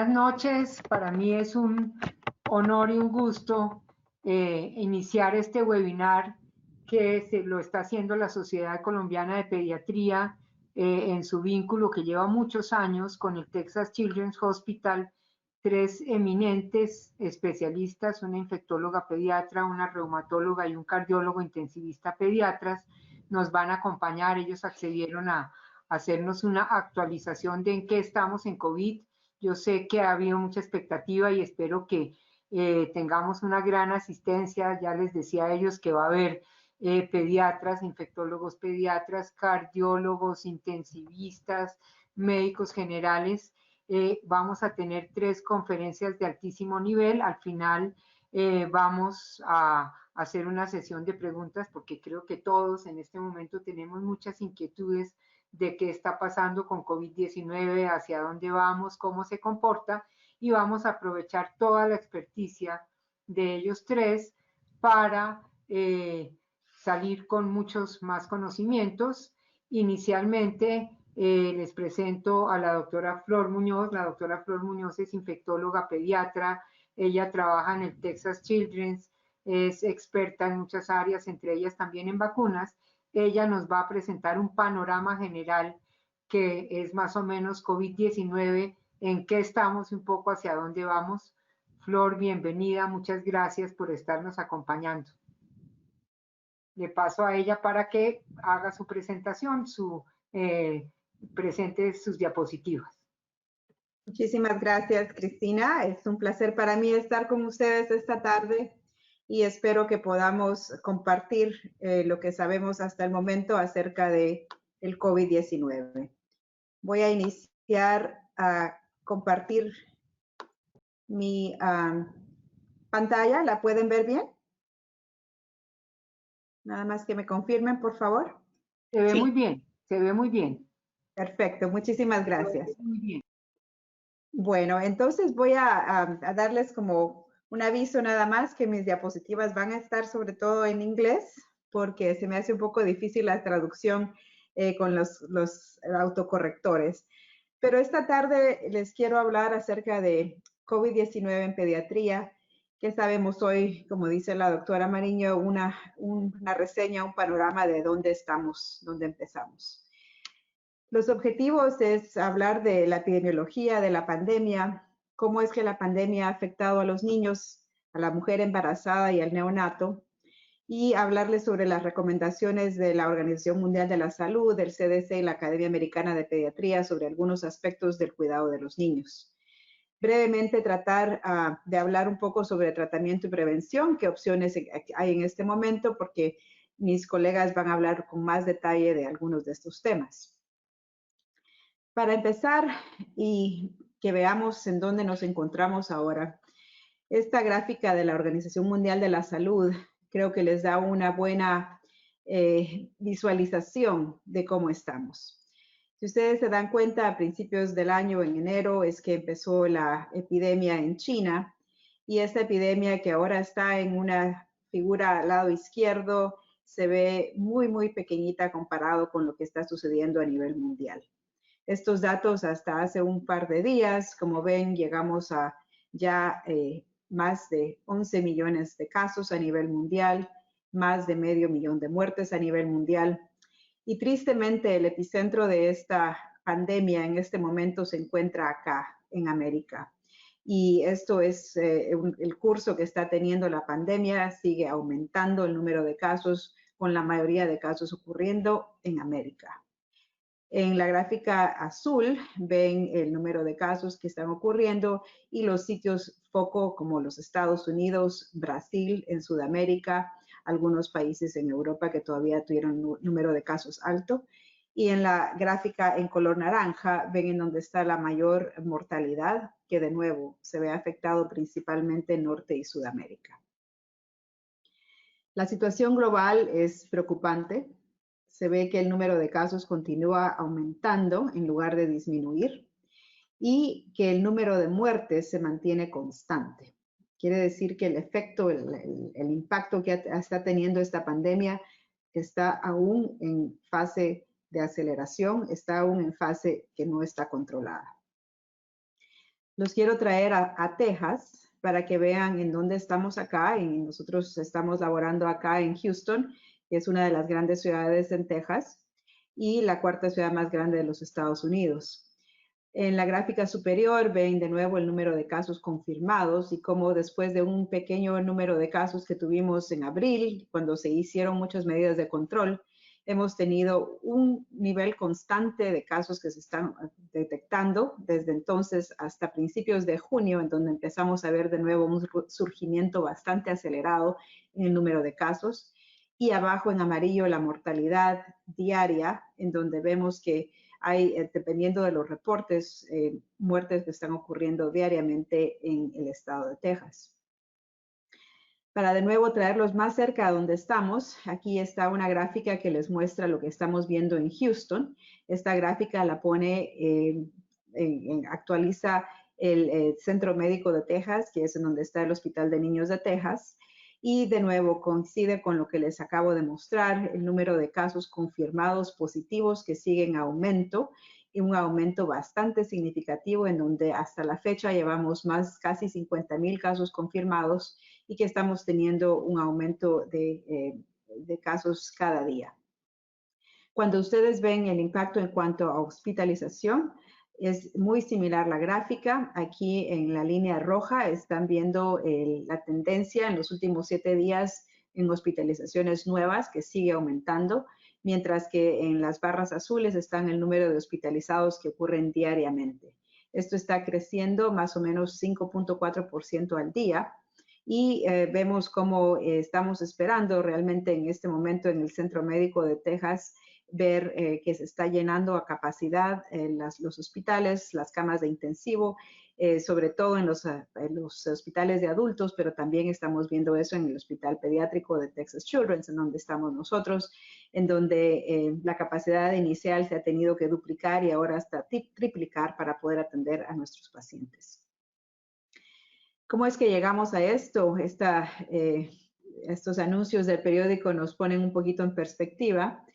Buenas noches, para mí es un honor y un gusto iniciar este webinar que se lo está haciendo la Sociedad Colombiana de Pediatría en su vínculo que lleva muchos años con el Texas Children's Hospital. Tres eminentes especialistas, una infectóloga pediatra, una reumatóloga y un cardiólogo intensivista pediatras, nos van a acompañar. Ellos accedieron a hacernos una actualización de en qué estamos en COVID. Yo sé que ha habido mucha expectativa y espero que tengamos una gran asistencia. Ya les decía a ellos que va a haber pediatras, infectólogos pediatras, cardiólogos, intensivistas, médicos generales. Vamos a tener 3 conferencias de altísimo nivel. Al final vamos a hacer una sesión de preguntas porque creo que todos en este momento tenemos muchas inquietudes de qué está pasando con COVID-19, hacia dónde vamos, cómo se comporta, y vamos a aprovechar toda la experticia de ellos tres para salir con muchos más conocimientos. Inicialmente les presento a la doctora Flor Muñoz. La doctora Flor Muñoz es infectóloga pediatra, ella trabaja en el Texas Children's, es experta en muchas áreas, entre ellas también en vacunas. Ella nos va a presentar un panorama general que es más o menos COVID-19, en qué estamos y un poco hacia dónde vamos. Flor, bienvenida, muchas gracias por estarnos acompañando. Le paso a ella para que haga su presentación, presente sus diapositivas. Muchísimas gracias, Cristina. Es un placer para mí estar con ustedes esta tarde y espero que podamos compartir lo que sabemos hasta el momento acerca del COVID-19. Voy a iniciar a compartir mi pantalla. ¿La pueden ver bien? Nada más que me confirmen, por favor. Se ve Sí. muy bien, se ve muy bien. Perfecto, muchísimas gracias. Muy bien. Bueno, entonces voy a darles como un aviso nada más que mis diapositivas van a estar sobre todo en inglés porque se me hace un poco difícil la traducción con los autocorrectores. Pero esta tarde les quiero hablar acerca de COVID-19 en pediatría. ¿Qué sabemos hoy? Como dice la doctora Mariño, una reseña, un panorama de dónde estamos, dónde empezamos. Los objetivos es hablar de la epidemiología de la pandemia, cómo es que la pandemia ha afectado a los niños, a la mujer embarazada y al neonato, y hablarles sobre las recomendaciones de la Organización Mundial de la Salud, del CDC y la Academia Americana de Pediatría sobre algunos aspectos del cuidado de los niños. Brevemente tratar de hablar un poco sobre tratamiento y prevención, qué opciones hay en este momento, porque mis colegas van a hablar con más detalle de algunos de estos temas. Para empezar y que veamos en dónde nos encontramos ahora, esta gráfica de la Organización Mundial de la Salud creo que les da una buena visualización de cómo estamos. Si ustedes se dan cuenta, a principios del año, en enero, es que empezó la epidemia en China, y esta epidemia que ahora está en una figura al lado izquierdo se ve muy, muy pequeñita comparado con lo que está sucediendo a nivel mundial. Estos datos hasta hace un par de días, como ven, llegamos a ya más de 11 millones de casos a nivel mundial, más de medio millón de muertes a nivel mundial. Y tristemente el epicentro de esta pandemia en este momento se encuentra acá, en América. Y esto es el curso que está teniendo la pandemia, sigue aumentando el número de casos, con la mayoría de casos ocurriendo en América. En la gráfica azul ven el número de casos que están ocurriendo y los sitios foco como los Estados Unidos, Brasil, en Sudamérica, algunos países en Europa que todavía tuvieron un número de casos alto. Y en la gráfica en color naranja ven en donde está la mayor mortalidad, que de nuevo se ve afectado principalmente en Norte y Sudamérica. La situación global es preocupante. Se ve que el número de casos continúa aumentando en lugar de disminuir y que el número de muertes se mantiene constante. Quiere decir que el efecto, el impacto que está teniendo esta pandemia está aún en fase de aceleración, está aún en fase que no está controlada. Los quiero traer a Texas para que vean en dónde estamos acá. Nosotros estamos laborando acá en Houston, que es una de las grandes ciudades en Texas y la cuarta ciudad más grande de los Estados Unidos. En la gráfica superior ven de nuevo el número de casos confirmados y cómo después de un pequeño número de casos que tuvimos en abril, cuando se hicieron muchas medidas de control, hemos tenido un nivel constante de casos que se están detectando desde entonces hasta principios de junio, en donde empezamos a ver de nuevo un surgimiento bastante acelerado en el número de casos. Y abajo en amarillo la mortalidad diaria, en donde vemos que hay, dependiendo de los reportes, muertes que están ocurriendo diariamente en el estado de Texas. Para de nuevo traerlos más cerca a donde estamos, aquí está una gráfica que les muestra lo que estamos viendo en Houston. Esta gráfica la pone, actualiza el Centro Médico de Texas, que es en donde está el Hospital de Niños de Texas. Y de nuevo coincide con lo que les acabo de mostrar, el número de casos confirmados positivos que siguen en aumento y un aumento bastante significativo en donde hasta la fecha llevamos casi 50,000 casos confirmados y que estamos teniendo un aumento de casos cada día. Cuando ustedes ven el impacto en cuanto a hospitalización, es muy similar la gráfica. Aquí en la línea roja están viendo la tendencia en los últimos 7 días en hospitalizaciones nuevas que sigue aumentando, mientras que en las barras azules están el número de hospitalizados que ocurren diariamente. Esto está creciendo más o menos 5.4% al día. Y vemos cómo estamos esperando realmente en este momento en el Centro Médico de Texas ver que se está llenando a capacidad los hospitales, las camas de intensivo, sobre todo en los hospitales de adultos, pero también estamos viendo eso en el Hospital Pediátrico de Texas Children's, en donde estamos nosotros, en donde la capacidad inicial se ha tenido que duplicar y ahora hasta triplicar para poder atender a nuestros pacientes. ¿Cómo es que llegamos a esto? Estos anuncios del periódico nos ponen un poquito en perspectiva.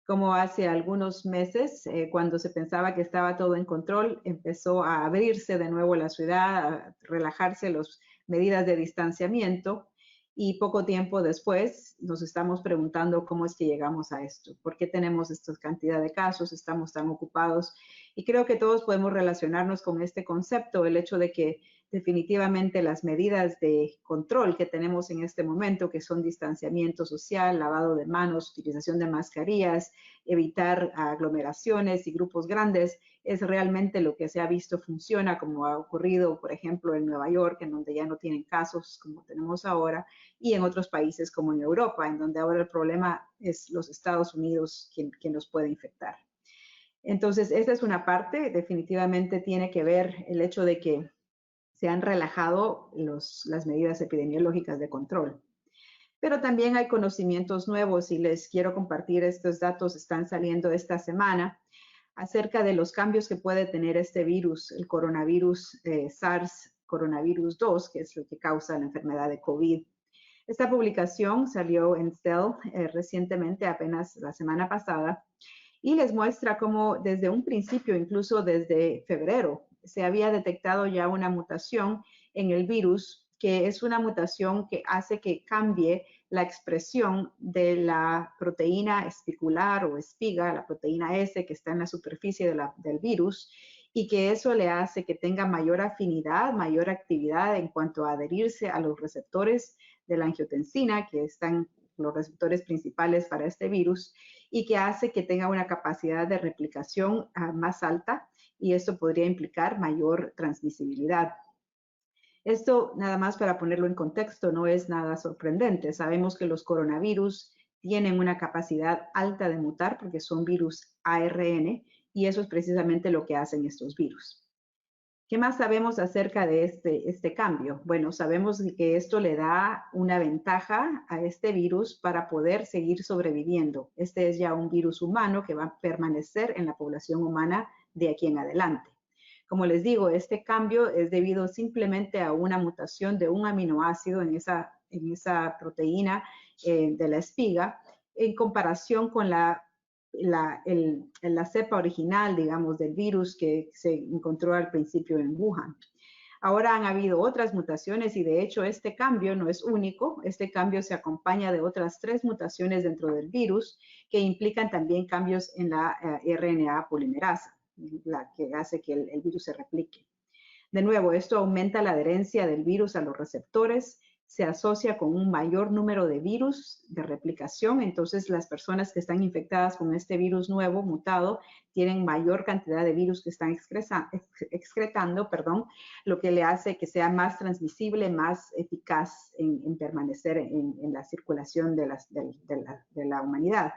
Como hace algunos meses, cuando se pensaba que estaba todo en control, empezó a abrirse de nuevo la ciudad, a relajarse las medidas de distanciamiento y poco tiempo después nos estamos preguntando cómo es que llegamos a esto, por qué tenemos esta cantidad de casos, estamos tan ocupados y creo que todos podemos relacionarnos con este concepto, el hecho de que definitivamente las medidas de control que tenemos en este momento, que son distanciamiento social, lavado de manos, utilización de mascarillas, evitar aglomeraciones y grupos grandes, es realmente lo que se ha visto funciona, como ha ocurrido, por ejemplo, en Nueva York, en donde ya no tienen casos como tenemos ahora, y en otros países como en Europa, en donde ahora el problema es los Estados Unidos quien nos puede infectar. Entonces, esta es una parte, definitivamente tiene que ver el hecho de que se han relajado las medidas epidemiológicas de control. Pero también hay conocimientos nuevos y les quiero compartir estos datos, están saliendo esta semana, acerca de los cambios que puede tener este virus, el coronavirus SARS coronavirus 2, que es lo que causa la enfermedad de COVID. Esta publicación salió en Cell recientemente, apenas la semana pasada, y les muestra cómo desde un principio, incluso desde febrero, se había detectado ya una mutación en el virus, que es una mutación que hace que cambie la expresión de la proteína espicular o espiga, la proteína S que está en la superficie del virus, y que eso le hace que tenga mayor afinidad, mayor actividad en cuanto a adherirse a los receptores de la angiotensina, que están los receptores principales para este virus, y que hace que tenga una capacidad de replicación más alta, y esto podría implicar mayor transmisibilidad. Esto, nada más para ponerlo en contexto, no es nada sorprendente. Sabemos que los coronavirus tienen una capacidad alta de mutar porque son virus ARN, y eso es precisamente lo que hacen estos virus. ¿Qué más sabemos acerca de este cambio? Bueno, sabemos que esto le da una ventaja a este virus para poder seguir sobreviviendo. Este es ya un virus humano que va a permanecer en la población humana de aquí en adelante. Como les digo, este cambio es debido simplemente a una mutación de un aminoácido en esa proteína de la espiga en comparación con la cepa original, digamos, del virus que se encontró al principio en Wuhan. Ahora han habido otras mutaciones y de hecho este cambio no es único. Este cambio se acompaña de otras 3 mutaciones dentro del virus que implican también cambios en la RNA polimerasa, la que hace que el virus se replique. De nuevo, esto aumenta la adherencia del virus a los receptores, se asocia con un mayor número de virus de replicación, entonces las personas que están infectadas con este virus nuevo, mutado, tienen mayor cantidad de virus que están excretando, lo que le hace que sea más transmisible, más eficaz en permanecer en la circulación de la humanidad.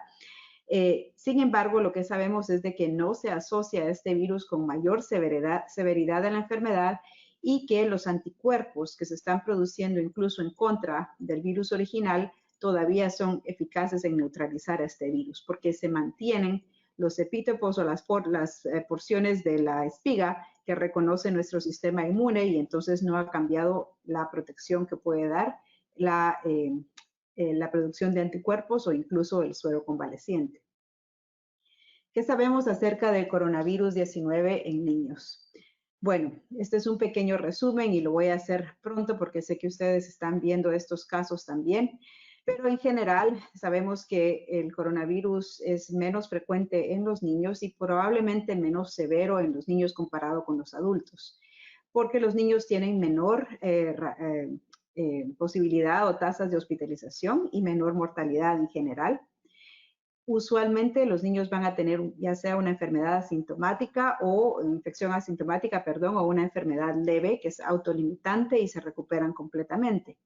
Sin embargo, lo que sabemos es de que no se asocia este virus con mayor severidad de la enfermedad y que los anticuerpos que se están produciendo incluso en contra del virus original todavía son eficaces en neutralizar este virus porque se mantienen los epítopos o las porciones de la espiga que reconoce nuestro sistema inmune y entonces no ha cambiado la protección que puede dar la producción de anticuerpos o incluso el suero convaleciente. ¿Qué sabemos acerca del coronavirus 19 en niños? Bueno, este es un pequeño resumen y lo voy a hacer pronto porque sé que ustedes están viendo estos casos también, pero en general sabemos que el coronavirus es menos frecuente en los niños y probablemente menos severo en los niños comparado con los adultos, porque los niños tienen menor posibilidad o tasas de hospitalización y menor mortalidad en general. Usualmente los niños van a tener ya sea una enfermedad asintomática o infección asintomática, o una enfermedad leve que es autolimitante y se recuperan completamente.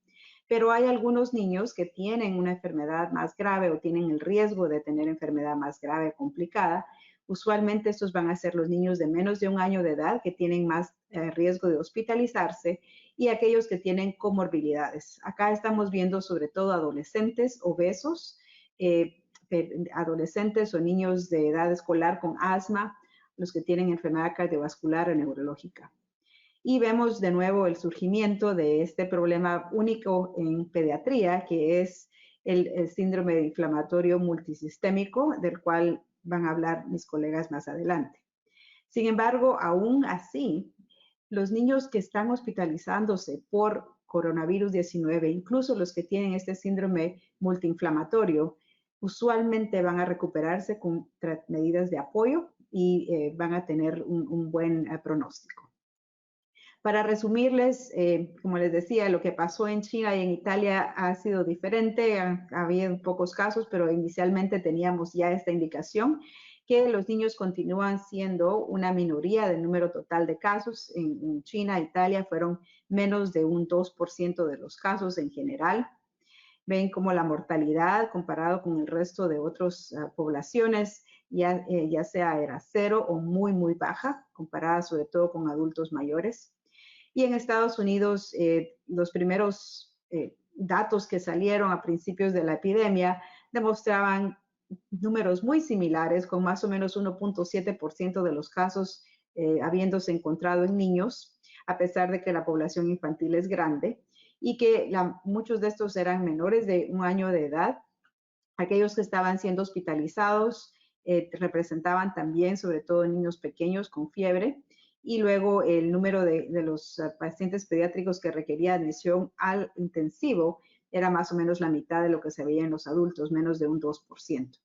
Pero hay algunos niños que tienen una enfermedad más grave o tienen el riesgo de tener enfermedad más grave, complicada. Usualmente estos van a ser los niños de menos de 1 año de edad que tienen más riesgo de hospitalizarse y aquellos que tienen comorbilidades. Acá estamos viendo sobre todo adolescentes obesos, adolescentes o niños de edad escolar con asma, los que tienen enfermedad cardiovascular o neurológica. Y vemos de nuevo el surgimiento de este problema único en pediatría, que es el síndrome inflamatorio multisistémico, del cual van a hablar mis colegas más adelante. Sin embargo, aún así, los niños que están hospitalizándose por coronavirus 19, incluso los que tienen este síndrome multiinflamatorio, usualmente van a recuperarse con medidas de apoyo y van a tener un buen pronóstico. Para resumirles, como les decía, lo que pasó en China y en Italia ha sido diferente. Ha habido pocos casos, pero inicialmente teníamos ya esta indicación que los niños continúan siendo una minoría del número total de casos. En China e Italia fueron menos de un 2% de los casos en general. Ven como la mortalidad comparado con el resto de otras poblaciones, ya sea era 0 o muy, muy baja, comparada sobre todo con adultos mayores. Y en Estados Unidos, los primeros datos que salieron a principios de la epidemia demostraban números muy similares, con más o menos 1.7% de los casos habiéndose encontrado en niños, a pesar de que la población infantil es grande, y que muchos de estos eran menores de 1 año de edad. Aquellos que estaban siendo hospitalizados representaban también, sobre todo, niños pequeños con fiebre, y luego el número de los pacientes pediátricos que requería admisión al intensivo era más o menos la mitad de lo que se veía en los adultos, menos de un 2%.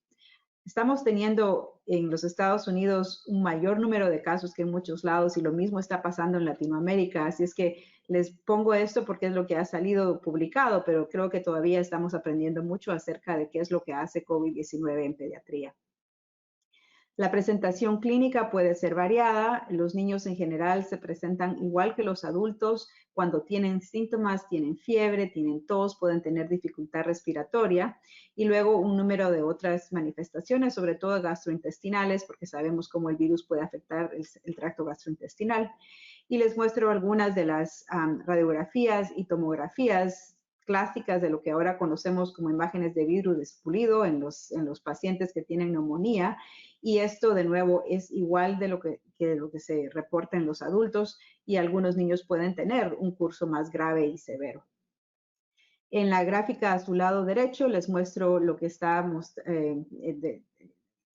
Estamos teniendo en los Estados Unidos un mayor número de casos que en muchos lados y lo mismo está pasando en Latinoamérica. Así es que les pongo esto porque es lo que ha salido publicado, pero creo que todavía estamos aprendiendo mucho acerca de qué es lo que hace COVID-19 en pediatría. La presentación clínica puede ser variada. Los niños en general se presentan igual que los adultos. Cuando tienen síntomas, tienen fiebre, tienen tos, pueden tener dificultad respiratoria y luego un número de otras manifestaciones, sobre todo gastrointestinales, porque sabemos cómo el virus puede afectar el tracto gastrointestinal. Y les muestro algunas de las radiografías y tomografías clásicas de lo que ahora conocemos como imágenes de virus despulido en los pacientes que tienen neumonía. Y esto, de nuevo, es igual de lo que se reporta en los adultos y algunos niños pueden tener un curso más grave y severo. En la gráfica a su lado derecho les muestro lo que estamos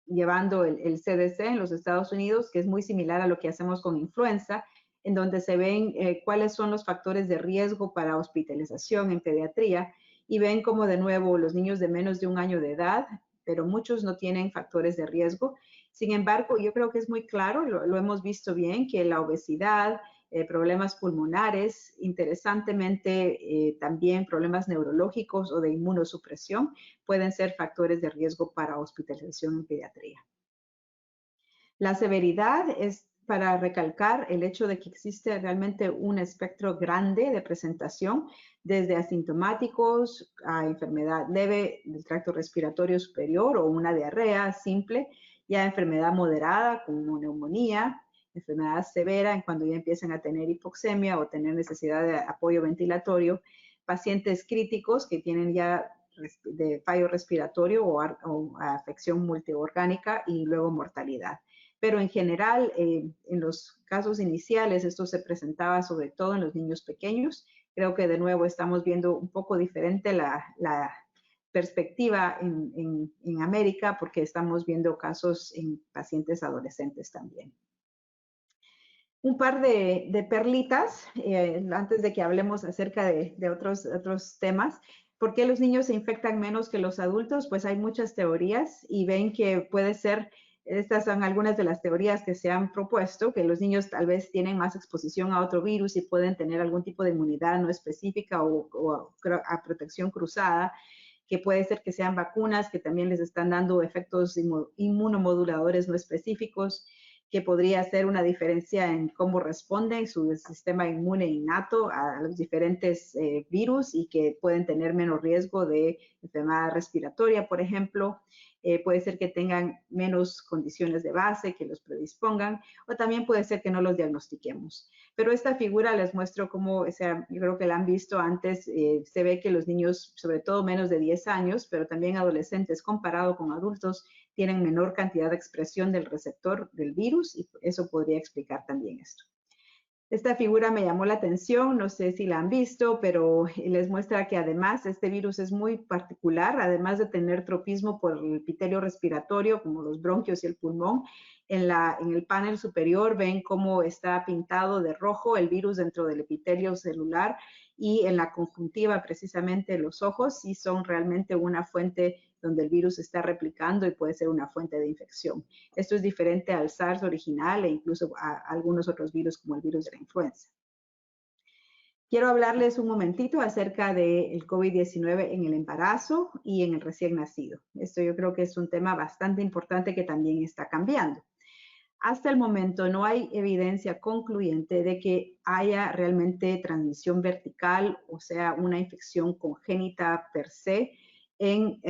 llevando el CDC en los Estados Unidos, que es muy similar a lo que hacemos con influenza. en donde se ven cuáles son los factores de riesgo para hospitalización en pediatría y ven como de nuevo los niños de menos de 1 año de edad, pero muchos no tienen factores de riesgo. Sin embargo, yo creo que es muy claro, lo hemos visto bien, que la obesidad, problemas pulmonares, interesantemente también problemas neurológicos o de inmunosupresión pueden ser factores de riesgo para hospitalización en pediatría. La severidad es para recalcar el hecho de que existe realmente un espectro grande de presentación, desde asintomáticos a enfermedad leve del tracto respiratorio superior o una diarrea simple, ya enfermedad moderada como neumonía, enfermedad severa en cuando ya empiezan a tener hipoxemia o tener necesidad de apoyo ventilatorio, pacientes críticos que tienen ya de fallo respiratorio o afección multiorgánica y luego mortalidad. Pero en general, en los casos iniciales, esto se presentaba sobre todo en los niños pequeños. Creo que de nuevo estamos viendo un poco diferente la perspectiva en América porque estamos viendo casos en pacientes adolescentes también. Un par de perlitas antes de que hablemos acerca de otros temas. ¿Por qué los niños se infectan menos que los adultos? Pues hay muchas teorías y ven que puede ser, estas son algunas de las teorías que se han propuesto, que los niños tal vez tienen más exposición a otro virus y pueden tener algún tipo de inmunidad no específica o a protección cruzada, que puede ser que sean vacunas que también les están dando efectos inmunomoduladores no específicos, que podría ser una diferencia en cómo responden su sistema inmune innato a los diferentes virus y que pueden tener menos riesgo de enfermedad respiratoria, por ejemplo. Puede ser que tengan menos condiciones de base que los predispongan, o también puede ser que no los diagnostiquemos. Pero esta figura les muestro cómo, o sea, yo creo que la han visto antes, se ve que los niños, sobre todo menos de 10 años, pero también adolescentes comparado con adultos, tienen menor cantidad de expresión del receptor del virus y eso podría explicar también esto. Esta figura me llamó la atención, no sé si la han visto, pero les muestra que además este virus es muy particular, además de tener tropismo por el epitelio respiratorio, como los bronquios y el pulmón. En el panel superior ven cómo está pintado de rojo el virus dentro del epitelio celular y en la conjuntiva, precisamente los ojos, sí son realmente una fuente donde el virus está replicando y puede ser una fuente de infección. Esto es diferente al SARS original e incluso a algunos otros virus como el virus de la influenza. Quiero hablarles un momentito acerca del COVID-19 en el embarazo y en el recién nacido. Esto yo creo que es un tema bastante importante que también está cambiando. Hasta el momento no hay evidencia concluyente de que haya realmente transmisión vertical, o sea, una infección congénita per se, en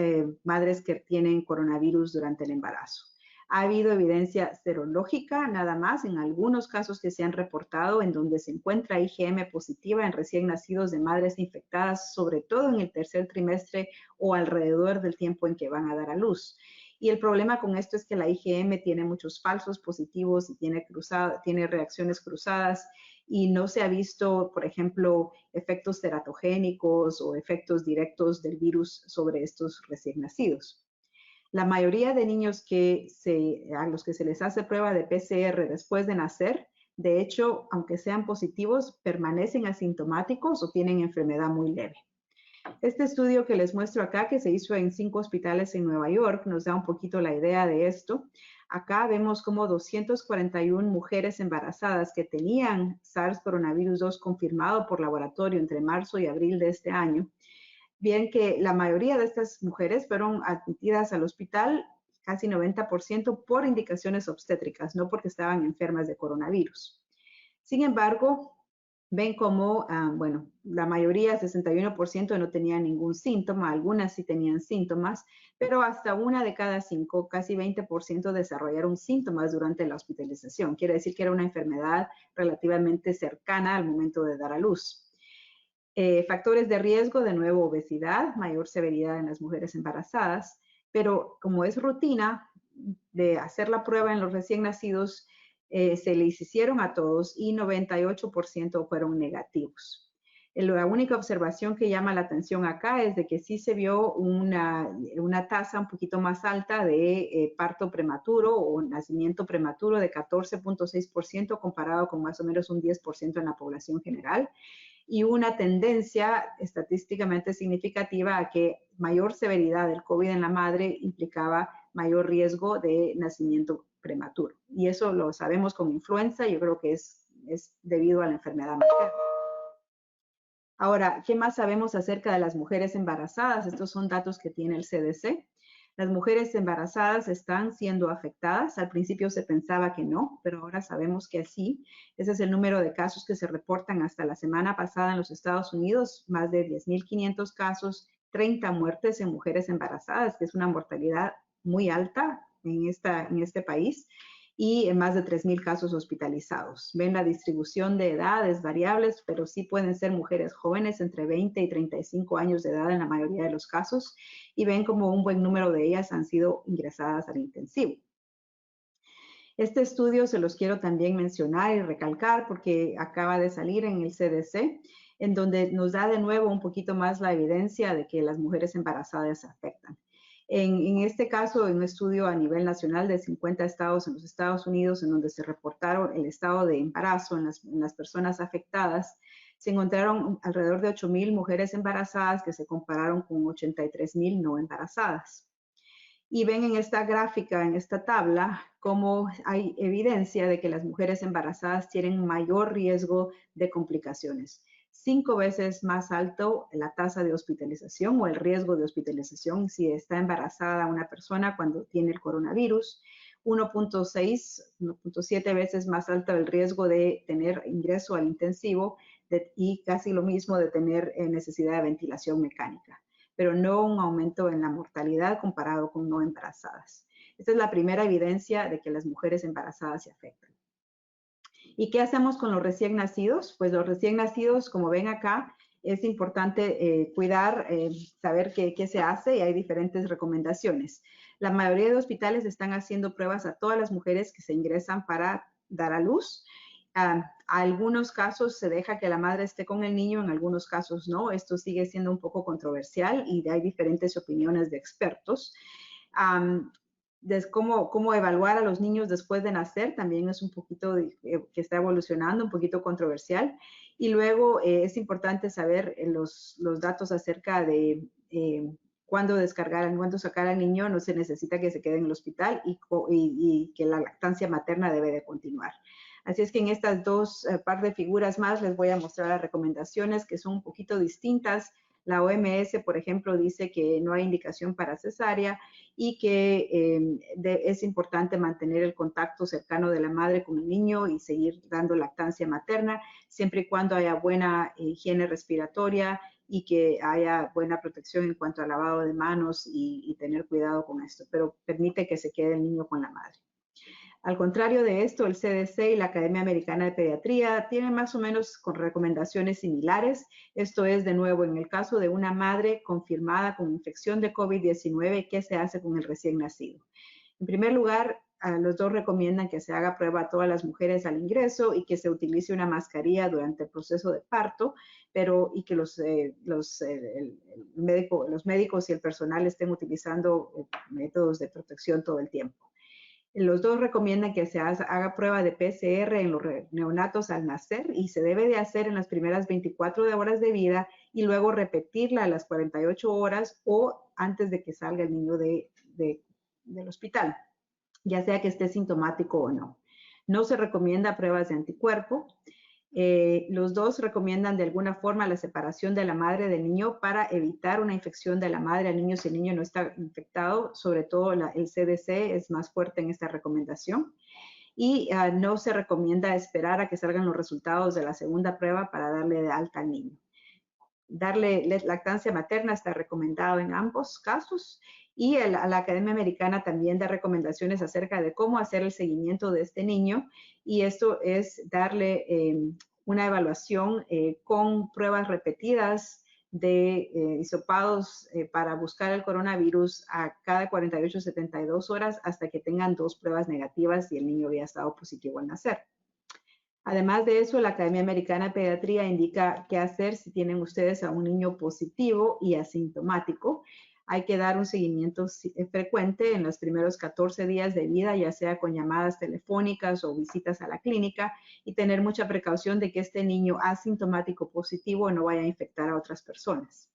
madres que tienen coronavirus durante el embarazo. Ha habido evidencia serológica nada más en algunos casos que se han reportado en donde se encuentra IgM positiva en recién nacidos de madres infectadas, sobre todo en el tercer trimestre o alrededor del tiempo en que van a dar a luz. Y el problema con esto es que la IgM tiene muchos falsos positivos y tiene reacciones cruzadas y no se ha visto, por ejemplo, efectos teratogénicos o efectos directos del virus sobre estos recién nacidos. La mayoría de niños a los que se les hace prueba de PCR después de nacer, de hecho, aunque sean positivos, permanecen asintomáticos o tienen enfermedad muy leve. Este estudio que les muestro acá, que se hizo en 5 hospitales en Nueva York, nos da un poquito la idea de esto. Acá vemos como 241 mujeres embarazadas que tenían SARS coronavirus 2 confirmado por laboratorio entre marzo y abril de este año. Bien que la mayoría de estas mujeres fueron admitidas al hospital, casi 90%, por indicaciones obstétricas, no porque estaban enfermas de coronavirus. Sin embargo, ven como, bueno, la mayoría, 61%, no tenían ningún síntoma, algunas sí tenían síntomas, pero hasta 1 de cada 5, casi 20%, desarrollaron síntomas durante la hospitalización. Quiere decir que era una enfermedad relativamente cercana al momento de dar a luz. Factores de riesgo, de nuevo, obesidad, mayor severidad en las mujeres embarazadas, pero como es rutina de hacer la prueba en los recién nacidos, se les hicieron a todos y 98% fueron negativos. La única observación que llama la atención acá es de que sí se vio una tasa un poquito más alta de parto prematuro o nacimiento prematuro de 14.6% comparado con más o menos un 10% en la población general, y una tendencia estadísticamente significativa a que mayor severidad del COVID en la madre implicaba mayor riesgo de nacimiento prematuro. Y eso lo sabemos con influenza, yo creo que es debido a la enfermedad materna. Ahora, ¿qué más sabemos acerca de las mujeres embarazadas? Estos son datos que tiene el CDC. Las mujeres embarazadas están siendo afectadas. Al principio se pensaba que no, pero ahora sabemos que sí. Ese es el número de casos que se reportan hasta la semana pasada en los Estados Unidos. Más de 10.500 casos, 30 muertes en mujeres embarazadas, que es una mortalidad muy alta en este país, y en más de 3.000 casos hospitalizados. Ven la distribución de edades variables, pero sí pueden ser mujeres jóvenes entre 20 y 35 años de edad en la mayoría de los casos, y ven como un buen número de ellas han sido ingresadas al intensivo. Este estudio se los quiero también mencionar y recalcar porque acaba de salir en el CDC, en donde nos da de nuevo un poquito más la evidencia de que las mujeres embarazadas se afectan. En este caso, en un estudio a nivel nacional de 50 estados en los Estados Unidos, en donde se reportaron el estado de embarazo en las personas afectadas, se encontraron alrededor de 8.000 mujeres embarazadas que se compararon con 83.000 no embarazadas. Y ven en esta gráfica, en esta tabla, cómo hay evidencia de que las mujeres embarazadas tienen mayor riesgo de complicaciones. 5 veces más alto la tasa de hospitalización o el riesgo de hospitalización si está embarazada una persona cuando tiene el coronavirus. 1.6, 1.7 veces más alto el riesgo de tener ingreso al intensivo y casi lo mismo de tener necesidad de ventilación mecánica, pero no un aumento en la mortalidad comparado con no embarazadas. Esta es la primera evidencia de que las mujeres embarazadas se afectan. ¿Y qué hacemos con los recién nacidos? Pues los recién nacidos, como ven acá, es importante cuidar, saber qué se hace, y hay diferentes recomendaciones. La mayoría de hospitales están haciendo pruebas a todas las mujeres que se ingresan para dar a luz. A algunos casos se deja que la madre esté con el niño, en algunos casos no. Esto sigue siendo un poco controversial y hay diferentes opiniones de expertos. Cómo evaluar a los niños después de nacer también es un poquito que está evolucionando, un poquito controversial. Y luego es importante saber los datos acerca de cuándo cuándo sacar al niño. No se necesita que se quede en el hospital y que la lactancia materna debe de continuar. Así es que en estas dos par de figuras más les voy a mostrar las recomendaciones que son un poquito distintas. La OMS, por ejemplo, dice que no hay indicación para cesárea y que es importante mantener el contacto cercano de la madre con el niño y seguir dando lactancia materna, siempre y cuando haya buena higiene respiratoria y que haya buena protección en cuanto al lavado de manos y tener cuidado con esto, pero permite que se quede el niño con la madre. Al contrario de esto, el CDC y la Academia Americana de Pediatría tienen más o menos con recomendaciones similares. Esto es, de nuevo, en el caso de una madre confirmada con infección de COVID-19, ¿qué se hace con el recién nacido? En primer lugar, los dos recomiendan que se haga prueba a todas las mujeres al ingreso y que se utilice una mascarilla durante el proceso de parto, y que los médicos y el personal estén utilizando métodos de protección todo el tiempo. Los dos recomiendan que se haga prueba de PCR en los neonatos al nacer y se debe de hacer en las primeras 24 horas de vida y luego repetirla a las 48 horas o antes de que salga el niño del hospital, ya sea que esté sintomático o no. No se recomienda pruebas de anticuerpo. Los dos recomiendan de alguna forma la separación de la madre del niño para evitar una infección de la madre al niño si el niño no está infectado. Sobre todo el CDC es más fuerte en esta recomendación. Y no se recomienda esperar a que salgan los resultados de la segunda prueba para darle de alta al niño. Darle lactancia materna está recomendado en ambos casos. Y la Academia Americana también da recomendaciones acerca de cómo hacer el seguimiento de este niño, y esto es darle una evaluación con pruebas repetidas de hisopados para buscar el coronavirus a cada 48 72 horas hasta que tengan 2 pruebas negativas y el niño había estado positivo al nacer. Además de eso, la Academia Americana de Pediatría indica qué hacer si tienen ustedes a un niño positivo y asintomático. Hay que dar un seguimiento frecuente en los primeros 14 días de vida, ya sea con llamadas telefónicas o visitas a la clínica, y tener mucha precaución de que este niño asintomático positivo no vaya a infectar a otras personas.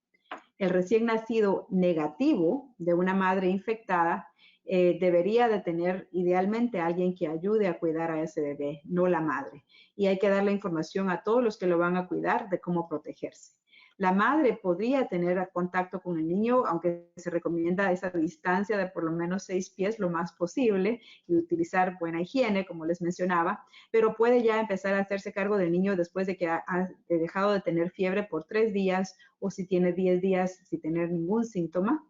El recién nacido negativo de una madre infectada debería de tener idealmente a alguien que ayude a cuidar a ese bebé, no la madre. Y hay que dar la información a todos los que lo van a cuidar de cómo protegerse. La madre podría tener contacto con el niño, aunque se recomienda esa distancia de por lo menos 6 pies lo más posible y utilizar buena higiene, como les mencionaba, pero puede ya empezar a hacerse cargo del niño después de que ha dejado de tener fiebre por 3 días o si tiene 10 días sin tener ningún síntoma,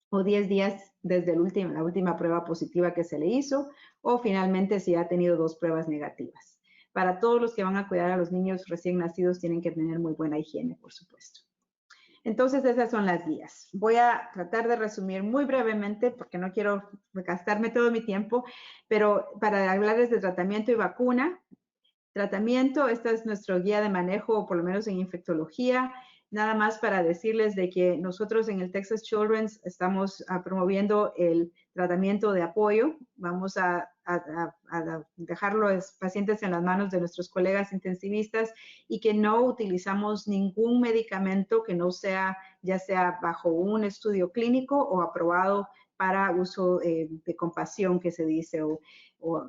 o 10 días desde la última prueba positiva que se le hizo, o finalmente si ha tenido 2 pruebas negativas. Para todos los que van a cuidar a los niños recién nacidos tienen que tener muy buena higiene, por supuesto. Entonces, esas son las guías. Voy a tratar de resumir muy brevemente porque no quiero gastarme todo mi tiempo, pero para hablarles de tratamiento y vacuna. Tratamiento, esta es nuestra guía de manejo, por lo menos en infectología. Nada más para decirles de que nosotros en el Texas Children's estamos promoviendo el tratamiento de apoyo. Vamos a dejar los pacientes en las manos de nuestros colegas intensivistas y que no utilizamos ningún medicamento que no sea, ya sea bajo un estudio clínico o aprobado para uso de compasión, que se dice, o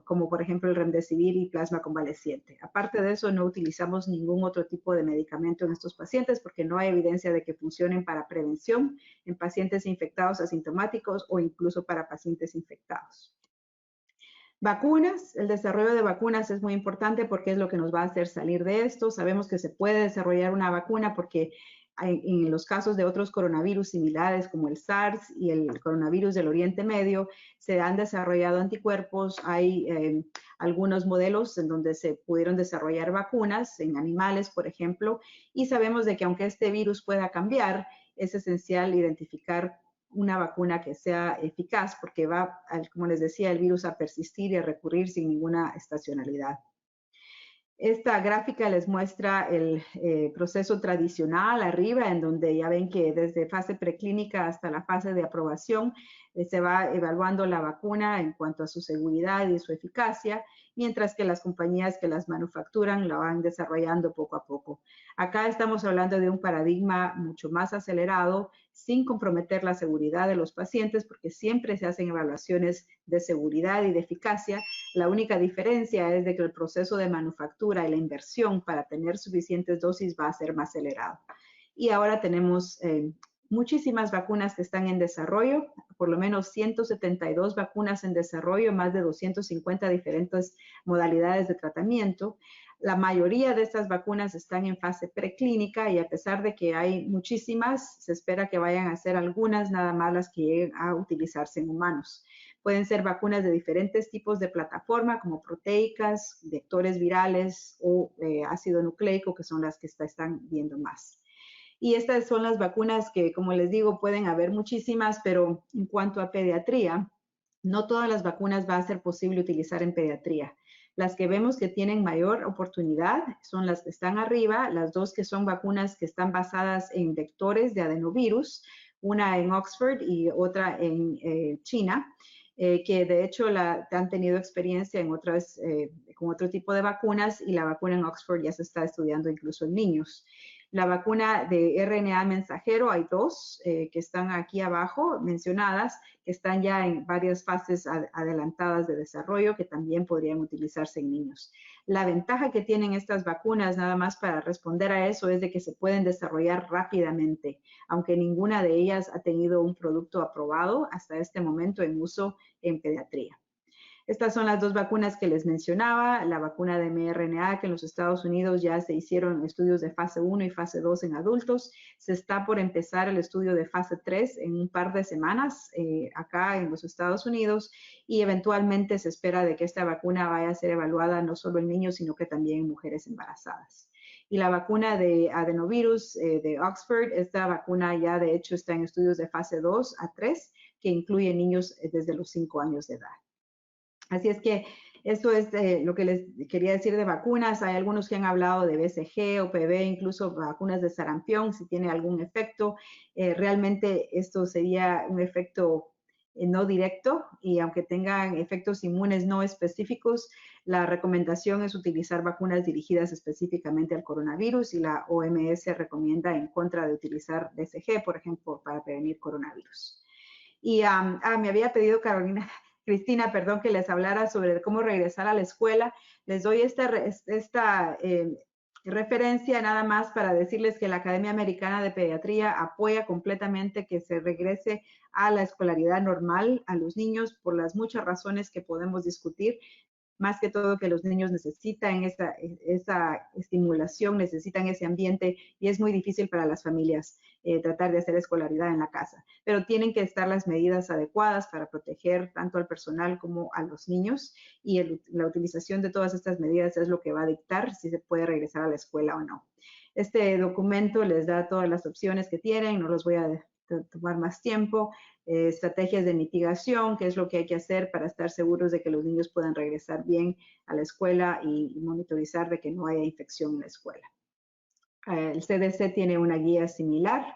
como por ejemplo el remdesivir y plasma convaleciente. Aparte de eso, no utilizamos ningún otro tipo de medicamento en estos pacientes porque no hay evidencia de que funcionen para prevención en pacientes infectados asintomáticos o incluso para pacientes infectados. Vacunas, el desarrollo de vacunas es muy importante porque es lo que nos va a hacer salir de esto. Sabemos que se puede desarrollar una vacuna porque en los casos de otros coronavirus similares como el SARS y el coronavirus del Oriente Medio, se han desarrollado anticuerpos. Hay algunos modelos en donde se pudieron desarrollar vacunas en animales, por ejemplo, y sabemos de que aunque este virus pueda cambiar, es esencial identificar una vacuna que sea eficaz porque va, como les decía, el virus a persistir y a recurrir sin ninguna estacionalidad. Esta gráfica les muestra el proceso tradicional arriba, en donde ya ven que desde fase preclínica hasta la fase de aprobación se va evaluando la vacuna en cuanto a su seguridad y su eficacia, mientras que las compañías que las manufacturan la van desarrollando poco a poco. Acá estamos hablando de un paradigma mucho más acelerado, sin comprometer la seguridad de los pacientes, porque siempre se hacen evaluaciones de seguridad y de eficacia. La única diferencia es de que el proceso de manufactura y la inversión para tener suficientes dosis va a ser más acelerado. Y ahora tenemos muchísimas vacunas que están en desarrollo, por lo menos 172 vacunas en desarrollo, más de 250 diferentes modalidades de tratamiento. La mayoría de estas vacunas están en fase preclínica y a pesar de que hay muchísimas, se espera que vayan a ser algunas nada más las que lleguen a utilizarse en humanos. Pueden ser vacunas de diferentes tipos de plataforma, como proteicas, vectores virales o ácido nucleico, que son las que están viendo más. Y estas son las vacunas que, como les digo, pueden haber muchísimas, pero en cuanto a pediatría, no todas las vacunas va a ser posible utilizar en pediatría. Las que vemos que tienen mayor oportunidad son las que están arriba, las dos que son vacunas que están basadas en vectores de adenovirus, una en Oxford y otra en China, que de hecho han tenido experiencia en con otro tipo de vacunas y la vacuna en Oxford ya se está estudiando incluso en niños. La vacuna de RNA mensajero, hay dos que están aquí abajo mencionadas, que están ya en varias fases adelantadas de desarrollo que también podrían utilizarse en niños. La ventaja que tienen estas vacunas, nada más para responder a eso, es de que se pueden desarrollar rápidamente, aunque ninguna de ellas ha tenido un producto aprobado hasta este momento en uso en pediatría. Estas son las dos vacunas que les mencionaba, la vacuna de mRNA, que en los Estados Unidos ya se hicieron estudios de fase 1 y fase 2 en adultos. Se está por empezar el estudio de fase 3 en un par de semanas acá en los Estados Unidos y eventualmente se espera de que esta vacuna vaya a ser evaluada no solo en niños, sino que también en mujeres embarazadas. Y la vacuna de adenovirus de Oxford, esta vacuna ya de hecho está en estudios de fase 2 a 3, que incluye niños desde los 5 años de edad. Así es que Esto es lo que les quería decir de vacunas. Hay algunos que han hablado de BCG, OPV, incluso vacunas de sarampión, si tiene algún efecto. Realmente esto sería un efecto no directo y aunque tengan efectos inmunes no específicos, la recomendación es utilizar vacunas dirigidas específicamente al coronavirus y la OMS recomienda en contra de utilizar BCG, por ejemplo, para prevenir coronavirus. Y me había pedido Cristina, perdón, que les hablara sobre cómo regresar a la escuela. Les doy esta referencia nada más para decirles que la Academia Americana de Pediatría apoya completamente que se regrese a la escolaridad normal a los niños por las muchas razones que podemos discutir. Más que todo que los niños necesitan esa estimulación, necesitan ese ambiente y es muy difícil para las familias tratar de hacer escolaridad en la casa. Pero tienen que estar las medidas adecuadas para proteger tanto al personal como a los niños y la utilización de todas estas medidas es lo que va a dictar si se puede regresar a la escuela o no. Este documento les da todas las opciones que tienen, no los voy a tomar más tiempo, estrategias de mitigación, qué es lo que hay que hacer para estar seguros de que los niños puedan regresar bien a la escuela y monitorizar de que no haya infección en la escuela. El CDC tiene una guía similar.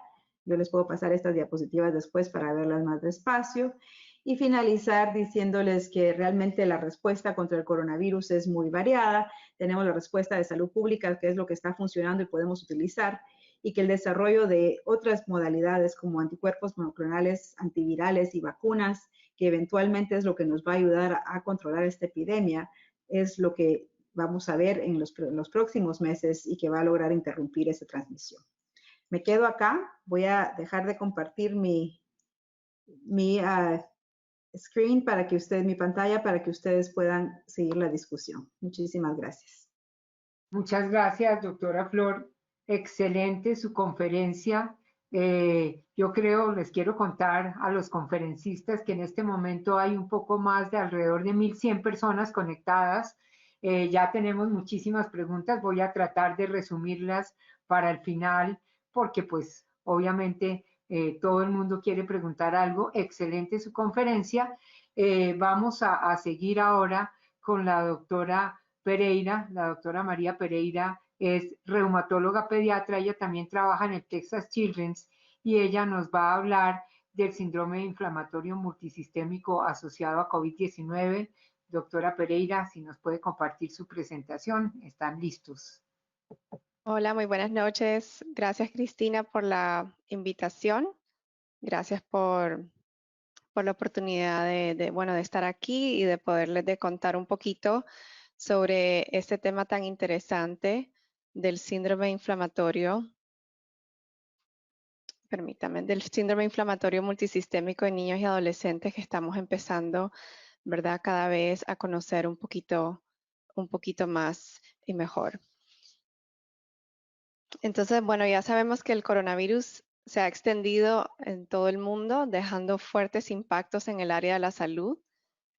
Yo les puedo pasar estas diapositivas después para verlas más despacio. Y finalizar diciéndoles que realmente la respuesta contra el coronavirus es muy variada. Tenemos la respuesta de salud pública, que es lo que está funcionando y podemos utilizar, y que el desarrollo de otras modalidades como anticuerpos monoclonales, antivirales y vacunas, que eventualmente es lo que nos va a ayudar a controlar esta epidemia, es lo que vamos a ver en los próximos meses y que va a lograr interrumpir esa transmisión. Me quedo acá, voy a dejar de compartir mi screen para que ustedes, mi pantalla, para que ustedes puedan seguir la discusión. Muchísimas gracias. Muchas gracias, doctora Flor. Excelente su conferencia. Yo creo, les quiero contar a los conferencistas que en este momento hay un poco más de alrededor de 1.100 personas conectadas. Ya tenemos muchísimas preguntas. Voy a tratar de resumirlas para el final, porque pues obviamente todo el mundo quiere preguntar algo. Excelente su conferencia. Vamos a seguir ahora con la doctora Pereira. La doctora María Pereira es reumatóloga pediatra, ella también trabaja en el Texas Children's y ella nos va a hablar del síndrome inflamatorio multisistémico asociado a COVID-19. Doctora Pereira, si nos puede compartir su presentación, están listos. Hola, muy buenas noches. Gracias, Cristina, por la invitación. Gracias por la oportunidad de estar aquí y de poderles contar un poquito sobre este tema tan interesante del síndrome inflamatorio. Permítame, del síndrome inflamatorio multisistémico en niños y adolescentes que estamos empezando, ¿verdad? Cada vez a conocer un poquito más y mejor. Entonces, bueno, ya sabemos que el coronavirus se ha extendido en todo el mundo, dejando fuertes impactos en el área de la salud,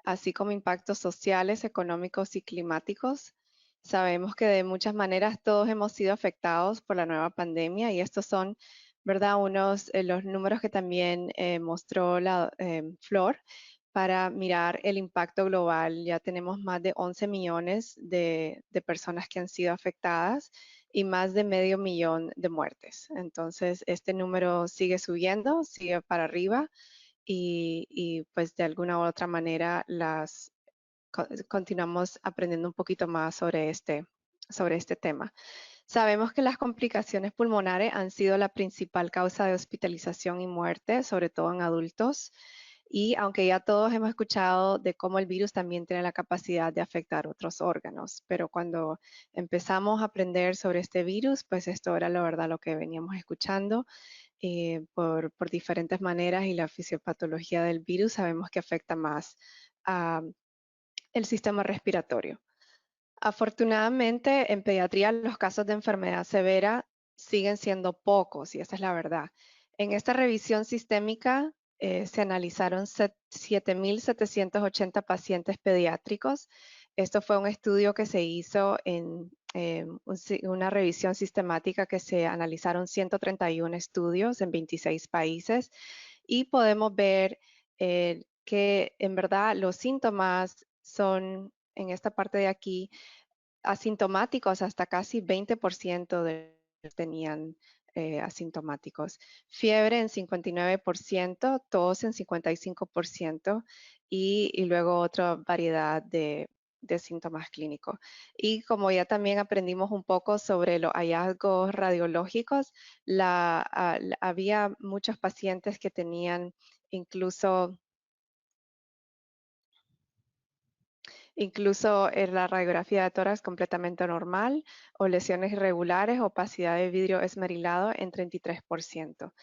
así como impactos sociales, económicos y climáticos. Sabemos que de muchas maneras todos hemos sido afectados por la nueva pandemia y estos son, ¿verdad?, los números que también mostró la Flor para mirar el impacto global. Ya tenemos más de 11 millones de personas que han sido afectadas y más de 500,000 de muertes. Entonces, este número sigue subiendo, sigue para arriba y pues de alguna u otra manera continuamos aprendiendo un poquito más sobre este tema. Sabemos que las complicaciones pulmonares han sido la principal causa de hospitalización y muerte, sobre todo en adultos. Y aunque ya todos hemos escuchado de cómo el virus también tiene la capacidad de afectar otros órganos, pero cuando empezamos a aprender sobre este virus, pues esto era la verdad lo que veníamos escuchando por diferentes maneras y la fisiopatología del virus sabemos que afecta más el sistema respiratorio. Afortunadamente, en pediatría los casos de enfermedad severa siguen siendo pocos y esa es la verdad. En esta revisión sistémica se analizaron 7,780 pacientes pediátricos. Esto fue un estudio que se hizo en una revisión sistemática que se analizaron 131 estudios en 26 países y podemos ver que en verdad los síntomas son en esta parte de aquí, asintomáticos, hasta casi 20% de ellos tenían asintomáticos. Fiebre en 59%, tos en 55% y luego otra variedad de síntomas clínicos. Y como ya también aprendimos un poco sobre los hallazgos radiológicos, había muchos pacientes que tenían incluso en la radiografía de tórax completamente normal o lesiones irregulares, opacidad de vidrio esmerilado en 33%.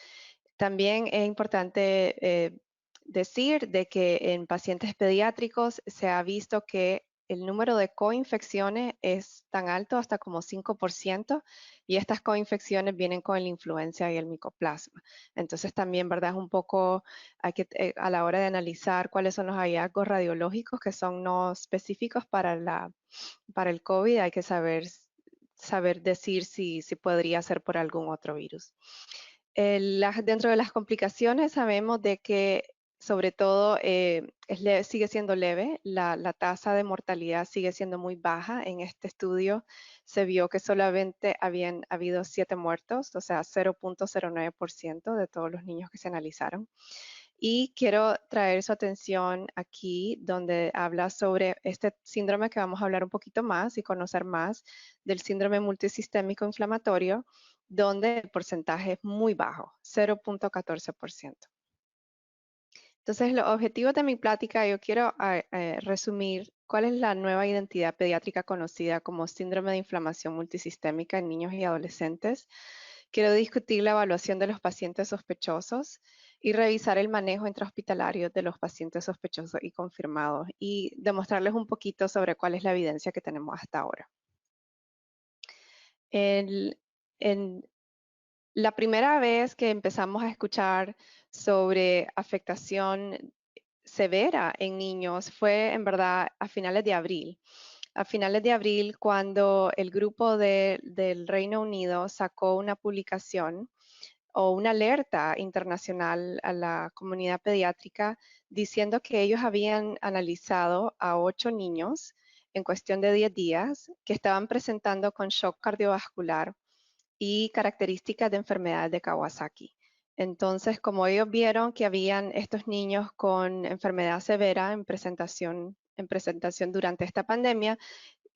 También es importante decir de que en pacientes pediátricos se ha visto que el número de coinfecciones es tan alto hasta como 5% y estas coinfecciones vienen con la influenza y el micoplasma. Entonces también, ¿verdad? Es un poco, a la hora de analizar cuáles son los hallazgos radiológicos que son no específicos para el COVID, hay que saber decir si podría ser por algún otro virus. Dentro de las complicaciones sabemos de que sobre todo sigue siendo leve, la tasa de mortalidad sigue siendo muy baja. En este estudio se vio que solamente habían habido 7 muertos, o sea, 0.09% de todos los niños que se analizaron. Y quiero traer su atención aquí donde habla sobre este síndrome que vamos a hablar un poquito más y conocer más del síndrome multisistémico inflamatorio, donde el porcentaje es muy bajo, 0.14%. Entonces, los objetivos de mi plática, yo quiero resumir cuál es la nueva identidad pediátrica conocida como síndrome de inflamación multisistémica en niños y adolescentes. Quiero discutir la evaluación de los pacientes sospechosos y revisar el manejo intrahospitalario de los pacientes sospechosos y confirmados y demostrarles un poquito sobre cuál es la evidencia que tenemos hasta ahora. La primera vez que empezamos a escuchar sobre afectación severa en niños fue en verdad a finales de abril. A finales de abril, cuando el grupo del Reino Unido sacó una publicación o una alerta internacional a la comunidad pediátrica diciendo que ellos habían analizado a 8 niños en cuestión de 10 días que estaban presentando con shock cardiovascular y características de enfermedad de Kawasaki. Entonces, como ellos vieron que habían estos niños con enfermedad severa en presentación durante esta pandemia,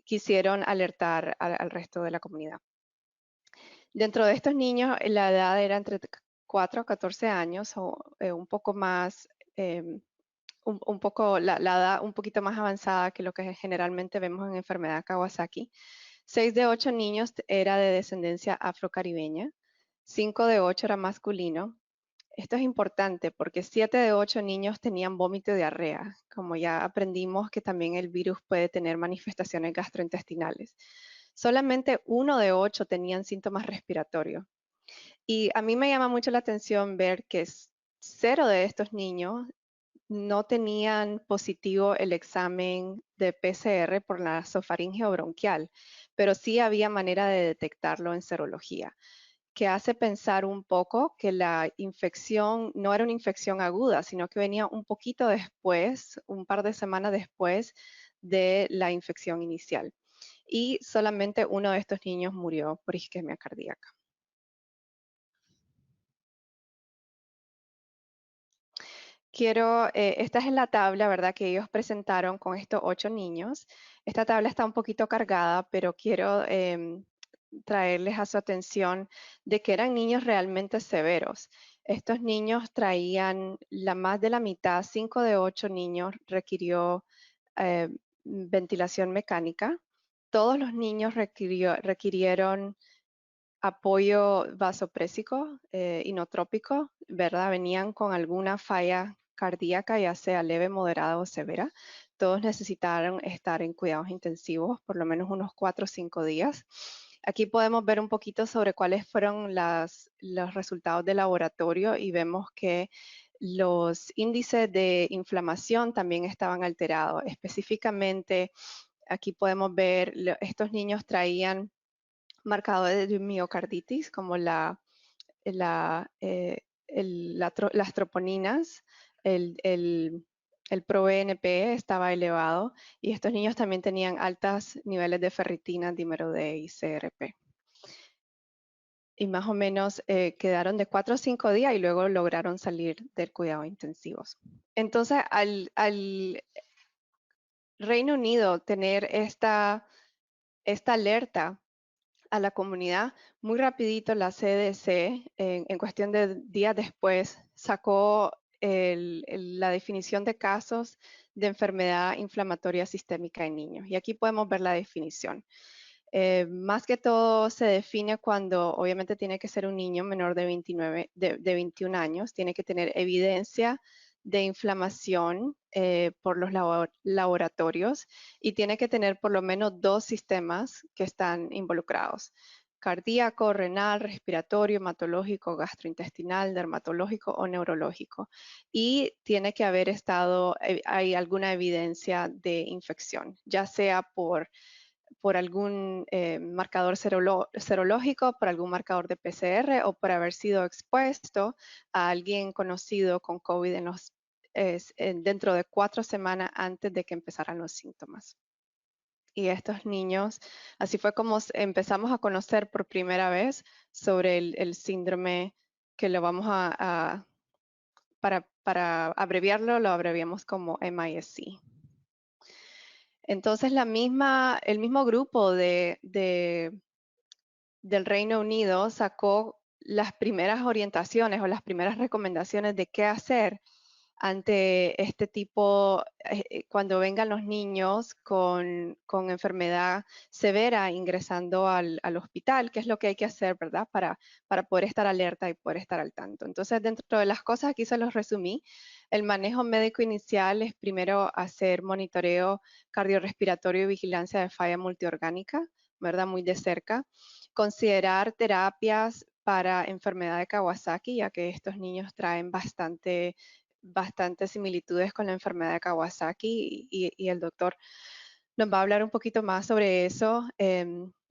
quisieron alertar al resto de la comunidad. Dentro de estos niños, la edad era entre 4 a 14 años o un poco más, la edad un poquito más avanzada que lo que generalmente vemos en enfermedad Kawasaki. 6 de 8 niños era de descendencia afrocaribeña, 5 de 8 era masculino. Esto es importante porque 7 de 8 niños tenían vómito y diarrea, como ya aprendimos que también el virus puede tener manifestaciones gastrointestinales. Solamente 1 de 8 tenían síntomas respiratorios. Y a mí me llama mucho la atención ver que 0 de estos niños no tenían positivo el examen de PCR por la nasofaringeo bronquial, pero sí había manera de detectarlo en serología, que hace pensar un poco que la infección no era una infección aguda, sino que venía un poquito después, un par de semanas después de la infección inicial. Y solamente uno de estos niños murió por isquemia cardíaca. Esta es la tabla, ¿verdad?, que ellos presentaron con estos 8 niños. Esta tabla está un poquito cargada, pero quiero traerles a su atención de que eran niños realmente severos. Estos niños traían más de la mitad, 5 de 8 niños requirió ventilación mecánica. Todos los niños requirieron apoyo vasopresíco, inotrópico, ¿verdad? Venían con alguna falla cardíaca, ya sea leve, moderada o severa. Todos necesitaron estar en cuidados intensivos por lo menos unos 4 o 5 días. Aquí podemos ver un poquito sobre cuáles fueron los resultados de laboratorio y vemos que los índices de inflamación también estaban alterados. Específicamente, aquí podemos ver, estos niños traían marcadores de miocarditis como las troponinas, el el ProBNP estaba elevado y estos niños también tenían altos niveles de ferritina, dímero D y CRP. Y más o menos quedaron de 4 o 5 días y luego lograron salir del cuidado intensivos. Entonces, al Reino Unido tener esta alerta a la comunidad, muy rapidito la CDC, en cuestión de días después, sacó la definición de casos de enfermedad inflamatoria sistémica en niños. Y aquí podemos ver la definición. Más que todo se define cuando obviamente tiene que ser un niño menor de 21 años, tiene que tener evidencia de inflamación por los laboratorios y tiene que tener por lo menos 2 sistemas que están involucrados: cardíaco, renal, respiratorio, hematológico, gastrointestinal, dermatológico o neurológico. Y tiene que haber hay alguna evidencia de infección, ya sea por algún marcador serológico, por algún marcador de PCR o por haber sido expuesto a alguien conocido con COVID dentro de 4 semanas antes de que empezaran los síntomas. Y estos niños, así fue como empezamos a conocer por primera vez sobre el síndrome, que lo vamos para abreviarlo, lo abreviamos como MIS-C. Entonces el mismo grupo del Reino Unido sacó las primeras orientaciones o las primeras recomendaciones de qué hacer ante este tipo, cuando vengan los niños con enfermedad severa ingresando al hospital, qué es lo que hay que hacer, ¿verdad? Para poder estar alerta y poder estar al tanto. Entonces, dentro de las cosas, aquí se los resumí. El manejo médico inicial es primero hacer monitoreo cardiorrespiratorio y vigilancia de falla multiorgánica, ¿verdad? Muy de cerca. Considerar terapias para enfermedad de Kawasaki, ya que estos niños traen bastantes similitudes con la enfermedad de Kawasaki y el doctor nos va a hablar un poquito más sobre eso.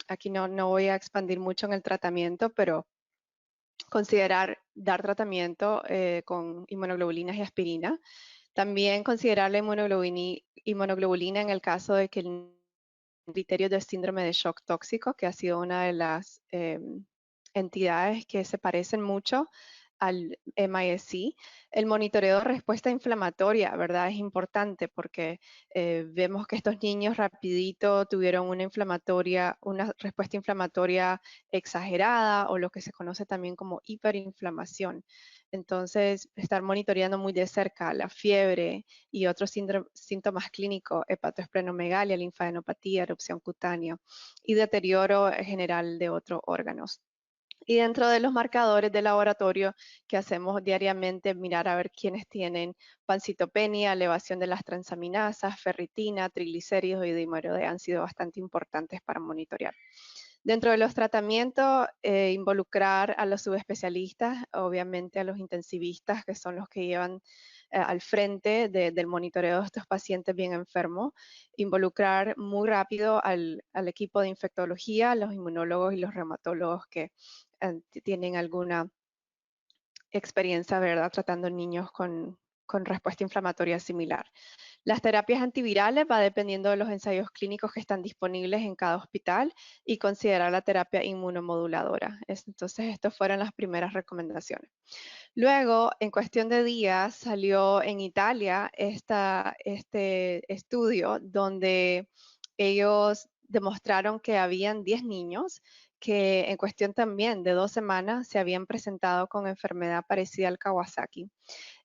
Aquí no voy a expandir mucho en el tratamiento, pero considerar dar tratamiento con inmunoglobulinas y aspirina. También considerar la inmunoglobulina en el caso de que el criterio de síndrome de shock tóxico, que ha sido una de las entidades que se parecen mucho al MIS-C. El monitoreo de respuesta inflamatoria, ¿verdad? Es importante porque vemos que estos niños rapidito tuvieron una respuesta inflamatoria exagerada, o lo que se conoce también como hiperinflamación. Entonces, estar monitoreando muy de cerca la fiebre y otros síntomas clínicos: hepatoesplenomegalia, linfadenopatía, erupción cutánea y deterioro general de otros órganos. Y dentro de los marcadores de laboratorio que hacemos diariamente, mirar a ver quiénes tienen pancitopenia, elevación de las transaminasas, ferritina, triglicéridos y dímero D han sido bastante importantes para monitorear. Dentro de los tratamientos, involucrar a los subespecialistas, obviamente a los intensivistas, que son los que llevan al frente del monitoreo de estos pacientes bien enfermos. Involucrar muy rápido al equipo de infectología, los inmunólogos y los reumatólogos que tienen alguna experiencia, ¿verdad?, tratando niños con respuesta inflamatoria similar. Las terapias antivirales va dependiendo de los ensayos clínicos que están disponibles en cada hospital, y considerar la terapia inmunomoduladora. Entonces, estas fueron las primeras recomendaciones. Luego, en cuestión de días, salió en Italia este estudio donde ellos demostraron que habían 10 niños que en cuestión también de 2 semanas se habían presentado con enfermedad parecida al Kawasaki.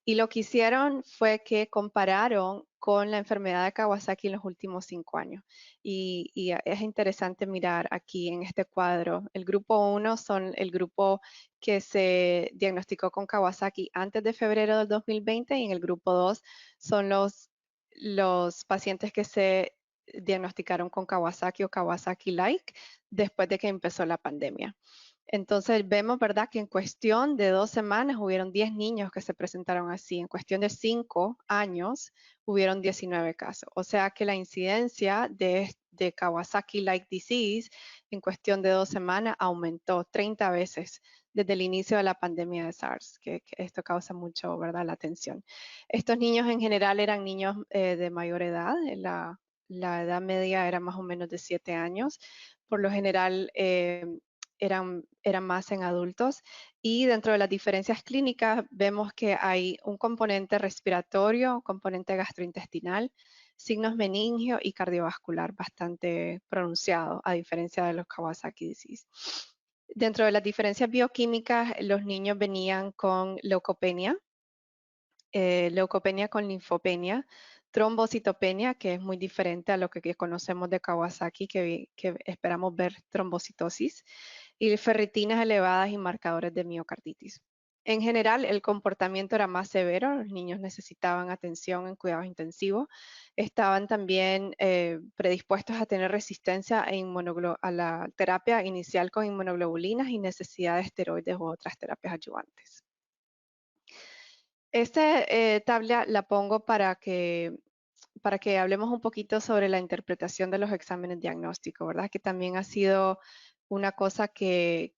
Y lo que hicieron fue que compararon con la enfermedad de Kawasaki en los últimos 5 años. Y es interesante mirar aquí en este cuadro. El grupo 1 son el grupo que se diagnosticó con Kawasaki antes de febrero del 2020, y en el grupo 2 son los pacientes que se diagnosticaron con Kawasaki o Kawasaki-like después de que empezó la pandemia. Entonces vemos, ¿verdad?, que en cuestión de 2 semanas hubieron 10 niños que se presentaron así. En cuestión de 5 años hubieron 19 casos. O sea que la incidencia de de Kawasaki-like disease en cuestión de 2 semanas aumentó 30 veces desde el inicio de la pandemia de SARS, que esto causa mucho, ¿verdad?, la atención. Estos niños en general eran niños de mayor edad, la edad media era más o menos de 7 años. Por lo general eran más en adultos, y dentro de las diferencias clínicas vemos que hay un componente respiratorio, un componente gastrointestinal, signos meningios y cardiovascular bastante pronunciado, a diferencia de los Kawasaki disease. Dentro de las diferencias bioquímicas, los niños venían con leucopenia con linfopenia, trombocitopenia, que es muy diferente a lo que conocemos de Kawasaki, que esperamos ver trombocitosis, y ferritinas elevadas y marcadores de miocarditis. En general, el comportamiento era más severo, los niños necesitaban atención en cuidados intensivos, estaban también predispuestos a tener resistencia a la terapia inicial con inmunoglobulinas y necesidad de esteroides u otras terapias ayudantes. Esta tabla la pongo para que hablemos un poquito sobre la interpretación de los exámenes diagnósticos, ¿verdad? Que también ha sido una cosa que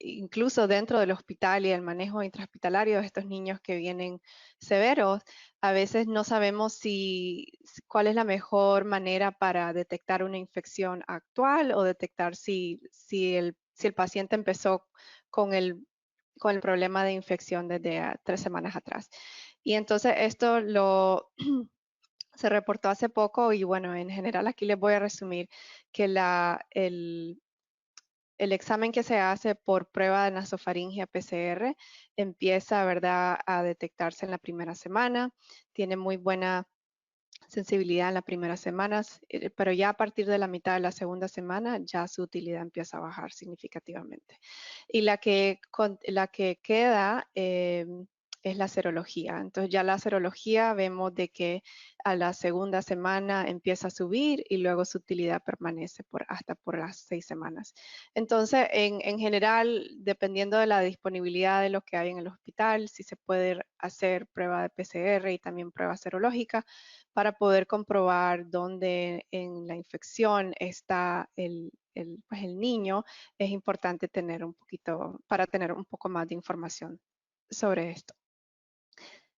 incluso dentro del hospital y el manejo intrahospitalario de estos niños que vienen severos, a veces no sabemos cuál es la mejor manera para detectar una infección actual o detectar si el paciente empezó con el problema de infección desde 3 semanas atrás. Y entonces esto se reportó hace poco, y bueno, en general aquí les voy a resumir que el examen que se hace por prueba de nasofaringia PCR empieza, ¿verdad?, a detectarse en la primera semana, tiene muy buena sensibilidad en las primeras semanas, pero ya a partir de la mitad de la segunda semana ya su utilidad empieza a bajar significativamente. Y la que queda es la serología. Entonces ya la serología vemos de que a la segunda semana empieza a subir y luego su utilidad permanece hasta por las 6 semanas. Entonces, en general, dependiendo de la disponibilidad de lo que hay en el hospital, si se puede hacer prueba de PCR y también prueba serológica para poder comprobar dónde en la infección está pues el niño, es importante para tener un poco más de información sobre esto.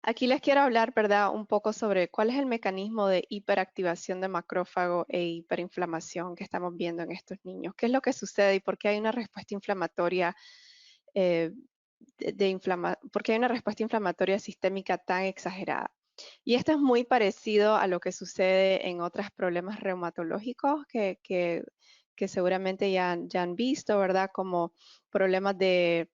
Aquí les quiero hablar, ¿verdad?, un poco sobre cuál es el mecanismo de hiperactivación de macrófago e hiperinflamación que estamos viendo en estos niños. ¿Qué es lo que sucede y por qué hay una respuesta inflamatoria por qué hay una respuesta inflamatoria sistémica tan exagerada? Y esto es muy parecido a lo que sucede en otros problemas reumatológicos que seguramente ya han visto, ¿verdad? Como problemas de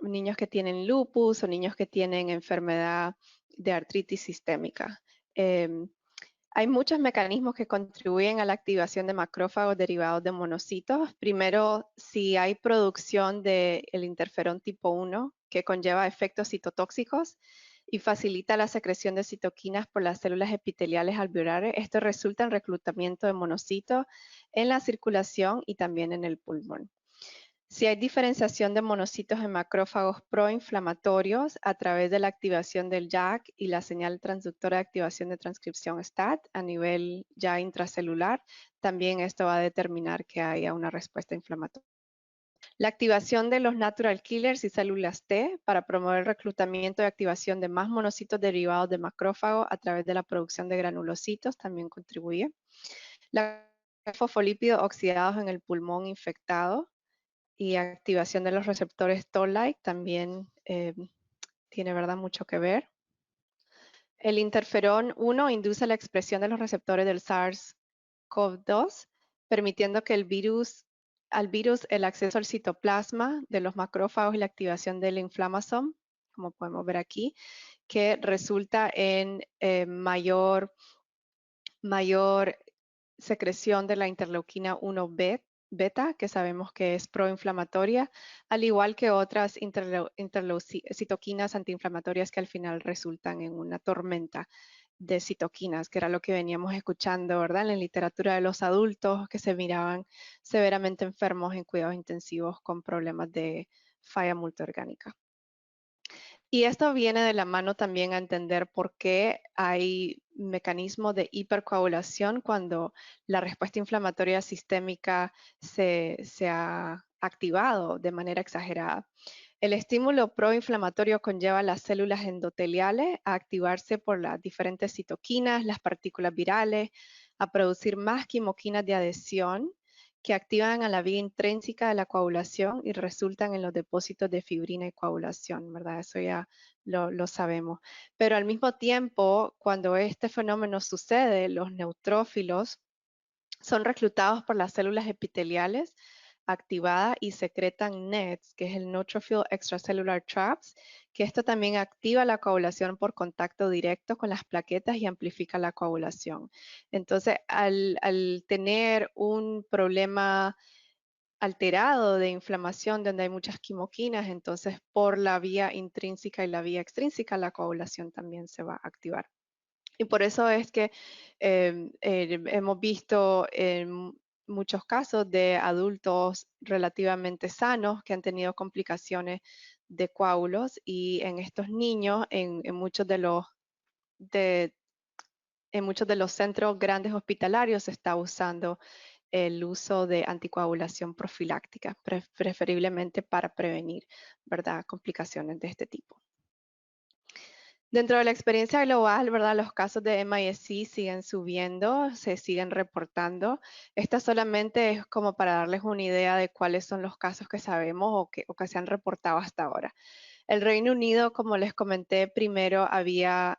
niños que tienen lupus o niños que tienen enfermedad de artritis sistémica. Hay muchos mecanismos que contribuyen a la activación de macrófagos derivados de monocitos. Primero, si hay producción del interferón tipo 1, que conlleva efectos citotóxicos y facilita la secreción de citoquinas por las células epiteliales alveolares. Esto resulta en reclutamiento de monocitos en la circulación y también en el pulmón. Si hay diferenciación de monocitos en macrófagos proinflamatorios a través de la activación del JAK y la señal transductora de activación de transcripción STAT a nivel ya intracelular, también esto va a determinar que haya una respuesta inflamatoria. La activación de los natural killers y células T para promover el reclutamiento y activación de más monocitos derivados de macrófago a través de la producción de granulocitos también contribuye. La fosfolípidos oxidados en el pulmón infectado y activación de los receptores Toll-like también tiene, ¿verdad?, mucho que ver. El interferón 1 induce la expresión de los receptores del SARS-CoV-2, permitiendo que al virus el acceso al citoplasma de los macrófagos y la activación del inflamasome, como podemos ver aquí, que resulta en mayor secreción de la interleuquina 1 beta, que sabemos que es proinflamatoria, al igual que otras citoquinas antiinflamatorias que al final resultan en una tormenta de citoquinas, que era lo que veníamos escuchando, ¿verdad?, en la literatura de los adultos que se miraban severamente enfermos en cuidados intensivos con problemas de falla multiorgánica. Y esto viene de la mano también a entender por qué hay mecanismo de hipercoagulación cuando la respuesta inflamatoria sistémica se ha activado de manera exagerada. El estímulo proinflamatorio conlleva a las células endoteliales a activarse por las diferentes citoquinas, las partículas virales, a producir más quimoquinas de adhesión que activan a la vía intrínseca de la coagulación y resultan en los depósitos de fibrina y coagulación, ¿verdad? Eso ya lo sabemos. Pero al mismo tiempo, cuando este fenómeno sucede, los neutrófilos son reclutados por las células epiteliales activadas y secretan NETs, que es el Neutrophil Extracellular Traps, que esto también activa la coagulación por contacto directo con las plaquetas y amplifica la coagulación. Entonces, al tener un problema alterado de inflamación donde hay muchas quimoquinas, entonces por la vía intrínseca y la vía extrínseca la coagulación también se va a activar. Y por eso es que hemos visto en muchos casos de adultos relativamente sanos que han tenido complicaciones de coágulos y en estos niños, en muchos de los centros grandes hospitalarios se está usando el uso de anticoagulación profiláctica, preferiblemente para prevenir, ¿verdad?, complicaciones de este tipo. Dentro de la experiencia global, ¿verdad? Los casos de MIS-C siguen subiendo, se siguen reportando. Esta solamente es como para darles una idea de cuáles son los casos que sabemos o que se han reportado hasta ahora. El Reino Unido, como les comenté primero, había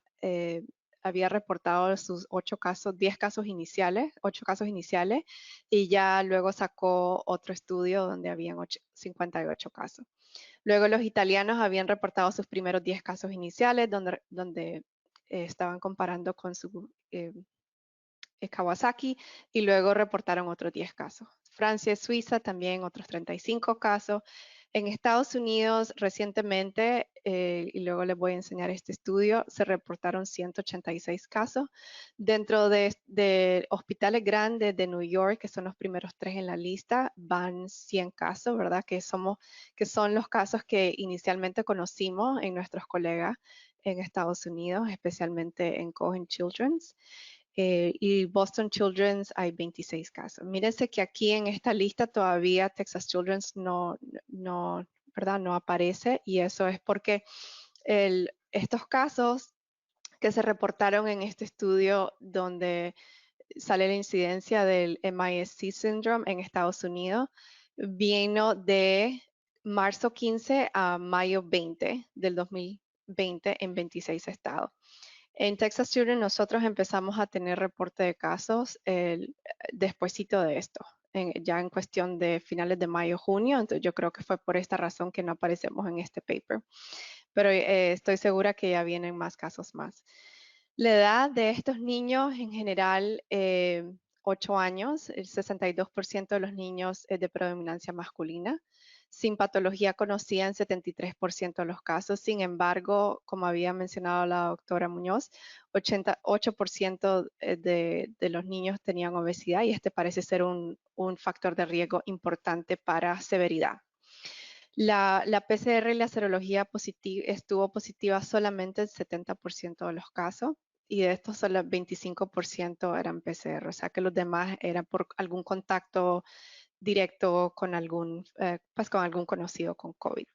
reportado sus 10 casos iniciales, 8 casos iniciales, y ya luego sacó otro estudio donde habían 58 casos. Luego los italianos habían reportado sus primeros 10 casos iniciales, donde estaban comparando con su Kawasaki, y luego reportaron otros 10 casos. Francia y Suiza también otros 35 casos. En Estados Unidos recientemente, y luego les voy a enseñar este estudio, se reportaron 186 casos. Dentro de hospitales grandes de New York, que son los primeros 3 en la lista, van 100 casos, ¿verdad? Que son los casos que inicialmente conocimos en nuestros colegas en Estados Unidos, especialmente en Cohen Children's. Y Boston Children's hay 26 casos. Mírense que aquí en esta lista todavía Texas Children's ¿verdad? No aparece, y eso es porque estos casos que se reportaron en este estudio donde sale la incidencia del MIS-C syndrome en Estados Unidos vino de marzo 15 a mayo 20 del 2020 en 26 estados. En Texas Children nosotros empezamos a tener reporte de casos despuesito de esto, ya en cuestión de finales de mayo, junio, entonces yo creo que fue por esta razón que no aparecemos en este paper. Pero estoy segura que ya vienen más casos más. La edad de estos niños en general, 8 años, el 62% de los niños es de predominancia masculina. Sin patología conocida en 73% de los casos. Sin embargo, como había mencionado la doctora Muñoz, 88% de los niños tenían obesidad y este parece ser un factor de riesgo importante para severidad. La PCR y la serología estuvo positiva solamente en 70% de los casos y de estos solo 25% eran PCR, o sea que los demás eran por algún contacto directo con algún conocido con COVID.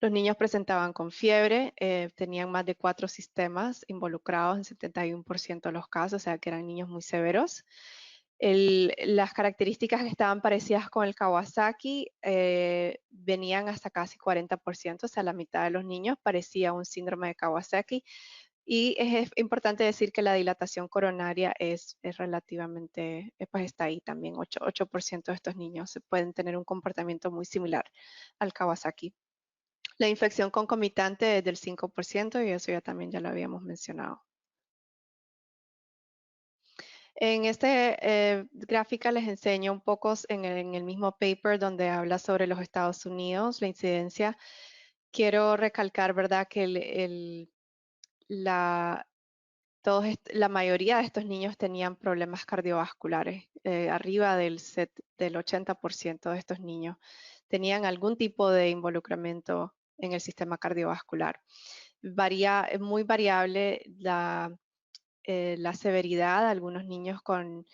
Los niños presentaban con fiebre, tenían más de 4 sistemas involucrados en 71% de los casos, o sea que eran niños muy severos. Las características que estaban parecidas con el Kawasaki venían hasta casi 40%, o sea la mitad de los niños parecía un síndrome de Kawasaki. Y es importante decir que la dilatación coronaria es relativamente, pues está ahí también, 8% de estos niños pueden tener un comportamiento muy similar al Kawasaki. La infección concomitante es del 5% y eso ya lo habíamos mencionado. En esta gráfica les enseño un poco en el mismo paper donde habla sobre los Estados Unidos, la incidencia. Quiero recalcar, ¿verdad?, que la mayoría de estos niños tenían problemas cardiovasculares. Arriba del 80% de estos niños tenían algún tipo de involucramiento en el sistema cardiovascular. Es muy variable la severidad, algunos niños con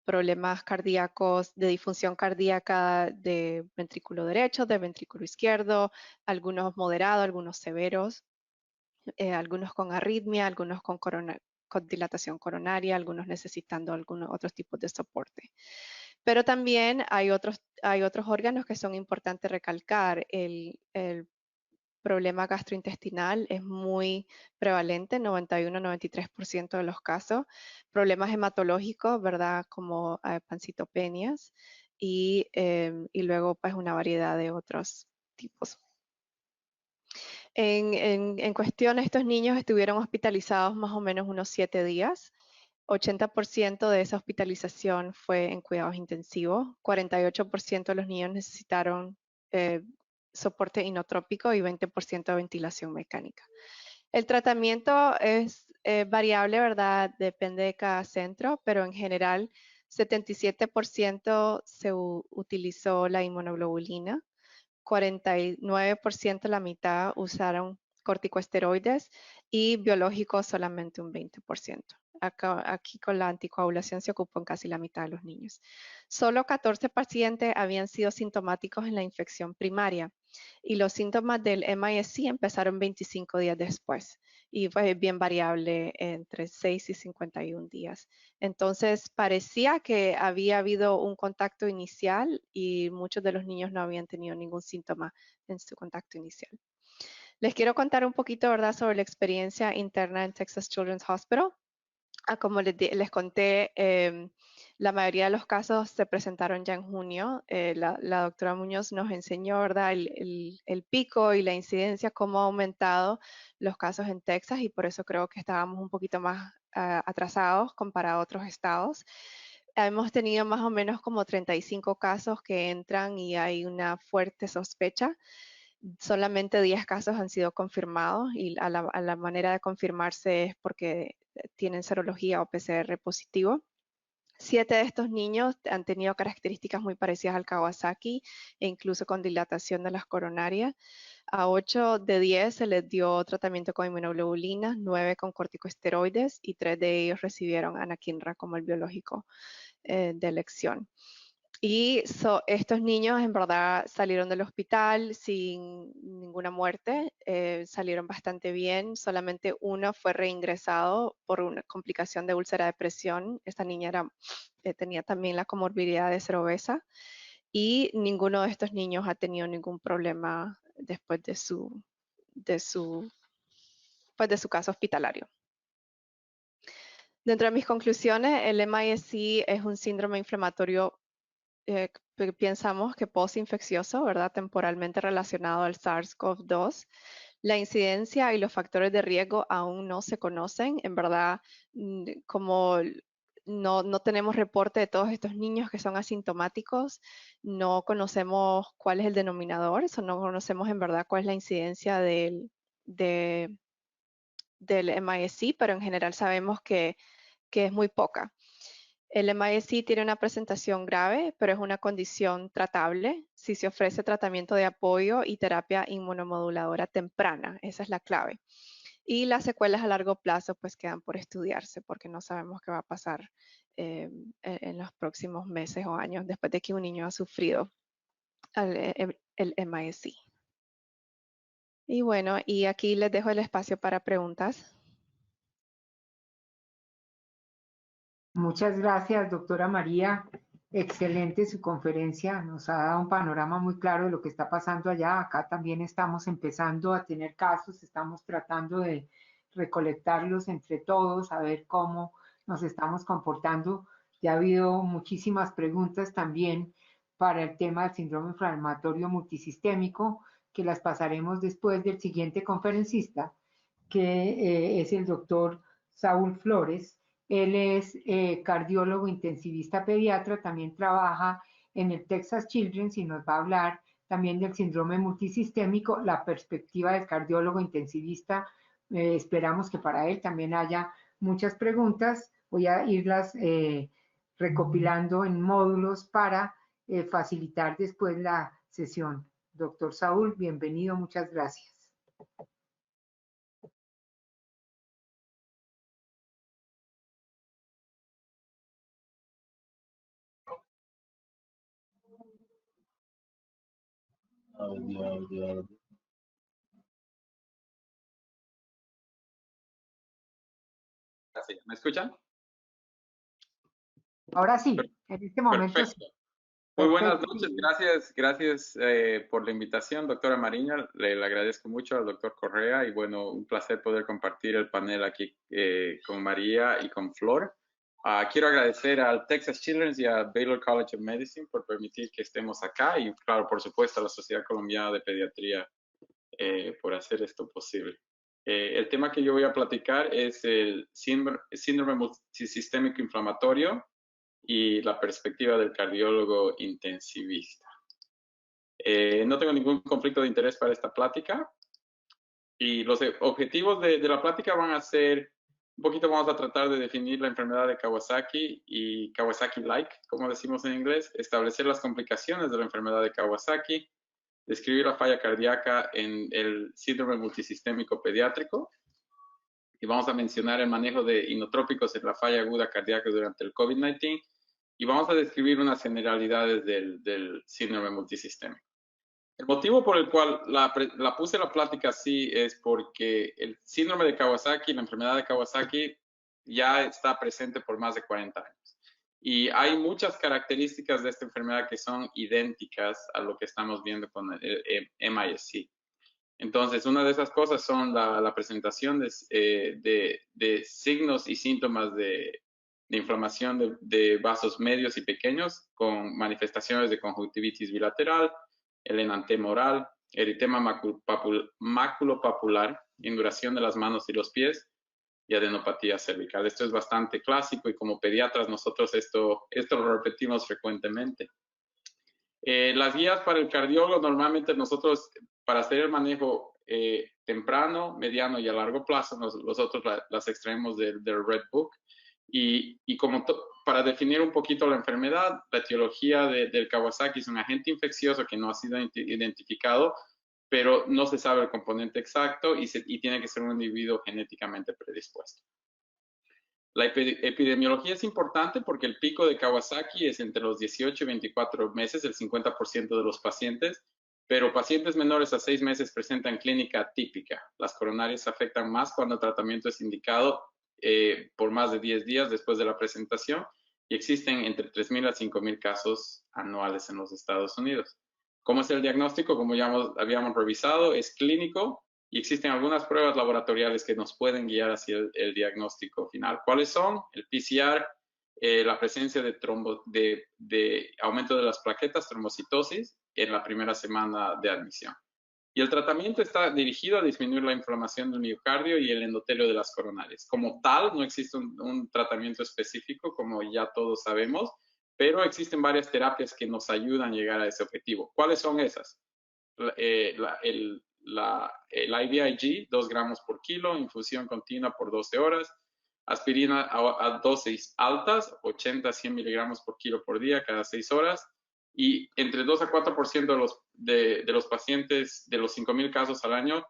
problemas cardíacos de disfunción cardíaca de ventrículo derecho, de ventrículo izquierdo, algunos moderados, algunos severos, algunos con arritmia, algunos con dilatación coronaria, algunos necesitando algunos otros tipos de soporte. Pero también hay otros órganos que son importantes recalcar. El problema gastrointestinal es muy prevalente, 91-93% de los casos. Problemas hematológicos, ¿verdad? Como pancitopenias y luego pues una variedad de otros tipos. En cuestión, estos niños estuvieron hospitalizados más o menos unos 7 días. 80% de esa hospitalización fue en cuidados intensivos. 48% de los niños necesitaron soporte inotrópico y 20% de ventilación mecánica. El tratamiento es variable, ¿verdad? Depende de cada centro, pero en general 77% se utilizó la inmunoglobulina. 49%, la mitad, usaron corticosteroides y biológicos solamente un 20%. Aquí con la anticoagulación se ocupó en casi la mitad de los niños. Solo 14 pacientes habían sido sintomáticos en la infección primaria y los síntomas del MIS-C empezaron 25 días después y fue bien variable entre 6 y 51 días. Entonces parecía que había habido un contacto inicial y muchos de los niños no habían tenido ningún síntoma en su contacto inicial. Les quiero contar un poquito, ¿verdad?, sobre la experiencia interna en Texas Children's Hospital. Como les conté, la mayoría de los casos se presentaron ya en junio. La doctora Muñoz nos enseñó, ¿verdad?, el pico y la incidencia, cómo ha aumentado los casos en Texas, y por eso creo que estábamos un poquito más atrasados comparado a otros estados. Hemos tenido más o menos como 35 casos que entran y hay una fuerte sospecha. Solamente 10 casos han sido confirmados y a la manera de confirmarse es porque tienen serología o PCR positivo. 7 de estos niños han tenido características muy parecidas al Kawasaki e incluso con dilatación de las coronarias. A 8 de 10 se les dio tratamiento con inmunoglobulinas, 9 con corticosteroides y 3 de ellos recibieron anakinra como el biológico de elección. Y estos niños en verdad salieron del hospital sin ninguna muerte, salieron bastante bien, solamente uno fue reingresado por una complicación de úlcera de presión. Esta niña tenía también la comorbilidad de ser obesa y ninguno de estos niños ha tenido ningún problema después de su caso hospitalario. Dentro de mis conclusiones, el MIS-C es un síndrome inflamatorio pensamos que postinfeccioso, ¿verdad?, temporalmente relacionado al SARS-CoV-2. La incidencia y los factores de riesgo aún no se conocen. En verdad, como no tenemos reporte de todos estos niños que son asintomáticos, no conocemos cuál es el denominador, eso no conocemos en verdad cuál es la incidencia del MIS-C, pero en general sabemos que es muy poca. El MIS-C tiene una presentación grave, pero es una condición tratable si se ofrece tratamiento de apoyo y terapia inmunomoduladora temprana. Esa es la clave. Y las secuelas a largo plazo pues quedan por estudiarse porque no sabemos qué va a pasar en los próximos meses o años después de que un niño ha sufrido el MIS-C. Y bueno, y aquí les dejo el espacio para preguntas. Muchas gracias, doctora María. Excelente su conferencia. Nos ha dado un panorama muy claro de lo que está pasando allá. Acá también estamos empezando a tener casos, estamos tratando de recolectarlos entre todos, a ver cómo nos estamos comportando. Ya ha habido muchísimas preguntas también para el tema del síndrome inflamatorio multisistémico, que las pasaremos después del siguiente conferencista, que es el doctor Saúl Flores. Él es cardiólogo intensivista pediatra, también trabaja en el Texas Children's y nos va a hablar también del síndrome multisistémico, la perspectiva del cardiólogo intensivista. Esperamos que para él también haya muchas preguntas. Voy a irlas recopilando en módulos para facilitar después la sesión. Doctor Saúl, bienvenido, muchas gracias. ¿Me escuchan? Ahora sí, en este momento sí. Perfecto. Muy buenas Perfecto, noches, sí. gracias por la invitación, doctora Mariño. Le agradezco mucho al doctor Correa y bueno, un placer poder compartir el panel aquí con María y con Flor. Quiero agradecer al Texas Children's y a Baylor College of Medicine por permitir que estemos acá y claro, por supuesto a la Sociedad Colombiana de Pediatría por hacer esto posible. El tema que yo voy a platicar es el síndrome multisistémico inflamatorio y la perspectiva del cardiólogo intensivista. No tengo ningún conflicto de interés para esta plática y los objetivos de la plática van a ser, un poquito vamos a tratar de definir la enfermedad de Kawasaki y Kawasaki-like, como decimos en inglés, establecer las complicaciones de la enfermedad de Kawasaki, describir la falla cardíaca en el síndrome multisistémico pediátrico y vamos a mencionar el manejo de inotrópicos en la falla aguda cardíaca durante el COVID-19 y vamos a describir unas generalidades del síndrome multisistémico. El motivo por el cual la puse la plática así es porque el síndrome de Kawasaki, la enfermedad de Kawasaki, ya está presente por más de 40 años. Y hay muchas características de esta enfermedad que son idénticas a lo que estamos viendo con el MIS-C. Entonces, una de esas cosas son la presentación de signos y síntomas de inflamación de vasos medios y pequeños con manifestaciones de conjuntivitis bilateral, el enantema oral, eritema maculopapular, induración de las manos y los pies y adenopatía cervical. Esto es bastante clásico y como pediatras nosotros esto lo repetimos frecuentemente. Las guías para el cardiólogo, normalmente nosotros, para hacer el manejo temprano, mediano y a largo plazo, nosotros las extraemos del Red Book. Y como para definir un poquito la enfermedad, la etiología del Kawasaki es un agente infeccioso que no ha sido identificado, pero no se sabe el componente exacto y tiene que ser un individuo genéticamente predispuesto. La epidemiología es importante porque el pico de Kawasaki es entre los 18 y 24 meses, el 50% de los pacientes, pero pacientes menores a 6 meses presentan clínica típica. Las coronarias afectan más cuando el tratamiento es indicado por más de 10 días después de la presentación y existen entre 3.000 a 5.000 casos anuales en los Estados Unidos. ¿Cómo es el diagnóstico? Como ya habíamos revisado, es clínico y existen algunas pruebas laboratoriales que nos pueden guiar hacia el diagnóstico final. ¿Cuáles son? El PCR, la presencia de aumento de las plaquetas, trombocitosis, en la primera semana de admisión. Y el tratamiento está dirigido a disminuir la inflamación del miocardio y el endotelio de las coronarias. Como tal, no existe un tratamiento específico, como ya todos sabemos, pero existen varias terapias que nos ayudan a llegar a ese objetivo. ¿Cuáles son esas? El IVIG, 2 gramos por kilo, infusión continua por 12 horas, aspirina a dosis altas, 80 a 100 miligramos por kilo por día, cada 6 horas, y entre 2 a 4% de los pacientes de los 5.000 casos al año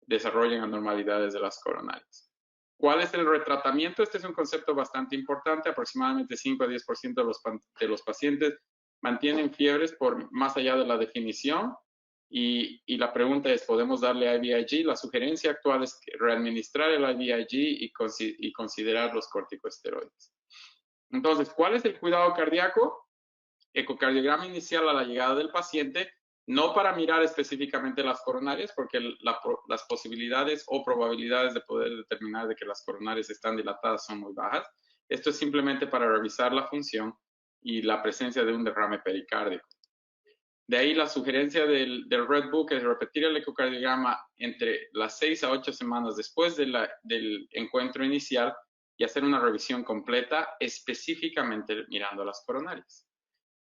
desarrollan anormalidades de las coronarias. ¿Cuál es el retratamiento? Este es un concepto bastante importante. Aproximadamente 5 a 10% de los pacientes mantienen fiebres por más allá de la definición. Y la pregunta es, ¿podemos darle IVIG? La sugerencia actual es readministrar el IVIG y considerar los corticosteroides. Entonces, ¿cuál es el cuidado cardíaco? Ecocardiograma inicial a la llegada del paciente, no para mirar específicamente las coronarias, porque las posibilidades o probabilidades de poder determinar de que las coronarias están dilatadas son muy bajas. Esto es simplemente para revisar la función y la presencia de un derrame pericárdico. De ahí la sugerencia del Red Book es repetir el ecocardiograma entre las 6 a 8 semanas después del encuentro inicial y hacer una revisión completa específicamente mirando las coronarias.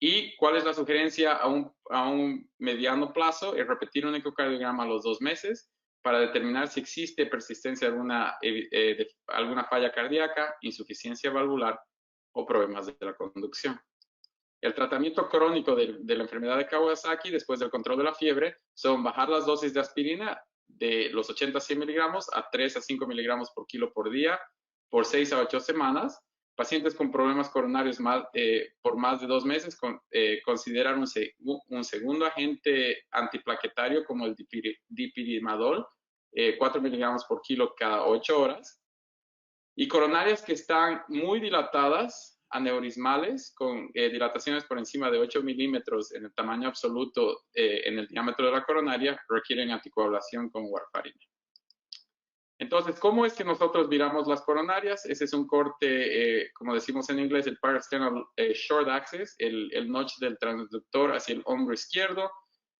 ¿Y cuál es la sugerencia a un mediano plazo? Es repetir un ecocardiograma a los 2 meses para determinar si existe persistencia de alguna falla cardíaca, insuficiencia valvular o problemas de la conducción. El tratamiento crónico de la enfermedad de Kawasaki después del control de la fiebre son bajar las dosis de aspirina de los 80 a 100 miligramos a 3 a 5 miligramos por kilo por día por 6 a 8 semanas Pacientes con problemas coronarios por más de 2 meses consideran un segundo agente antiplaquetario como el dipirimadol, 4 miligramos por kilo cada 8 horas. Y coronarias que están muy dilatadas, aneurismales, con dilataciones por encima de 8 milímetros en el tamaño absoluto en el diámetro de la coronaria, requieren anticoagulación con warfarina. Entonces, ¿cómo es que nosotros viramos las coronarias? Ese es un corte, como decimos en inglés, el parasternal short axis, el notch del transductor hacia el hombro izquierdo.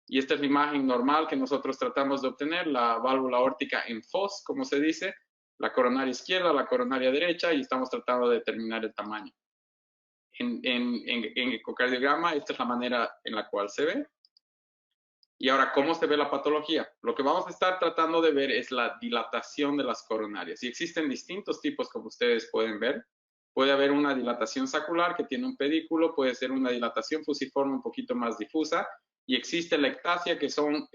Y esta es la imagen normal que nosotros tratamos de obtener, la válvula aórtica en FOS, como se dice, la coronaria izquierda, la coronaria derecha, y estamos tratando de determinar el tamaño. En ecocardiograma, esta es la manera en la cual se ve. Y ahora, ¿cómo se ve la patología? Lo que vamos a estar tratando de ver es la dilatación de las coronarias. Y existen distintos tipos, como ustedes pueden ver. Puede haber una dilatación saccular que tiene un pedículo, puede ser una dilatación fusiforme un poquito más difusa, y existe la ectasia, que son,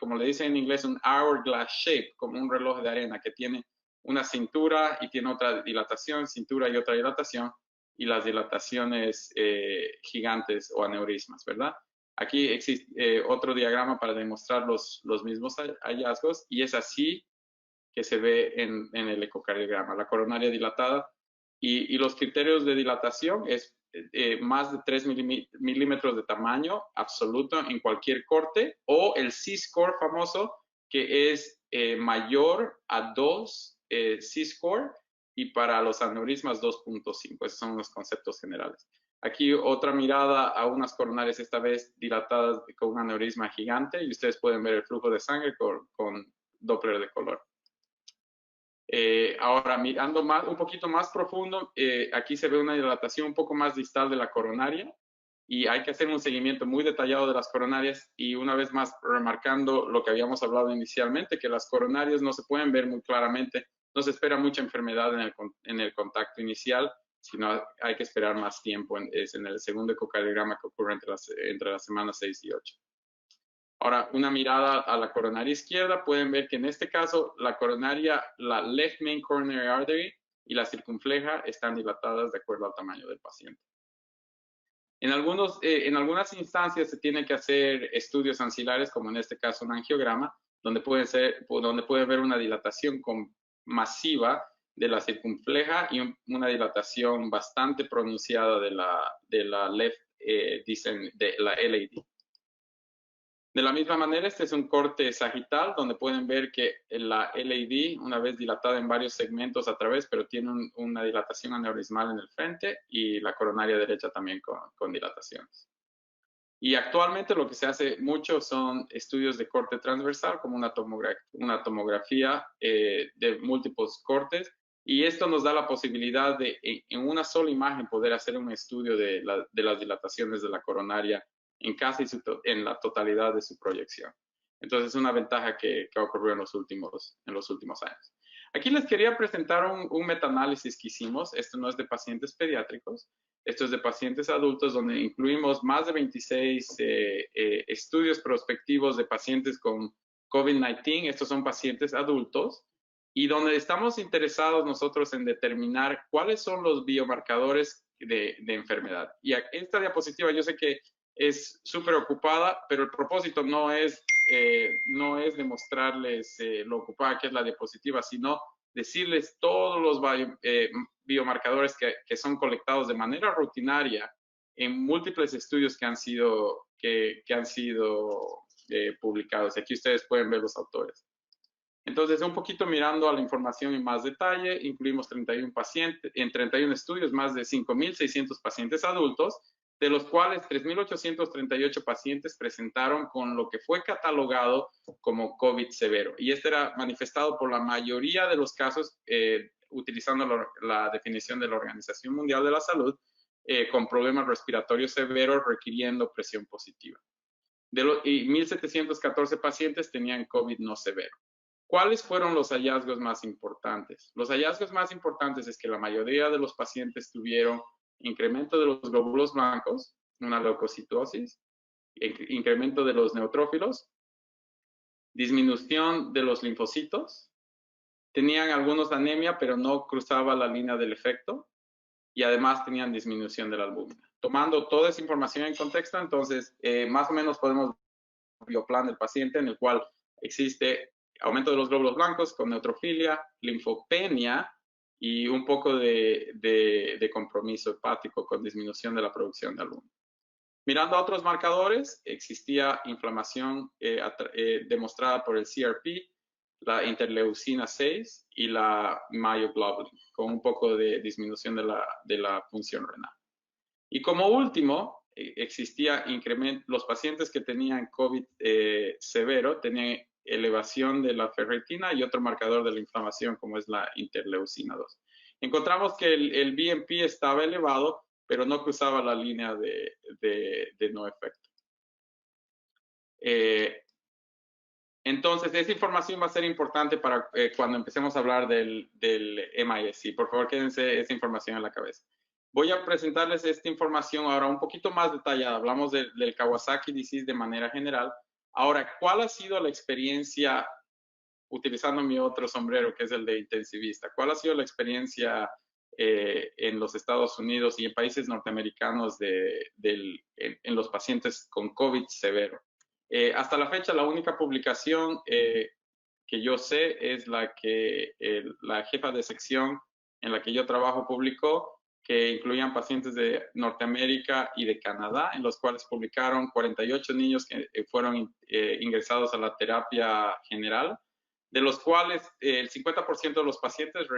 como le dicen en inglés, un hourglass shape, como un reloj de arena, que tiene una cintura y tiene otra dilatación, cintura y otra dilatación, y las dilataciones gigantes o aneurismas, ¿verdad? Aquí existe otro diagrama para demostrar los mismos hallazgos, y es así que se ve en el ecocardiograma, la coronaria dilatada, y los criterios de dilatación es más de 3 milímetros de tamaño absoluto en cualquier corte, o el C-score famoso, que es mayor a 2 C-score, y para los aneurismas 2.5. Esos son los conceptos generales. Aquí otra mirada a unas coronarias, esta vez dilatadas con un aneurisma gigante, y ustedes pueden ver el flujo de sangre con Doppler de color. Ahora, mirando un poquito más profundo, aquí se ve una dilatación un poco más distal de la coronaria, y hay que hacer un seguimiento muy detallado de las coronarias, y una vez más remarcando lo que habíamos hablado inicialmente, que las coronarias no se pueden ver muy claramente, no se espera mucha enfermedad en el contacto inicial, sino hay que esperar más tiempo, es en el segundo ecocardiograma que ocurre entre las semanas 6 y 8. Ahora, una mirada a la coronaria izquierda, pueden ver que en este caso la coronaria, la left main coronary artery y la circunfleja están dilatadas de acuerdo al tamaño del paciente. En algunas instancias se tiene que hacer estudios ancilares, como en este caso un angiograma, donde puede ver una dilatación masiva de la circunfleja y una dilatación bastante pronunciada de la left, dicen, de la LAD. De la misma manera, este es un corte sagital, donde pueden ver que la LAD, una vez dilatada en varios segmentos a través, pero tiene una dilatación aneurismal en el frente, y la coronaria derecha también con dilataciones. Y actualmente lo que se hace mucho son estudios de corte transversal, como una tomografía de múltiples cortes, y esto nos da la posibilidad de, en una sola imagen, poder hacer un estudio de las dilataciones de la coronaria en la totalidad de su proyección. Entonces es una ventaja que ha ocurrido en los últimos años. Aquí les quería presentar un metaanálisis que hicimos. Esto no es de pacientes pediátricos, esto es de pacientes adultos, donde incluimos más de 26 estudios prospectivos de pacientes con COVID-19. Estos son pacientes adultos, y donde estamos interesados nosotros en determinar cuáles son los biomarcadores de enfermedad. Y esta diapositiva, yo sé que es súper ocupada, pero el propósito no es demostrarles lo ocupada que es la diapositiva, sino decirles todos los biomarcadores que son colectados de manera rutinaria en múltiples estudios que han sido publicados. Aquí ustedes pueden ver los autores. Entonces, un poquito mirando a la información en más detalle, incluimos 31 pacientes, en 31 estudios, más de 5.600 pacientes adultos, de los cuales 3.838 pacientes presentaron con lo que fue catalogado como COVID severo. Y este era manifestado por la mayoría de los casos, utilizando la definición de la Organización Mundial de la Salud, con problemas respiratorios severos requiriendo presión positiva. Y 1.714 pacientes tenían COVID no severo. ¿Cuáles fueron los hallazgos más importantes? Los hallazgos más importantes es que la mayoría de los pacientes tuvieron incremento de los glóbulos blancos, una leucocitosis, incremento de los neutrófilos, disminución de los linfocitos, tenían algunos anemia, pero no cruzaba la línea del efecto, y además tenían disminución de la albúmina. Tomando toda esa información en contexto, entonces más o menos podemos ver el bioplan del paciente en el cual existe aumento de los glóbulos blancos con neutrofilia, linfopenia y un poco de compromiso hepático con disminución de la producción de albúmina. Mirando a otros marcadores, existía inflamación demostrada por el CRP, la interleucina 6 y la myoglobin, con un poco de disminución de la función renal. Y como último, existía incremento, los pacientes que tenían COVID severo tenían elevación de la ferritina y otro marcador de la inflamación como es la interleucina 2. Encontramos que el BNP estaba elevado, pero no cruzaba la línea de no efecto. Entonces, esa información va a ser importante para cuando empecemos a hablar del MIS-C. Por favor, quédense esa información en la cabeza. Voy a presentarles esta información ahora un poquito más detallada. Hablamos del Kawasaki disease de manera general. Ahora, ¿cuál ha sido la experiencia, utilizando mi otro sombrero, que es el de intensivista? ¿Cuál ha sido la experiencia en los Estados Unidos y en países norteamericanos en los pacientes con COVID severo? Hasta la fecha, la única publicación que yo sé es la que la jefa de sección en la que yo trabajo publicó, que incluían pacientes de Norteamérica y de Canadá, en los cuales publicaron 48 niños que fueron ingresados a la terapia general, de los cuales el 50% de los pacientes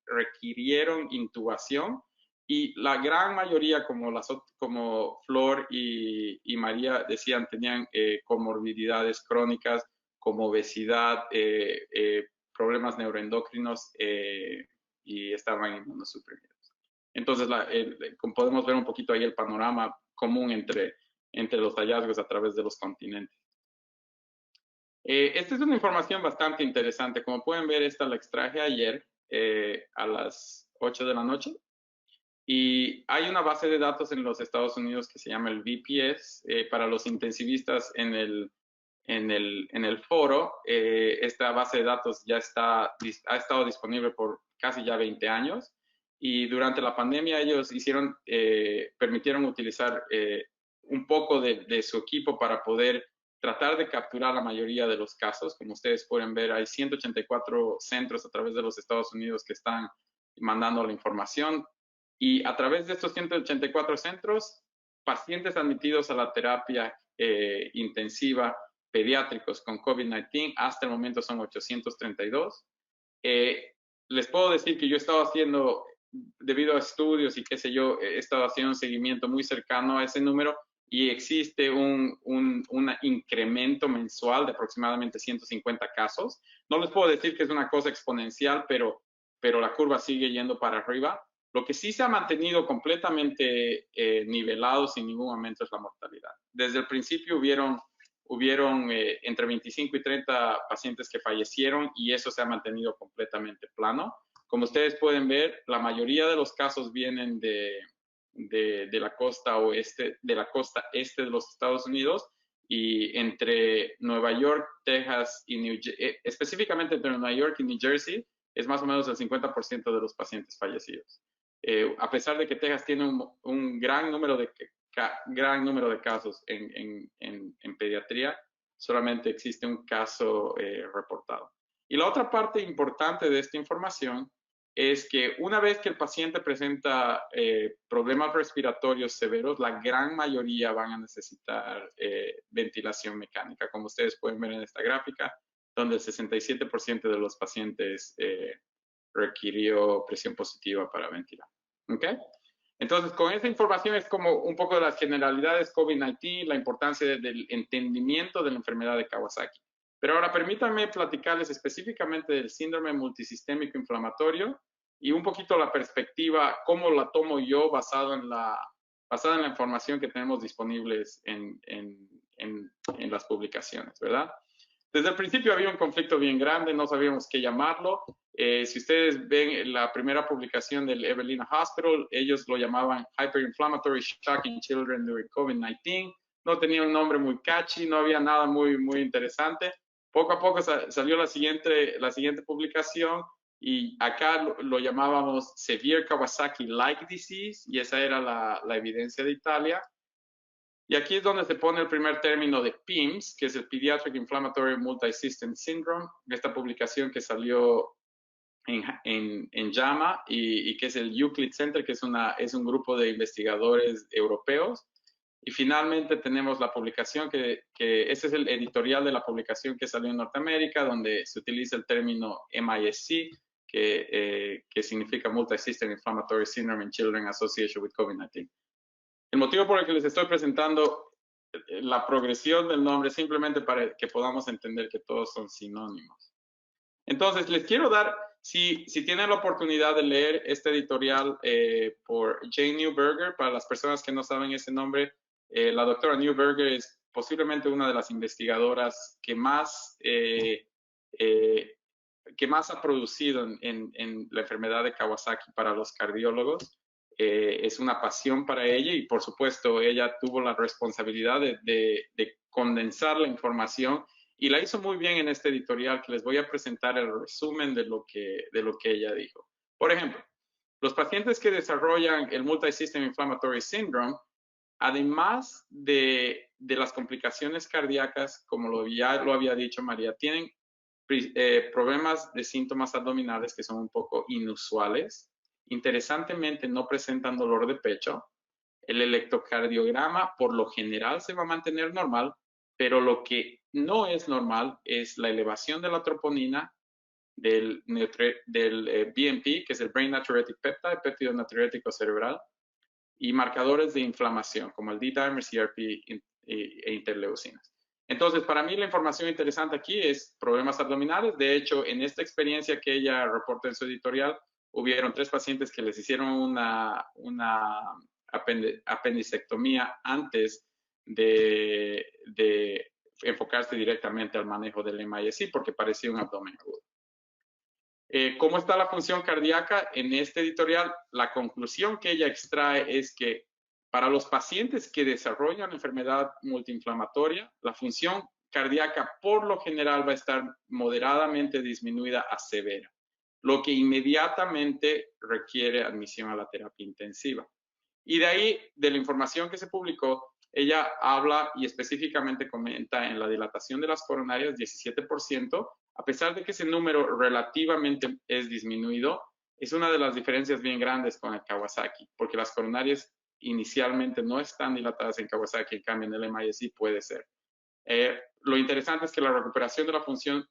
requirieron intubación, y la gran mayoría, como Flor y María decían, tenían comorbilidades crónicas como obesidad, problemas neuroendocrinos y estaban inmunosuprimidos. Entonces, como podemos ver un poquito ahí el panorama común entre los hallazgos a través de los continentes. Esta es una información bastante interesante. Como pueden ver, esta la extraje ayer a las 8 de la noche. Y hay una base de datos en los Estados Unidos que se llama el VPS. Para los intensivistas en el foro, esta base de datos ya ha estado disponible por casi ya 20 años. Y durante la pandemia ellos permitieron utilizar un poco de su equipo para poder tratar de capturar la mayoría de los casos. Como ustedes pueden ver, hay 184 centros a través de los Estados Unidos que están mandando la información. Y a través de estos 184 centros, pacientes admitidos a la terapia intensiva pediátricos con COVID-19, hasta el momento son 832. Les puedo decir que yo he estado haciendo, debido a estudios y qué sé yo, he estado haciendo un seguimiento muy cercano a ese número, y existe un incremento mensual de aproximadamente 150 casos. No les puedo decir que es una cosa exponencial, pero la curva sigue yendo para arriba. Lo que sí se ha mantenido completamente nivelado sin ningún aumento es la mortalidad. Desde el principio hubieron entre 25 y 30 pacientes que fallecieron, y eso se ha mantenido completamente plano. Como ustedes pueden ver, la mayoría de los casos vienen de la costa oeste, de la costa este de los Estados Unidos, y entre Nueva York, Texas y específicamente entre Nueva York y New Jersey, es más o menos el 50% de los pacientes fallecidos. A pesar de que Texas tiene un gran número de casos en pediatría, solamente existe un caso reportado. Y la otra parte importante de esta información es que una vez que el paciente presenta problemas respiratorios severos, la gran mayoría van a necesitar ventilación mecánica, como ustedes pueden ver en esta gráfica, donde el 67% de los pacientes requirió presión positiva para ventilar. ¿Ok? Entonces, con esta información es como un poco de las generalidades COVID-19, la importancia del entendimiento de la enfermedad de Kawasaki. Pero ahora permítanme platicarles específicamente del síndrome multisistémico inflamatorio y un poquito la perspectiva, cómo la tomo yo basada en la información que tenemos disponibles en las publicaciones, ¿verdad? Desde el principio había un conflicto bien grande, no sabíamos qué llamarlo. Si ustedes ven la primera publicación del Evelina Hospital, ellos lo llamaban Hyperinflammatory Shock in Children During COVID-19. No tenía un nombre muy catchy, no había nada muy interesante. Poco a poco salió la siguiente publicación, y acá lo llamábamos Severe Kawasaki-like disease, y esa era la evidencia de Italia. Y aquí es donde se pone el primer término de PIMS, que es el Pediatric Inflammatory Multisystem Syndrome, esta publicación que salió en JAMA y que es el Euclid Center, que es un grupo de investigadores europeos. Y finalmente tenemos la publicación, que ese es el editorial de la publicación que salió en Norteamérica, donde se utiliza el término MISC, que significa Multisystem Inflammatory Syndrome in Children Associated with COVID-19. El motivo por el que les estoy presentando la progresión del nombre es simplemente para que podamos entender que todos son sinónimos. Entonces, les quiero dar, si tienen la oportunidad de leer este editorial por Jane Newberger, para las personas que no saben ese nombre, la doctora Newberger es posiblemente una de las investigadoras que más ha producido en la enfermedad de Kawasaki para los cardiólogos. Es una pasión para ella y, por supuesto, ella tuvo la responsabilidad de condensar la información y la hizo muy bien en este editorial, que les voy a presentar el resumen de lo que ella dijo. Por ejemplo, los pacientes que desarrollan el Multisystem Inflammatory Syndrome, además de las complicaciones cardíacas, como ya lo había dicho María, tienen problemas de síntomas abdominales que son un poco inusuales. Interesantemente, no presentan dolor de pecho. El electrocardiograma por lo general se va a mantener normal, pero lo que no es normal es la elevación de la troponina, del BNP, que es el Brain Natriuretic Peptide, péptido natriurético cerebral, y marcadores de inflamación, como el D-dimer, CRP e interleucinas. Entonces, para mí la información interesante aquí es problemas abdominales. De hecho, en esta experiencia que ella reporta en su editorial, hubieron 3 pacientes que les hicieron una apendicectomía antes de enfocarse directamente al manejo del MIS-C porque parecía un abdomen agudo. ¿Cómo está la función cardíaca? En este editorial, la conclusión que ella extrae es que para los pacientes que desarrollan enfermedad multiinflamatoria, la función cardíaca por lo general va a estar moderadamente disminuida a severa, lo que inmediatamente requiere admisión a la terapia intensiva. Y de ahí, de la información que se publicó, ella habla y específicamente comenta en la dilatación de las coronarias, 17%, a pesar de que ese número relativamente es disminuido, es una de las diferencias bien grandes con el Kawasaki, porque las coronarias inicialmente no están dilatadas en Kawasaki, en cambio en el MIS-C puede ser. Lo interesante es que la recuperación de la función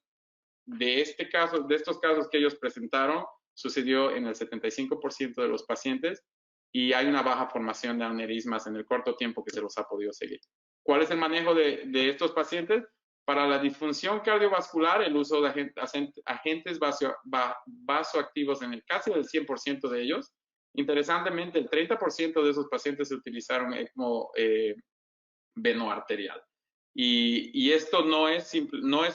de estos casos que ellos presentaron, sucedió en el 75% de los pacientes y hay una baja formación de aneurismas en el corto tiempo que se los ha podido seguir. ¿Cuál es el manejo de estos pacientes? Para la disfunción cardiovascular, el uso de agentes vasoactivos en el casi del 100% de ellos. Interesantemente, el 30% de esos pacientes se utilizaron ECMO venoarterial. Y esto no es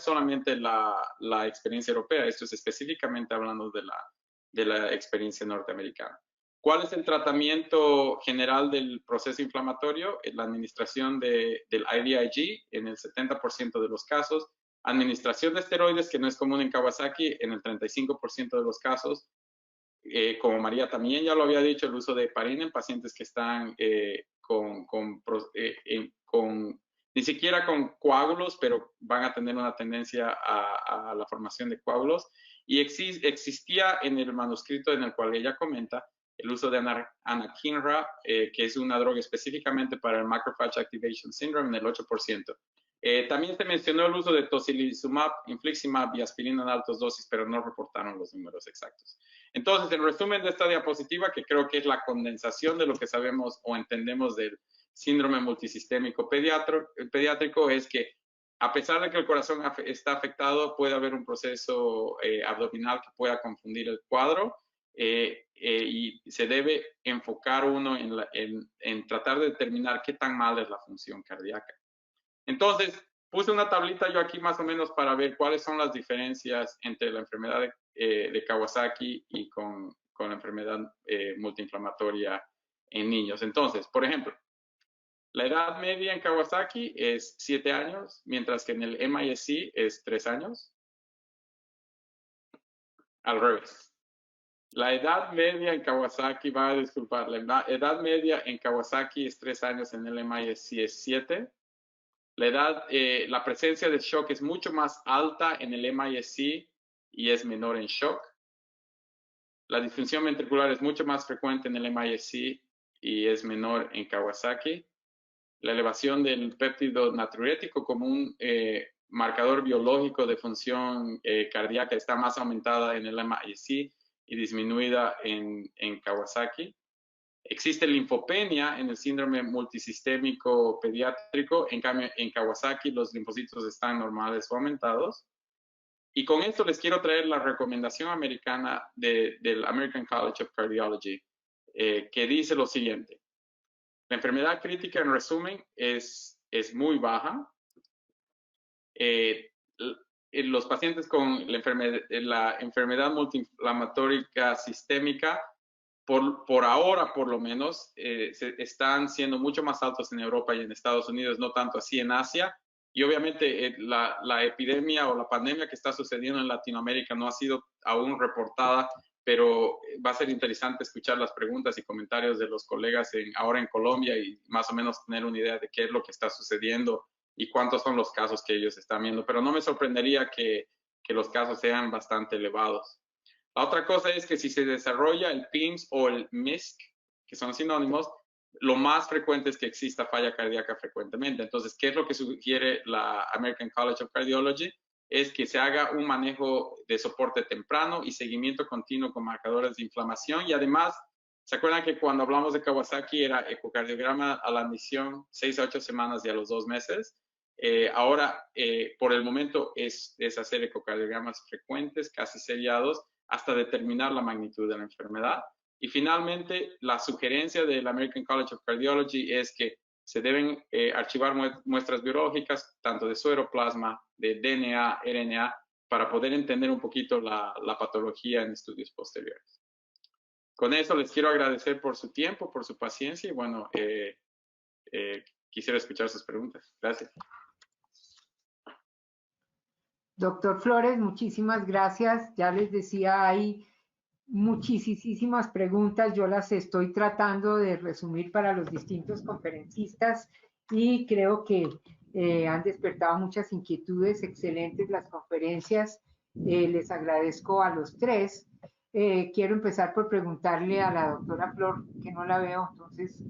solamente la experiencia europea, esto es específicamente hablando de la experiencia norteamericana. ¿Cuál es el tratamiento general del proceso inflamatorio? La administración del IVIG en el 70% de los casos, administración de esteroides, que no es común en Kawasaki, en el 35% de los casos. Como María también ya lo había dicho, el uso de heparina en pacientes que están ni siquiera con coágulos, pero van a tener una tendencia a la formación de coágulos. Y existía en el manuscrito en el cual ella comenta el uso de anakinra, que es una droga específicamente para el Macrophage Activation Syndrome, en el 8%. También se mencionó el uso de tocilizumab, infliximab y aspirina en altas dosis, pero no reportaron los números exactos. Entonces, el resumen de esta diapositiva, que creo que es la condensación de lo que sabemos o entendemos del síndrome multisistémico pediátrico, es que a pesar de que el corazón está afectado, puede haber un proceso abdominal que pueda confundir el cuadro y se debe enfocar uno en tratar de determinar qué tan mal es la función cardíaca. Entonces, puse una tablita yo aquí más o menos para ver cuáles son las diferencias entre la enfermedad de Kawasaki y con la enfermedad multiinflamatoria en niños. Entonces, por ejemplo, la edad media en Kawasaki es 7 años, mientras que en el MIS-C es 3 años. Al revés. La edad media en Kawasaki, va a disculpar, la edad media en Kawasaki es 3 años, en el MIS-C es 7. La presencia de shock es mucho más alta en el MIS-C y es menor en shock. La disfunción ventricular es mucho más frecuente en el MIS-C y es menor en Kawasaki. La elevación del péptido natriurético como un marcador biológico de función cardíaca está más aumentada en el MIS-C y disminuida en Kawasaki. Existe linfopenia en el síndrome multisistémico pediátrico. En cambio, en Kawasaki los linfocitos están normales o aumentados. Y con esto les quiero traer la recomendación americana del American College of Cardiology, que dice lo siguiente. La enfermedad crítica, en resumen, es muy baja. Los pacientes con la enfermedad multiinflamatoria sistémica, por ahora, por lo menos, están siendo mucho más altos en Europa y en Estados Unidos, no tanto así en Asia. Y obviamente la epidemia o la pandemia que está sucediendo en Latinoamérica no ha sido aún reportada, pero va a ser interesante escuchar las preguntas y comentarios de los colegas ahora en Colombia y más o menos tener una idea de qué es lo que está sucediendo y cuántos son los casos que ellos están viendo. Pero no me sorprendería que los casos sean bastante elevados. La otra cosa es que si se desarrolla el PIMS o el MISC, que son sinónimos, lo más frecuente es que exista falla cardíaca frecuentemente. Entonces, ¿qué es lo que sugiere la American College of Cardiology? Es que se haga un manejo de soporte temprano y seguimiento continuo con marcadores de inflamación. Y además, ¿se acuerdan que cuando hablamos de Kawasaki era ecocardiograma a la admisión 6 a 8 semanas y a los 2 meses? Ahora, por el momento, es hacer ecocardiogramas frecuentes, casi seriados, hasta determinar la magnitud de la enfermedad. Y finalmente, la sugerencia del American College of Cardiology es que se deben archivar muestras biológicas, tanto de sueroplasma, de DNA, RNA, para poder entender un poquito la patología en estudios posteriores. Con eso les quiero agradecer por su tiempo, por su paciencia y bueno, quisiera escuchar sus preguntas. Gracias. Doctor Flores, muchísimas gracias. Ya les decía, hay muchísimas preguntas. Yo las estoy tratando de resumir para los distintos conferencistas y creo que han despertado muchas inquietudes. Excelentes las conferencias. Les agradezco a los tres. Quiero empezar por preguntarle a la doctora Flor, que no la veo, entonces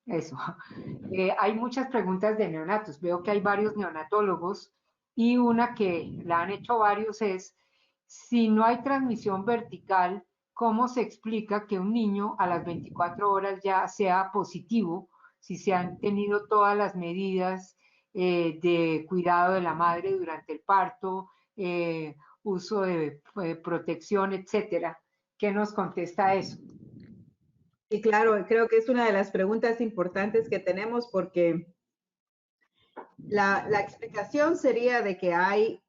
eso. Hay muchas preguntas de neonatos. Veo que hay varios neonatólogos y una que la han hecho varios es, si no hay transmisión vertical, ¿cómo se explica que un niño a las 24 horas ya sea positivo si se han tenido todas las medidas de cuidado de la madre durante el parto, uso de protección, etcétera? ¿Qué nos contesta eso? Sí, claro, creo que es una de las preguntas importantes que tenemos porque la explicación sería de que hay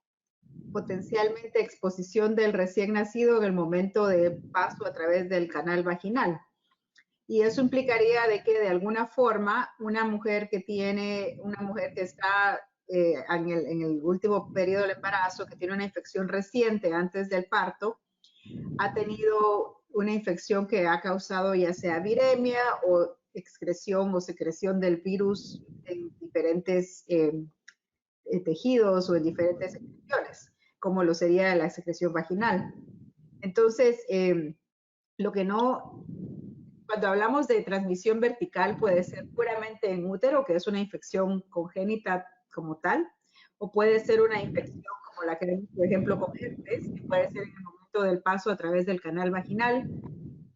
potencialmente exposición del recién nacido en el momento de paso a través del canal vaginal. Y eso implicaría de que de alguna forma una mujer que está en el último periodo del embarazo, que tiene una infección reciente antes del parto, ha tenido una infección que ha causado ya sea viremia o excreción o secreción del virus en diferentes tejidos o en diferentes secreciones, como lo sería la secreción vaginal. Entonces, cuando hablamos de transmisión vertical puede ser puramente en útero, que es una infección congénita como tal, o puede ser una infección como la que vemos, por ejemplo, con herpes, que puede ser en el momento del paso a través del canal vaginal,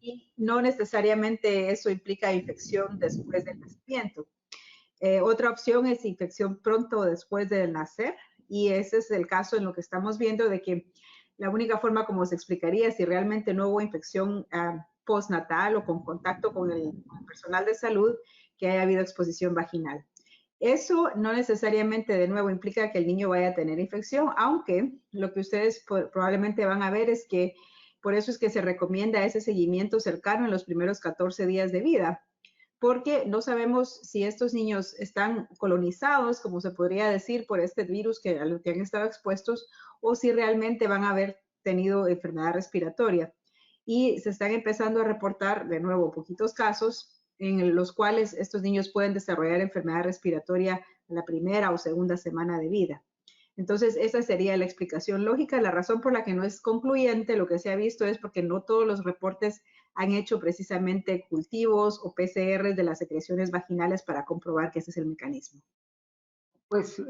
y no necesariamente eso implica infección después del nacimiento. Otra opción es infección pronto después del nacer, y ese es el caso en lo que estamos viendo de que la única forma como se explicaría si realmente no hubo infección postnatal o con contacto con el personal de salud, que haya habido exposición vaginal. Eso no necesariamente de nuevo implica que el niño vaya a tener infección, aunque lo que ustedes probablemente van a ver es que por eso es que se recomienda ese seguimiento cercano en los primeros 14 días de vida, porque no sabemos si estos niños están colonizados, como se podría decir, por este virus a lo que han estado expuestos, o si realmente van a haber tenido enfermedad respiratoria. Y se están empezando a reportar, de nuevo, poquitos casos en los cuales estos niños pueden desarrollar enfermedad respiratoria en la primera o segunda semana de vida. Entonces, esa sería la explicación lógica. La razón por la que no es concluyente lo que se ha visto es porque no todos los reportes han hecho precisamente cultivos o PCRs de las secreciones vaginales para comprobar que ese es el mecanismo. Pues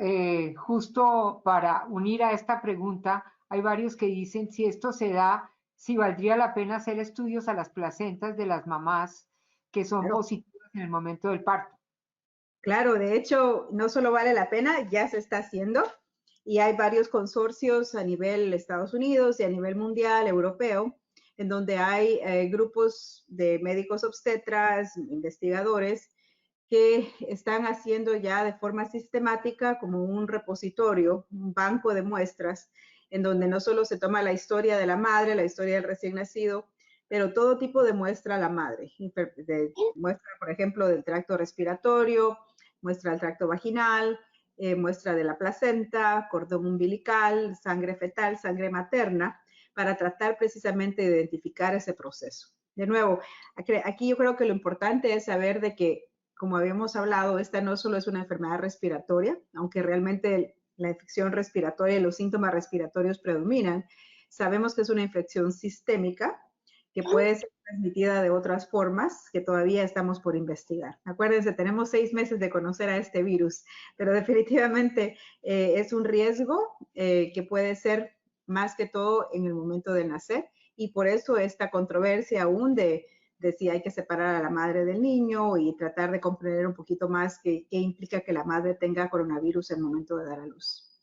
justo para unir a esta pregunta, hay varios que dicen si esto se da, si valdría la pena hacer estudios a las placentas de las mamás que son Claro. positivas en el momento del parto. Claro, de hecho, no solo vale la pena, ya se está haciendo y hay varios consorcios a nivel Estados Unidos y a nivel mundial, europeo, en donde hay grupos de médicos obstetras, investigadores, que están haciendo ya de forma sistemática como un repositorio, un banco de muestras, en donde no solo se toma la historia de la madre, la historia del recién nacido, pero todo tipo de muestra a la madre. Muestra, por ejemplo, del tracto respiratorio, muestra del tracto vaginal, muestra de la placenta, cordón umbilical, sangre fetal, sangre materna, para tratar precisamente de identificar ese proceso. De nuevo, aquí yo creo que lo importante es saber de que, como habíamos hablado, esta no solo es una enfermedad respiratoria, aunque realmente la infección respiratoria y los síntomas respiratorios predominan. Sabemos que es una infección sistémica que puede ser transmitida de otras formas que todavía estamos por investigar. Acuérdense, tenemos 6 meses de conocer a este virus, pero definitivamente es un riesgo que puede ser más que todo en el momento de nacer, y por eso esta controversia aún de si hay que separar a la madre del niño y tratar de comprender un poquito más qué implica que la madre tenga coronavirus en el momento de dar a luz.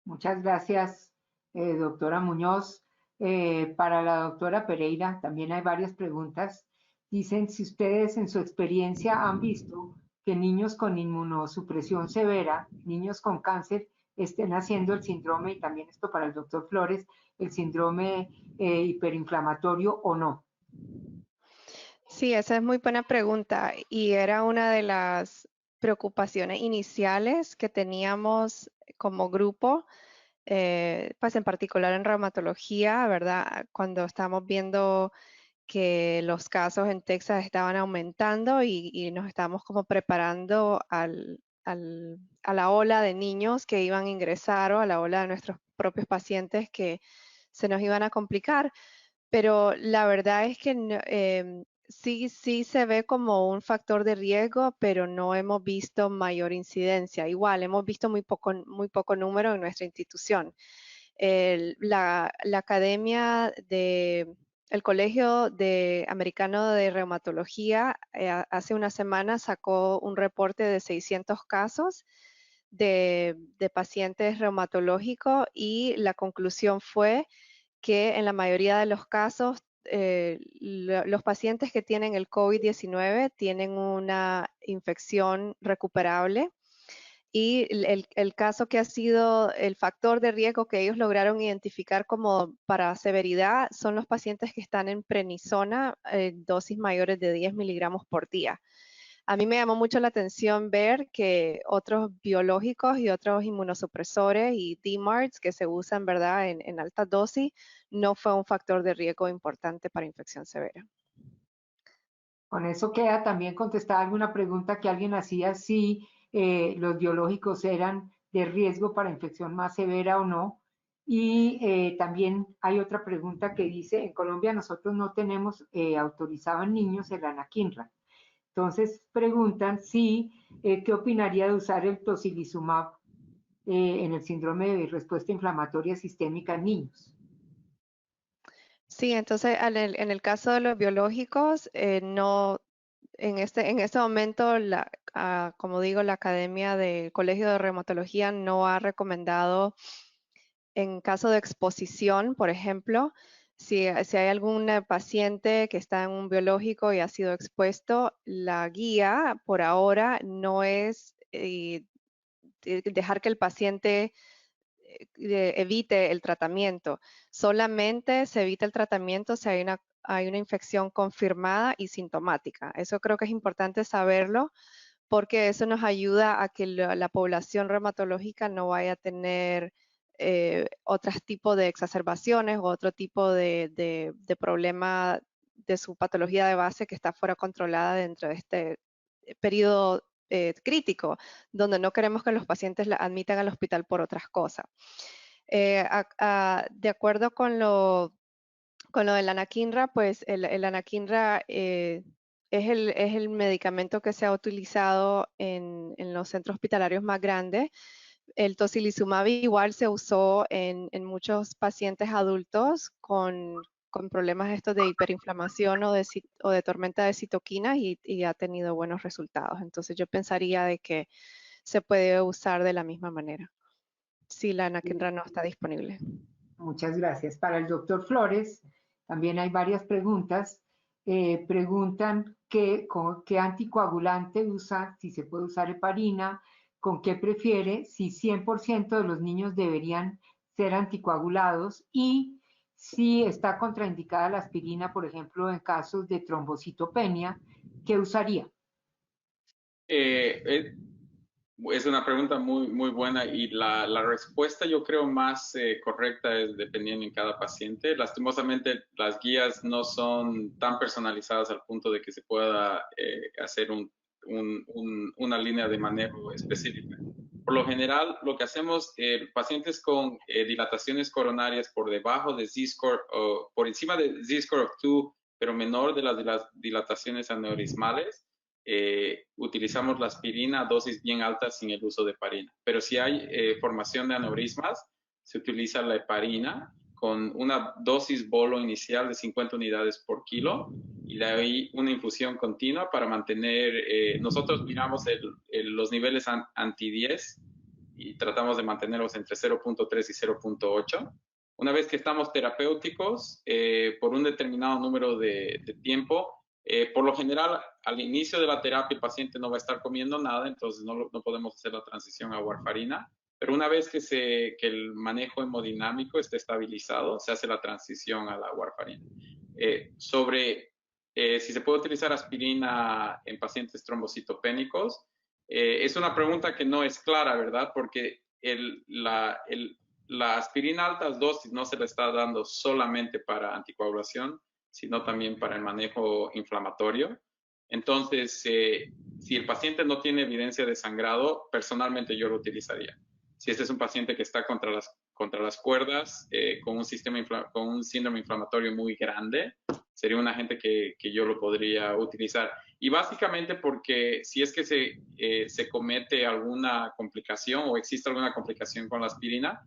Muchas gracias, doctora Muñoz. Para la doctora Pereira también hay varias preguntas. Dicen si ustedes en su experiencia han visto que niños con inmunosupresión severa, niños con cáncer, estén haciendo el síndrome, y también esto para el doctor Flores, el síndrome hiperinflamatorio o no. Sí, esa es muy buena pregunta y era una de las preocupaciones iniciales que teníamos como grupo, pues en particular en reumatología, ¿verdad? Cuando estábamos viendo que los casos en Texas estaban aumentando y nos estábamos como preparando a la ola de niños que iban a ingresar o a la ola de nuestros propios pacientes que se nos iban a complicar. Pero la verdad es que sí se ve como un factor de riesgo, pero no hemos visto mayor incidencia. Igual, hemos visto muy poco número en nuestra institución. La academia el Colegio Americano de Reumatología hace una semana sacó un reporte de 600 casos de pacientes reumatológicos y la conclusión fue que en la mayoría de los casos los pacientes que tienen el COVID-19 tienen una infección recuperable y el caso que ha sido el factor de riesgo que ellos lograron identificar como para severidad son los pacientes que están en prednisona, dosis mayores de 10 miligramos por día. A mí me llamó mucho la atención ver que otros biológicos y otros inmunosupresores y DMARDs que se usan, ¿verdad?, en alta dosis, no fue un factor de riesgo importante para infección severa. Con eso queda también contestada alguna pregunta que alguien hacía, si los biológicos eran de riesgo para infección más severa o no. Y también hay otra pregunta que dice, en Colombia nosotros no tenemos autorizado en niños el anakinra. Entonces preguntan si, ¿qué opinaría de usar el tocilizumab en el síndrome de respuesta inflamatoria sistémica en niños? Sí, entonces en el caso de los biológicos, no, en este momento, como digo, la Academia del Colegio de Reumatología no ha recomendado, en caso de exposición, por ejemplo, si hay algún paciente que está en un biológico y ha sido expuesto, la guía por ahora no es dejar que el paciente evite el tratamiento. Solamente se evita el tratamiento si hay una infección confirmada y sintomática. Eso creo que es importante saberlo porque eso nos ayuda a que la población reumatológica no vaya a tener otros tipos de exacerbaciones o otro tipo de problema de su patología de base que está fuera controlada dentro de este periodo crítico, donde no queremos que los pacientes la admitan al hospital por otras cosas. De acuerdo con lo del anakinra, pues el anakinra es el medicamento que se ha utilizado en los centros hospitalarios más grandes. El tocilizumab igual se usó en muchos pacientes adultos con problemas estos de hiperinflamación o de tormenta de citoquinas y ha tenido buenos resultados. Entonces yo pensaría de que se puede usar de la misma manera si la anakinra no está disponible. Muchas gracias. Para el doctor Flores, también hay varias preguntas. Preguntan qué anticoagulante usa, si se puede usar heparina, con qué prefiere, si 100% de los niños deberían ser anticoagulados y si está contraindicada la aspirina, por ejemplo, en casos de trombocitopenia, ¿qué usaría? Es una pregunta muy buena y la respuesta yo creo más correcta es dependiendo en cada paciente. Lastimosamente las guías no son tan personalizadas al punto de que se pueda hacer una línea de manejo específica. Por lo general, lo que hacemos, pacientes con dilataciones coronarias por debajo de Z-score o por encima de Z-score of 2, pero menor de las dilataciones aneurismales, utilizamos la aspirina a dosis bien altas sin el uso de heparina. Pero si hay formación de aneurismas, se utiliza la heparina con una dosis bolo inicial de 50 unidades por kilo y de ahí una infusión continua para mantener, nosotros miramos los niveles anti-10 y tratamos de mantenerlos entre 0.3 y 0.8. Una vez que estamos terapéuticos, por un determinado número de tiempo, por lo general, al inicio de la terapia el paciente no va a estar comiendo nada, entonces no podemos hacer la transición a warfarina. Pero una vez que el manejo hemodinámico esté estabilizado, se hace la transición a la warfarina. Si se puede utilizar aspirina en pacientes trombocitopénicos, es una pregunta que no es clara, ¿verdad? Porque la aspirina a altas dosis no se le está dando solamente para anticoagulación, sino también para el manejo inflamatorio. Entonces, si el paciente no tiene evidencia de sangrado, personalmente yo lo utilizaría. Si este es un paciente que está contra las cuerdas, con un síndrome inflamatorio muy grande, sería un agente que yo lo podría utilizar. Y básicamente porque si es que se comete alguna complicación o existe alguna complicación con la aspirina,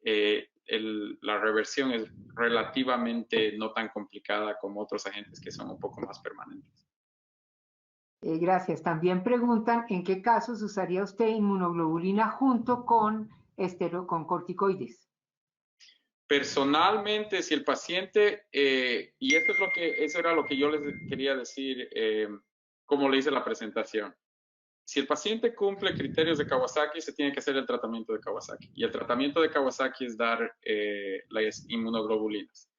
la reversión es relativamente no tan complicada como otros agentes que son un poco más permanentes. Gracias. También preguntan en qué casos usaría usted inmunoglobulina junto con corticoides. Personalmente, si el paciente, y eso era lo que yo les quería decir, como le hice la presentación. Si el paciente cumple criterios de Kawasaki, se tiene que hacer el tratamiento de Kawasaki. Y el tratamiento de Kawasaki es dar las inmunoglobulinas.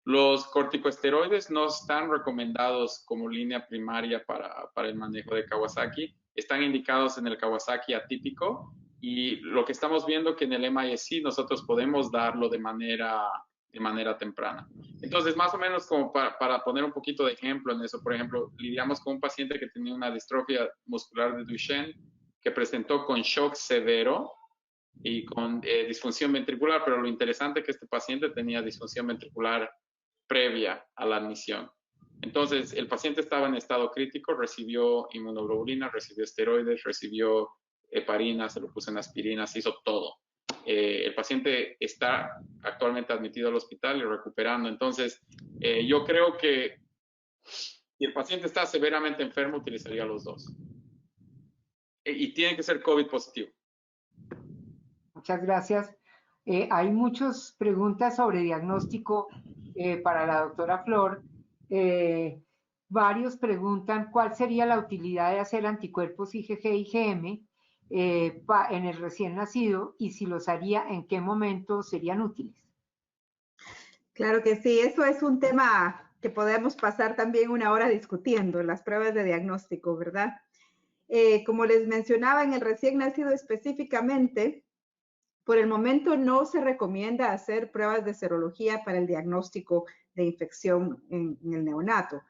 Los corticosteroides no están recomendados como línea primaria para el manejo de Kawasaki. Están indicados en el Kawasaki atípico y lo que estamos viendo que en el MIS-C nosotros podemos darlo de manera temprana. Entonces, más o menos como para poner un poquito de ejemplo en eso, por ejemplo, lidiamos con un paciente que tenía una distrofia muscular de Duchenne que presentó con shock severo y con disfunción ventricular, pero lo interesante es que este paciente tenía disfunción ventricular previa a la admisión. Entonces, el paciente estaba en estado crítico, recibió inmunoglobulina, recibió esteroides, recibió heparina, se lo puso en aspirina, se hizo todo. El paciente está actualmente admitido al hospital y recuperando. Entonces, yo creo que si el paciente está severamente enfermo, utilizaría los dos. Y tiene que ser COVID positivo. Muchas gracias. Hay muchas preguntas sobre diagnóstico para la doctora Flor. Varios preguntan cuál sería la utilidad de hacer anticuerpos IgG y IgM en el recién nacido y si los haría, en qué momento serían útiles. Claro que sí, eso es un tema que podemos pasar también una hora discutiendo, las pruebas de diagnóstico, ¿verdad? Como les mencionaba, en el recién nacido específicamente, Por el momento no se recomienda hacer pruebas de serología para el diagnóstico de infección en el neonato.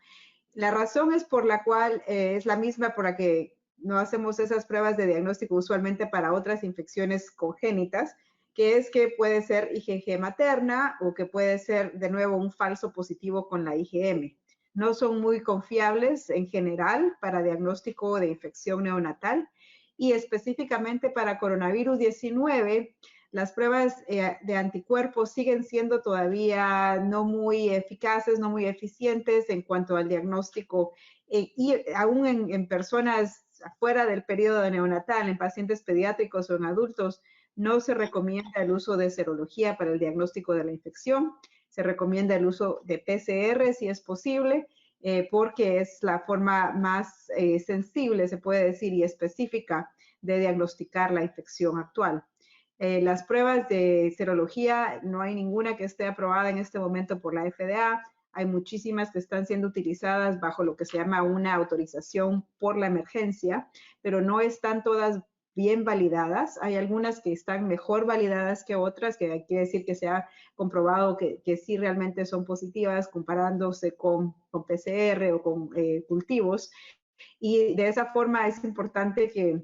La razón es por la cual es la misma por la que no hacemos esas pruebas de diagnóstico usualmente para otras infecciones congénitas, que es que puede ser IgG materna o que puede ser de nuevo un falso positivo con la IgM. No son muy confiables en general para diagnóstico de infección neonatal y específicamente para coronavirus 19, las pruebas de anticuerpos siguen siendo todavía no muy eficaces, no muy eficientes en cuanto al diagnóstico y aún en personas fuera del periodo neonatal, en pacientes pediátricos o en adultos, no se recomienda el uso de serología para el diagnóstico de la infección. Se recomienda el uso de PCR si es posible, porque es la forma más sensible, se puede decir, y específica de diagnosticar la infección actual. Las pruebas de serología, no hay ninguna que esté aprobada en este momento por la FDA. Hay muchísimas que están siendo utilizadas bajo lo que se llama una autorización por la emergencia, pero no están todas bien validadas. Hay algunas que están mejor validadas que otras, que quiere decir que se ha comprobado que sí realmente son positivas comparándose con PCR o con cultivos. Y de esa forma es importante que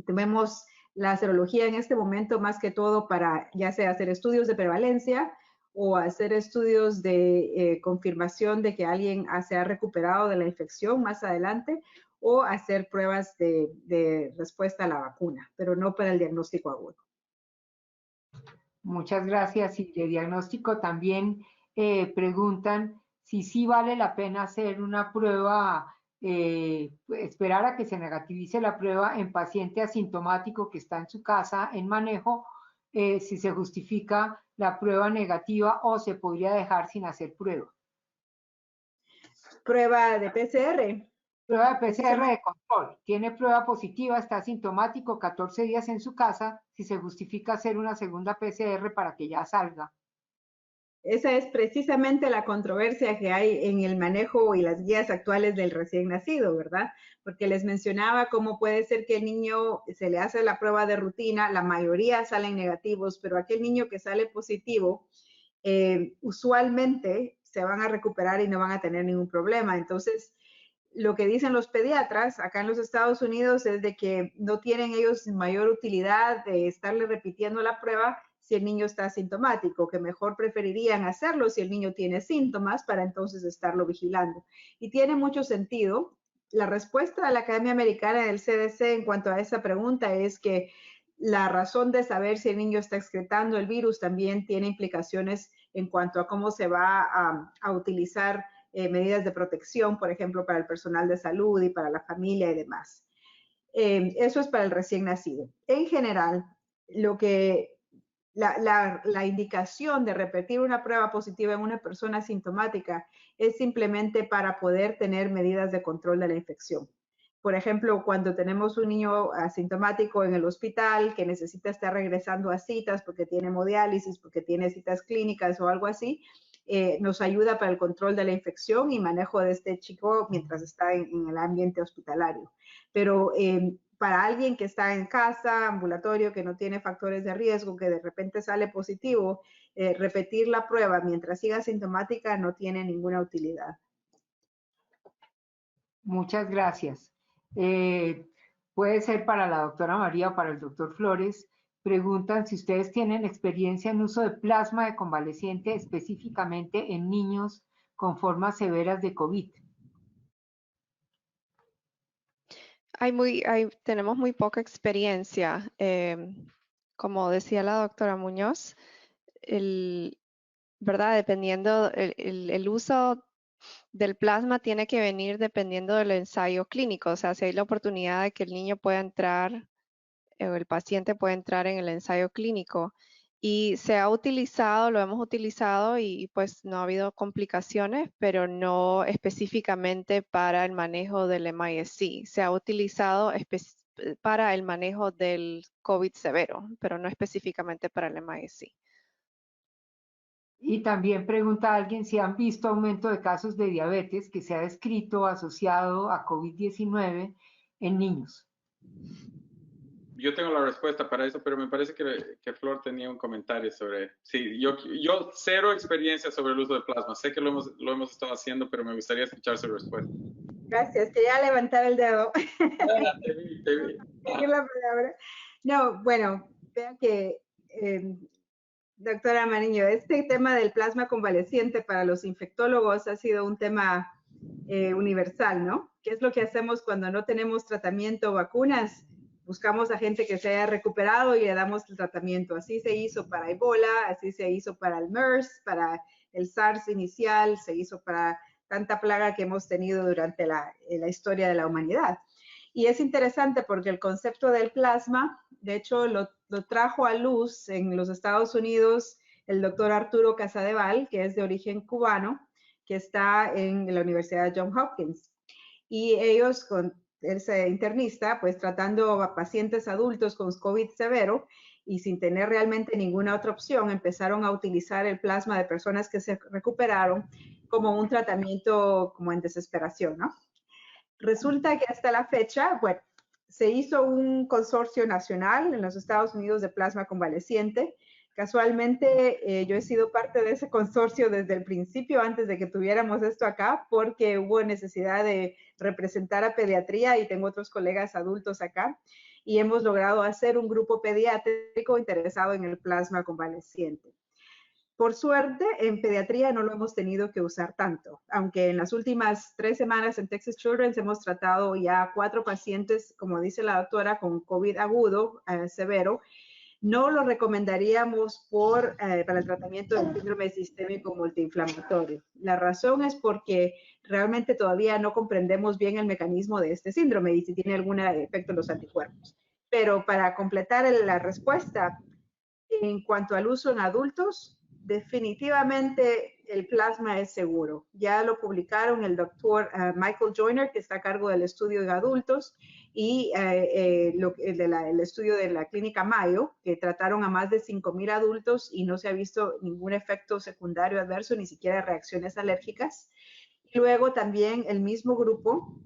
tomemos la serología en este momento más que todo para ya sea hacer estudios de prevalencia o hacer estudios de confirmación de que alguien se ha recuperado de la infección más adelante o hacer pruebas de respuesta a la vacuna, pero no para el diagnóstico agudo. Muchas gracias. Y de diagnóstico también preguntan si sí vale la pena hacer una prueba, esperar a que se negativice la prueba en paciente asintomático que está en su casa en manejo, si se justifica la prueba negativa o se podría dejar sin hacer prueba. Prueba de PCR. Prueba de PCR de control. Tiene prueba positiva, está asintomático, 14 días en su casa, si se justifica hacer una segunda PCR para que ya salga. Esa es precisamente la controversia que hay en el manejo y las guías actuales del recién nacido, ¿verdad? Porque les mencionaba cómo puede ser que el niño se le hace la prueba de rutina, la mayoría salen negativos, pero aquel niño que sale positivo, usualmente se van a recuperar y no van a tener ningún problema. Entonces, lo que dicen los pediatras acá en los Estados Unidos es de que no tienen ellos mayor utilidad de estarle repitiendo la prueba si el niño está asintomático, que mejor preferirían hacerlo si el niño tiene síntomas para entonces estarlo vigilando. Y tiene mucho sentido. La respuesta de la Academia Americana del CDC en cuanto a esa pregunta es que la razón de saber si el niño está excretando el virus también tiene implicaciones en cuanto a cómo se va a utilizar medidas de protección, por ejemplo, para el personal de salud y para la familia y demás. Eso es para el recién nacido. En general, lo que la indicación de repetir una prueba positiva en una persona asintomática es simplemente para poder tener medidas de control de la infección. Por ejemplo, cuando tenemos un niño asintomático en el hospital que necesita estar regresando a citas porque tiene hemodiálisis, porque tiene citas clínicas o algo así, nos ayuda para el control de la infección y manejo de este chico mientras está en el ambiente hospitalario. Pero para alguien que está en casa, ambulatorio, que no tiene factores de riesgo, que de repente sale positivo, repetir la prueba mientras siga asintomática no tiene ninguna utilidad. Muchas gracias. Puede ser para la doctora María o para el doctor Flores. Preguntan si ustedes tienen experiencia en uso de plasma de convaleciente específicamente en niños con formas severas de COVID. Tenemos muy poca experiencia. Como decía la doctora Muñoz, ¿verdad? Dependiendo, el uso del plasma tiene que venir dependiendo del ensayo clínico. O sea, si hay la oportunidad de que el niño pueda entrar o el paciente pueda entrar en el ensayo clínico. Y se ha utilizado, lo hemos utilizado y pues no ha habido complicaciones, pero no específicamente para el manejo del MIS-C. Se ha utilizado para el manejo del COVID severo, pero no específicamente para el MIS-C. Y también pregunta alguien si han visto aumento de casos de diabetes que se ha descrito asociado a COVID-19 en niños. yo tengo la respuesta para eso, pero me parece que Flor tenía un comentario sobre... Sí, yo cero experiencia sobre el uso de plasma. Sé que lo hemos estado haciendo, pero me gustaría escuchar su respuesta. Gracias, quería levantar el dedo. Te vi. Pedir la palabra. No, bueno, vean que, doctora Mariño, este tema del plasma convaleciente para los infectólogos ha sido un tema universal, ¿no? ¿Qué es lo que hacemos cuando no tenemos tratamiento o vacunas? Buscamos a gente que se haya recuperado y le damos el tratamiento. Así se hizo para Ebola, así se hizo para el MERS, para el SARS inicial, se hizo para tanta plaga que hemos tenido durante la historia de la humanidad. Y es interesante porque el concepto del plasma, de hecho, lo trajo a luz en los Estados Unidos el doctor Arturo Casadeval, que es de origen cubano, que está en la Universidad de Johns Hopkins. Y ellos, con ese internista, pues tratando a pacientes adultos con COVID severo y sin tener realmente ninguna otra opción, empezaron a utilizar el plasma de personas que se recuperaron como un tratamiento como en desesperación, ¿no? Resulta que hasta la fecha, bueno, se hizo un consorcio nacional en los Estados Unidos de plasma convaleciente. Casualmente, yo he sido parte de ese consorcio desde el principio, antes de que tuviéramos esto acá, porque hubo necesidad de representar a pediatría y tengo otros colegas adultos acá, y hemos logrado hacer un grupo pediátrico interesado en el plasma convaleciente. Por suerte, en pediatría no lo hemos tenido que usar tanto, aunque en las últimas 3 semanas en Texas Children's hemos tratado ya 4 pacientes, como dice la doctora, con COVID agudo, severo. No lo recomendaríamos para el tratamiento del síndrome sistémico multiinflamatorio. La razón es porque realmente todavía no comprendemos bien el mecanismo de este síndrome y si tiene algún efecto en los anticuerpos. Pero para completar la respuesta, en cuanto al uso en adultos, definitivamente el plasma es seguro. Ya lo publicaron el doctor Michael Joyner, que está a cargo del estudio en adultos, y el estudio de la clínica Mayo, que trataron a más de 5,000 adultos y no se ha visto ningún efecto secundario adverso, ni siquiera reacciones alérgicas. Y luego también el mismo grupo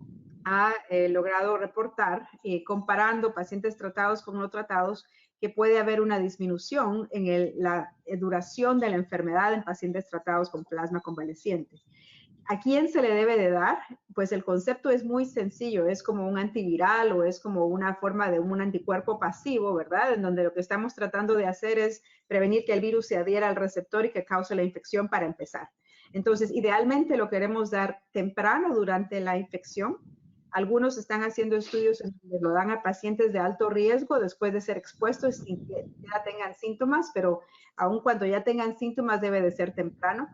ha logrado reportar, comparando pacientes tratados con no tratados, que puede haber una disminución en la duración de la enfermedad en pacientes tratados con plasma convaleciente. ¿A quién se le debe de dar? Pues el concepto es muy sencillo, es como un antiviral o es como una forma de un anticuerpo pasivo, ¿verdad? En donde lo que estamos tratando de hacer es prevenir que el virus se adhiera al receptor y que cause la infección para empezar. Entonces, idealmente lo queremos dar temprano durante la infección. Algunos están haciendo estudios en donde lo dan a pacientes de alto riesgo después de ser expuestos sin que ya tengan síntomas, pero aun cuando ya tengan síntomas debe de ser temprano.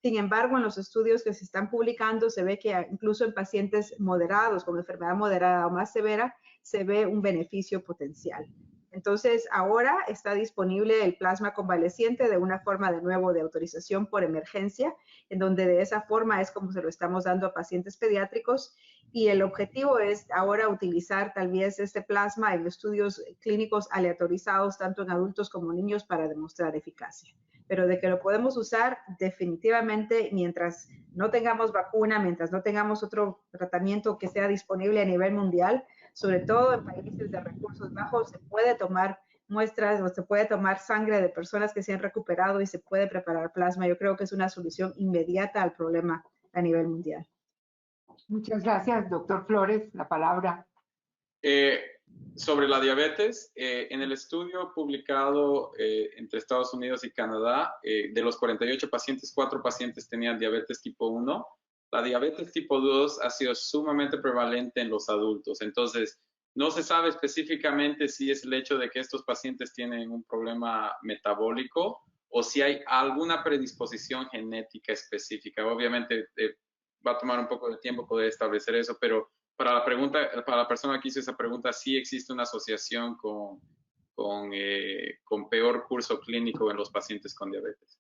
Sin embargo, en los estudios que se están publicando se ve que incluso en pacientes moderados, con enfermedad moderada o más severa, se ve un beneficio potencial. Entonces, ahora está disponible el plasma convaleciente de una forma de nuevo de autorización por emergencia, en donde de esa forma es como se lo estamos dando a pacientes pediátricos. Y el objetivo es ahora utilizar tal vez este plasma en estudios clínicos aleatorizados, tanto en adultos como niños, para demostrar eficacia. Pero de que lo podemos usar, definitivamente, mientras no tengamos vacuna, mientras no tengamos otro tratamiento que sea disponible a nivel mundial, sobre todo en países de recursos bajos, se puede tomar muestras o se puede tomar sangre de personas que se han recuperado y se puede preparar plasma. Yo creo que es una solución inmediata al problema a nivel mundial. Muchas gracias, doctor Flores. La palabra. Sobre la diabetes, en el estudio publicado entre Estados Unidos y Canadá, de los 48 pacientes, 4 pacientes tenían diabetes tipo 1. La diabetes tipo 2 ha sido sumamente prevalente en los adultos. Entonces, no se sabe específicamente si es el hecho de que estos pacientes tienen un problema metabólico o si hay alguna predisposición genética específica. Obviamente, va a tomar un poco de tiempo poder establecer eso, pero para la persona que hizo esa pregunta, sí existe una asociación con peor curso clínico en los pacientes con diabetes.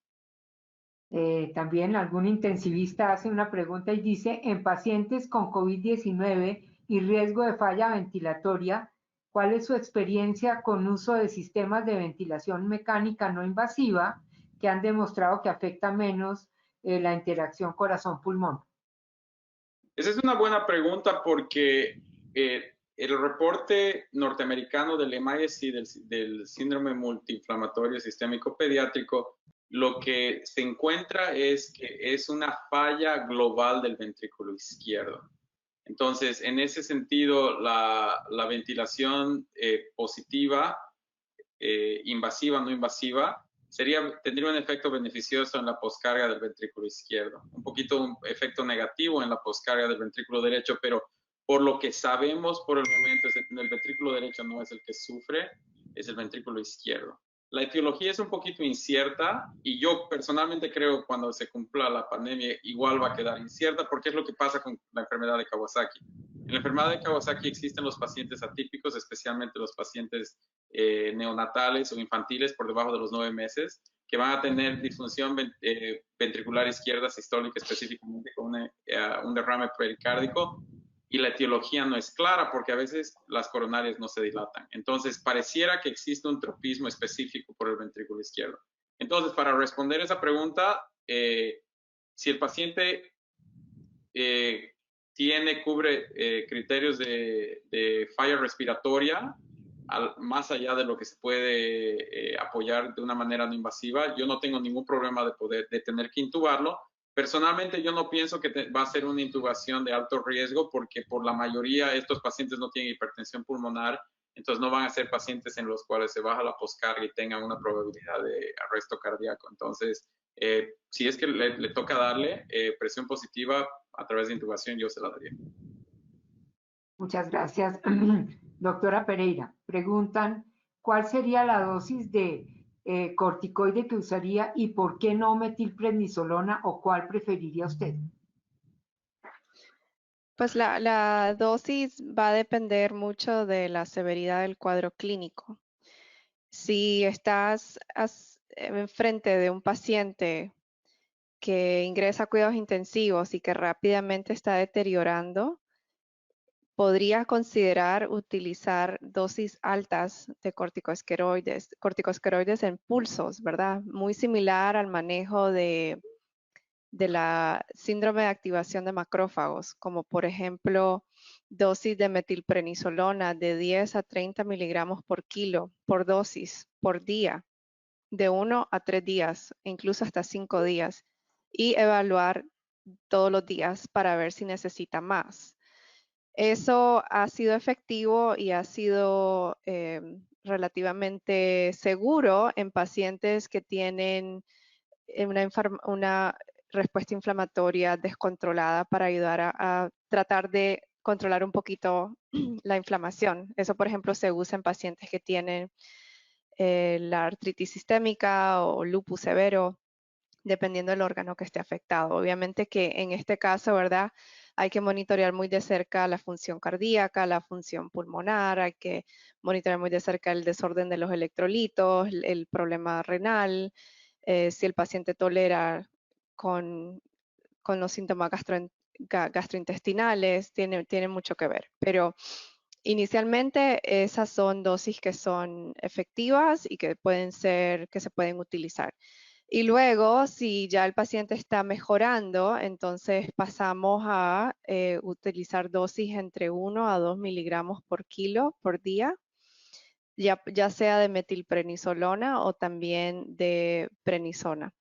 También algún intensivista hace una pregunta y dice, en pacientes con COVID-19 y riesgo de falla ventilatoria, ¿cuál es su experiencia con uso de sistemas de ventilación mecánica no invasiva que han demostrado que afecta menos la interacción corazón-pulmón? Esa es una buena pregunta porque el reporte norteamericano del MIS-C, del síndrome multiinflamatorio sistémico pediátrico, lo que se encuentra es que es una falla global del ventrículo izquierdo. Entonces, en ese sentido, la ventilación positiva, invasiva, no invasiva, tendría un efecto beneficioso en la poscarga del ventrículo izquierdo. Un poquito un efecto negativo en la poscarga del ventrículo derecho, pero por lo que sabemos por el momento, el ventrículo derecho no es el que sufre, es el ventrículo izquierdo. La etiología es un poquito incierta y yo personalmente creo que cuando se cumpla la pandemia igual va a quedar incierta porque es lo que pasa con la enfermedad de Kawasaki. En la enfermedad de Kawasaki existen los pacientes atípicos, especialmente los pacientes neonatales o infantiles por debajo de los 9 meses, que van a tener disfunción ventricular izquierda sistólica específicamente con un derrame pericárdico, y la etiología no es clara porque a veces las coronarias no se dilatan. Entonces, pareciera que existe un tropismo específico por el ventrículo izquierdo. Entonces, para responder esa pregunta, si el paciente cubre criterios de falla respiratoria, más allá de lo que se puede apoyar de una manera no invasiva, yo no tengo ningún problema de tener que intubarlo. Personalmente, yo no pienso que va a ser una intubación de alto riesgo porque por la mayoría estos pacientes no tienen hipertensión pulmonar, entonces no van a ser pacientes en los cuales se baja la poscarga y tengan una probabilidad de arresto cardíaco. Entonces, si es que le toca darle presión positiva a través de intubación, yo se la daría. Muchas gracias. Doctora Pereira, preguntan, ¿cuál sería la dosis de corticoide que usaría y por qué no metilprednisolona o cuál preferiría usted? Pues la dosis va a depender mucho de la severidad del cuadro clínico. Si estás enfrente de un paciente que ingresa a cuidados intensivos y que rápidamente está deteriorando, podría considerar utilizar dosis altas de corticosteroides en pulsos, ¿verdad? Muy similar al manejo de la síndrome de activación de macrófagos, como por ejemplo dosis de metilprednisolona de 10 a 30 miligramos por kilo por dosis por día, de 1 a 3 días, incluso hasta 5 días, y evaluar todos los días para ver si necesita más. Eso ha sido efectivo y ha sido relativamente seguro en pacientes que tienen una respuesta inflamatoria descontrolada para ayudar a tratar de controlar un poquito la inflamación. Eso, por ejemplo, se usa en pacientes que tienen la artritis sistémica o lupus severo, dependiendo del órgano que esté afectado. Obviamente que en este caso, ¿verdad? Hay que monitorear muy de cerca la función cardíaca, la función pulmonar, hay que monitorear muy de cerca el desorden de los electrolitos, el problema renal, si el paciente tolera con los síntomas gastrointestinales, tiene mucho que ver. Pero inicialmente esas son dosis que son efectivas y que se pueden utilizar. Y luego, si ya el paciente está mejorando, entonces pasamos a utilizar dosis entre 1 a 2 miligramos por kilo por día, ya sea de metilprednisolona o también de prednisona.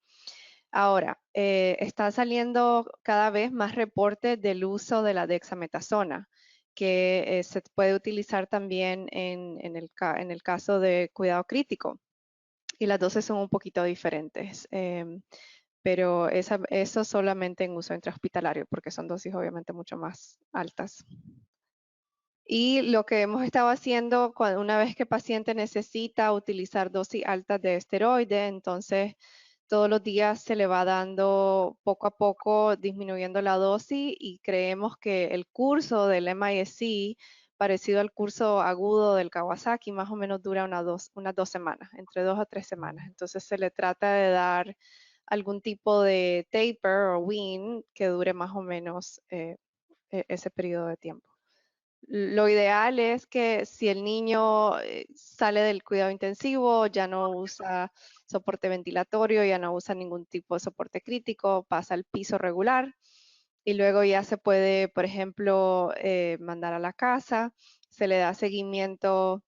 Ahora, está saliendo cada vez más reportes del uso de la dexametasona, que se puede utilizar también en el caso de cuidado crítico. Y las dosis son un poquito diferentes, pero eso solamente en uso intrahospitalario, porque son dosis obviamente mucho más altas. Y lo que hemos estado haciendo, una vez que el paciente necesita utilizar dosis altas de esteroide, entonces todos los días se le va dando poco a poco, disminuyendo la dosis, y creemos que el curso del MIS-C, parecido al curso agudo del Kawasaki, más o menos dura unas 2 semanas, entre 2 a 3 semanas. Entonces se le trata de dar algún tipo de taper o wean que dure más o menos ese periodo de tiempo. Lo ideal es que si el niño sale del cuidado intensivo, ya no usa soporte ventilatorio, ya no usa ningún tipo de soporte crítico, pasa al piso regular y luego ya se puede, por ejemplo, mandar a la casa. se le da seguimiento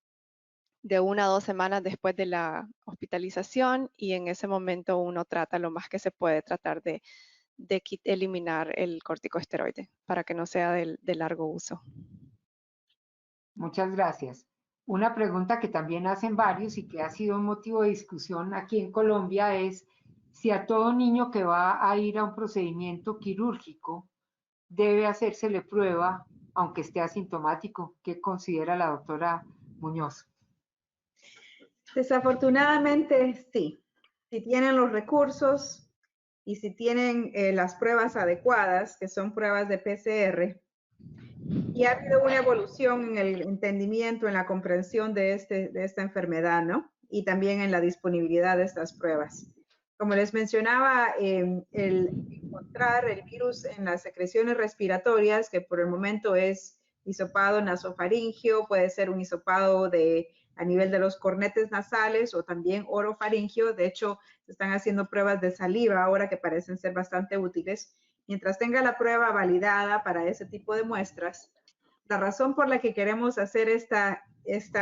de 1 a 2 semanas después de la hospitalización y en ese momento uno trata lo más que se puede tratar de eliminar el corticosteroide para que no sea de largo uso. Muchas gracias. Una pregunta que también hacen varios y que ha sido un motivo de discusión aquí en Colombia es si a todo niño que va a ir a un procedimiento quirúrgico debe hacérsele prueba aunque esté asintomático. ¿Qué considera la doctora Muñoz? Desafortunadamente, sí. Si tienen los recursos y si tienen las pruebas adecuadas, que son pruebas de PCR, y ha habido una evolución en el entendimiento, en la comprensión de esta enfermedad, ¿no? Y también en la disponibilidad de estas pruebas. Como les mencionaba, el encontrar el virus en las secreciones respiratorias, que por el momento es hisopado nasofaringio, puede ser un hisopado a nivel de los cornetes nasales o también orofaringio. De hecho, se están haciendo pruebas de saliva ahora que parecen ser bastante útiles. Mientras tenga la prueba validada para ese tipo de muestras, la razón por la que queremos hacer esta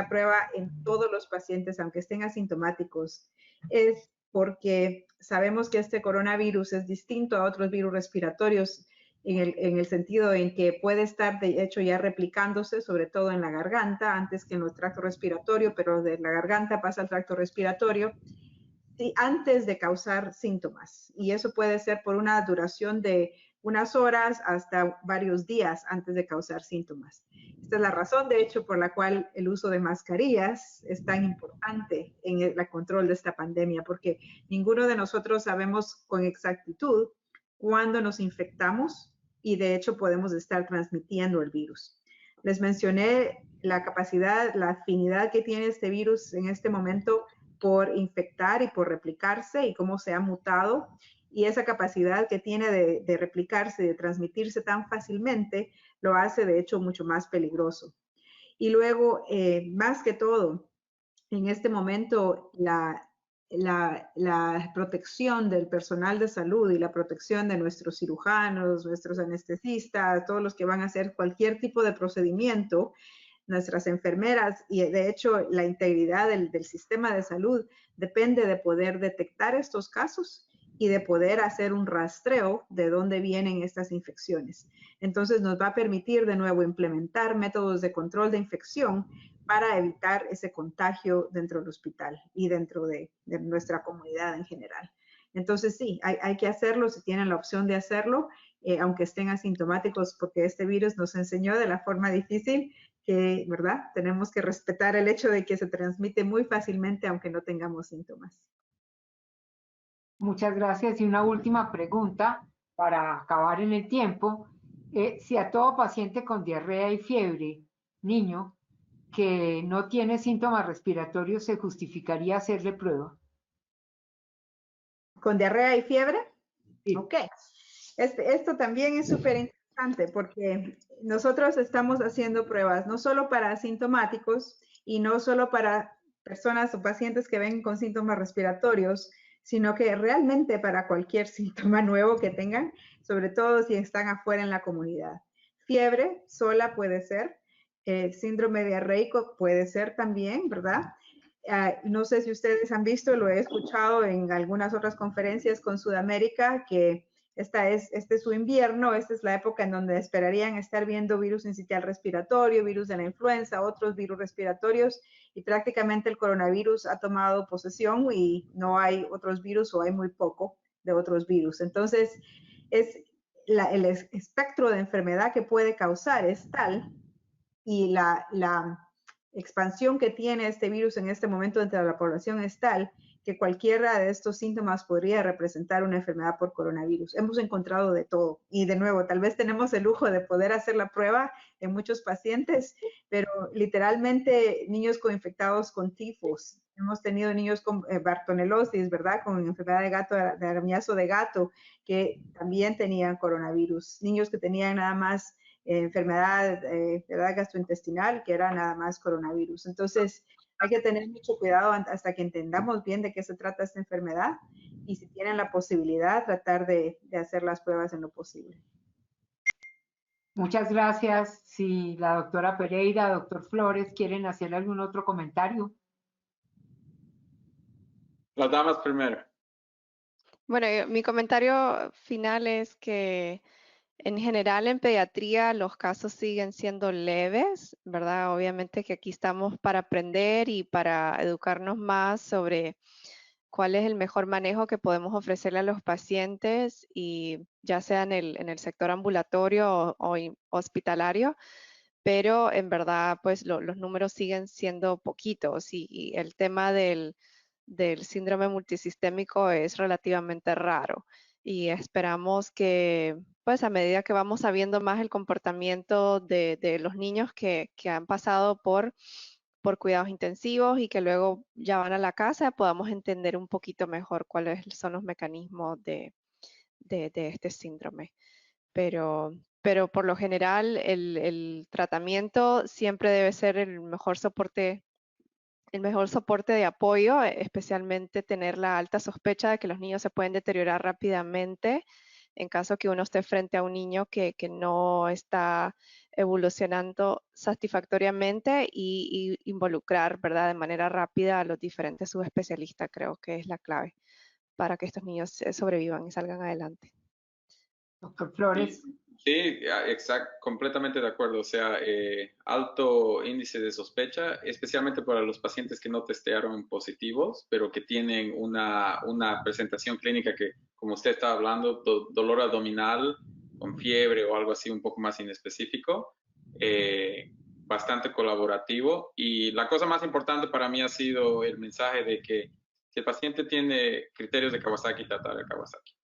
prueba en todos los pacientes, aunque estén asintomáticos, es porque sabemos que este coronavirus es distinto a otros virus respiratorios en el sentido en que puede estar, de hecho, ya replicándose, sobre todo en la garganta, antes que en el tracto respiratorio, pero de la garganta pasa al tracto respiratorio, sí, antes de causar síntomas. Y eso puede ser por una duración de unas horas hasta varios días antes de causar síntomas. Esta es la razón, de hecho, por la cual el uso de mascarillas es tan importante en el control de esta pandemia, porque ninguno de nosotros sabemos con exactitud cuándo nos infectamos y de hecho podemos estar transmitiendo el virus. Les mencioné la capacidad, la afinidad que tiene este virus en este momento por infectar y por replicarse y cómo se ha mutado, y esa capacidad que tiene de replicarse, de transmitirse tan fácilmente, lo hace de hecho mucho más peligroso. Y luego, más que todo, en este momento la protección del personal de salud y la protección de nuestros cirujanos, nuestros anestesistas, todos los que van a hacer cualquier tipo de procedimiento, nuestras enfermeras, y de hecho la integridad del sistema de salud depende de poder detectar estos casos y de poder hacer un rastreo de dónde vienen estas infecciones. Entonces nos va a permitir de nuevo implementar métodos de control de infección para evitar ese contagio dentro del hospital y dentro de nuestra comunidad en general. Entonces sí, hay que hacerlo si tienen la opción de hacerlo, aunque estén asintomáticos, porque este virus nos enseñó de la forma difícil que, ¿verdad? Tenemos que respetar el hecho de que se transmite muy fácilmente aunque no tengamos síntomas. Muchas gracias. Y una última pregunta para acabar en el tiempo. Si a todo paciente con diarrea y fiebre, niño, que no tiene síntomas respiratorios, ¿se justificaría hacerle prueba? ¿Con diarrea y fiebre? Sí. Ok. Esto también es súper interesante porque nosotros estamos haciendo pruebas no solo para asintomáticos y no solo para personas o pacientes que ven con síntomas respiratorios, sino que realmente para cualquier síntoma nuevo que tengan, sobre todo si están afuera en la comunidad. Fiebre sola puede ser, síndrome diarreico puede ser también, ¿verdad? No sé si ustedes han visto, lo he escuchado en algunas otras conferencias con Sudamérica, que este es su invierno, esta es la época en donde esperarían estar viendo virus sincitial respiratorio, virus de la influenza, otros virus respiratorios, y prácticamente el coronavirus ha tomado posesión y no hay otros virus o hay muy poco de otros virus. Entonces, el espectro de enfermedad que puede causar es tal y la expansión que tiene este virus en este momento entre la población es tal que cualquiera de estos síntomas podría representar una enfermedad por coronavirus. Hemos encontrado de todo. Y de nuevo, tal vez tenemos el lujo de poder hacer la prueba en muchos pacientes, pero literalmente niños infectados con tifos. Hemos tenido niños con bartonelosis, ¿verdad? Con enfermedad de gato, de arañazo de gato, que también tenían coronavirus. Niños que tenían nada más enfermedad gastrointestinal, que era nada más coronavirus. Entonces, hay que tener mucho cuidado hasta que entendamos bien de qué se trata esta enfermedad y si tienen la posibilidad, tratar de hacer las pruebas en lo posible. Muchas gracias. Si la doctora Pereira, doctor Flores, quieren hacer algún otro comentario. Las damas primero. Bueno, mi comentario final es que en general en pediatría los casos siguen siendo leves, ¿verdad? Obviamente que aquí estamos para aprender y para educarnos más sobre cuál es el mejor manejo que podemos ofrecerle a los pacientes, y ya sea en el sector ambulatorio o hospitalario, pero en verdad pues los números siguen siendo poquitos, y el tema del síndrome multisistémico es relativamente raro, y esperamos que pues a medida que vamos sabiendo más el comportamiento de los niños que han pasado por cuidados intensivos y que luego ya van a la casa, podamos entender un poquito mejor cuáles son los mecanismos de este síndrome. Pero por lo general el tratamiento siempre debe ser el mejor soporte de apoyo, especialmente tener la alta sospecha de que los niños se pueden deteriorar rápidamente en caso que uno esté frente a un niño que no está evolucionando satisfactoriamente, y involucrar, ¿verdad?, de manera rápida a los diferentes subespecialistas. Creo que es la clave para que estos niños sobrevivan y salgan adelante. Doctor Flores. Sí, exacto, completamente de acuerdo. O sea, alto índice de sospecha, especialmente para los pacientes que no testearon positivos, pero que tienen una presentación clínica que, como usted está hablando, dolor abdominal con fiebre o algo así un poco más inespecífico, bastante colaborativo. Y la cosa más importante para mí ha sido el mensaje de que si el paciente tiene criterios de Kawasaki, tratar de Kawasaki.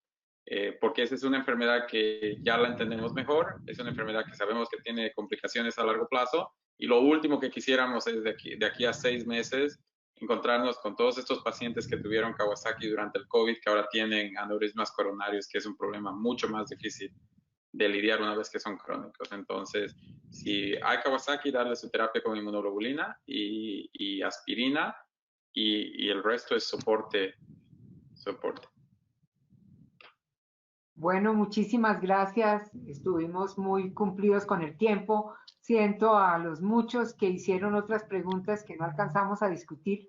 Porque esa es una enfermedad que ya la entendemos mejor, es una enfermedad que sabemos que tiene complicaciones a largo plazo, y lo último que quisiéramos es de aquí a 6 meses encontrarnos con todos estos pacientes que tuvieron Kawasaki durante el COVID, que ahora tienen aneurismas coronarios, que es un problema mucho más difícil de lidiar una vez que son crónicos. Entonces, si hay Kawasaki, darle su terapia con inmunoglobulina y aspirina, y el resto es soporte. Bueno, muchísimas gracias. Estuvimos muy cumplidos con el tiempo. Siento a los muchos que hicieron otras preguntas que no alcanzamos a discutir,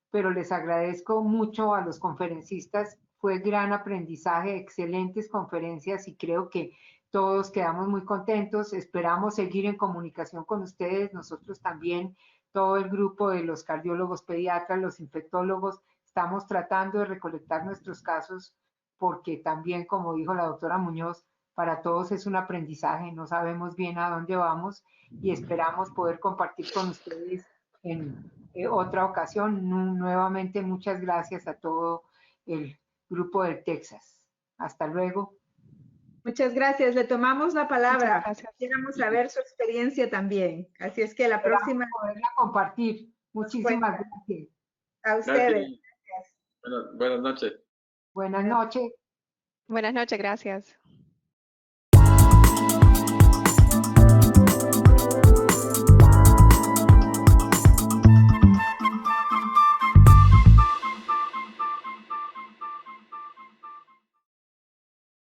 pero les agradezco mucho a los conferencistas. Fue gran aprendizaje, excelentes conferencias, y creo que todos quedamos muy contentos. Esperamos seguir en comunicación con ustedes. Nosotros también, todo el grupo de los cardiólogos pediatras, los infectólogos, estamos tratando de recolectar nuestros casos, porque también, como dijo la doctora Muñoz, para todos es un aprendizaje, no sabemos bien a dónde vamos, y esperamos poder compartir con ustedes en otra ocasión. Nuevamente, muchas gracias a todo el grupo del Texas. Hasta luego. Muchas gracias. Le tomamos la palabra. Muchas gracias. Quisiéramos saber su experiencia también. Así es que la Esperamos próxima... poderla compartir. Muchísimas gracias. A ustedes. Buenas noches. Buenas noches. Buenas noches, gracias.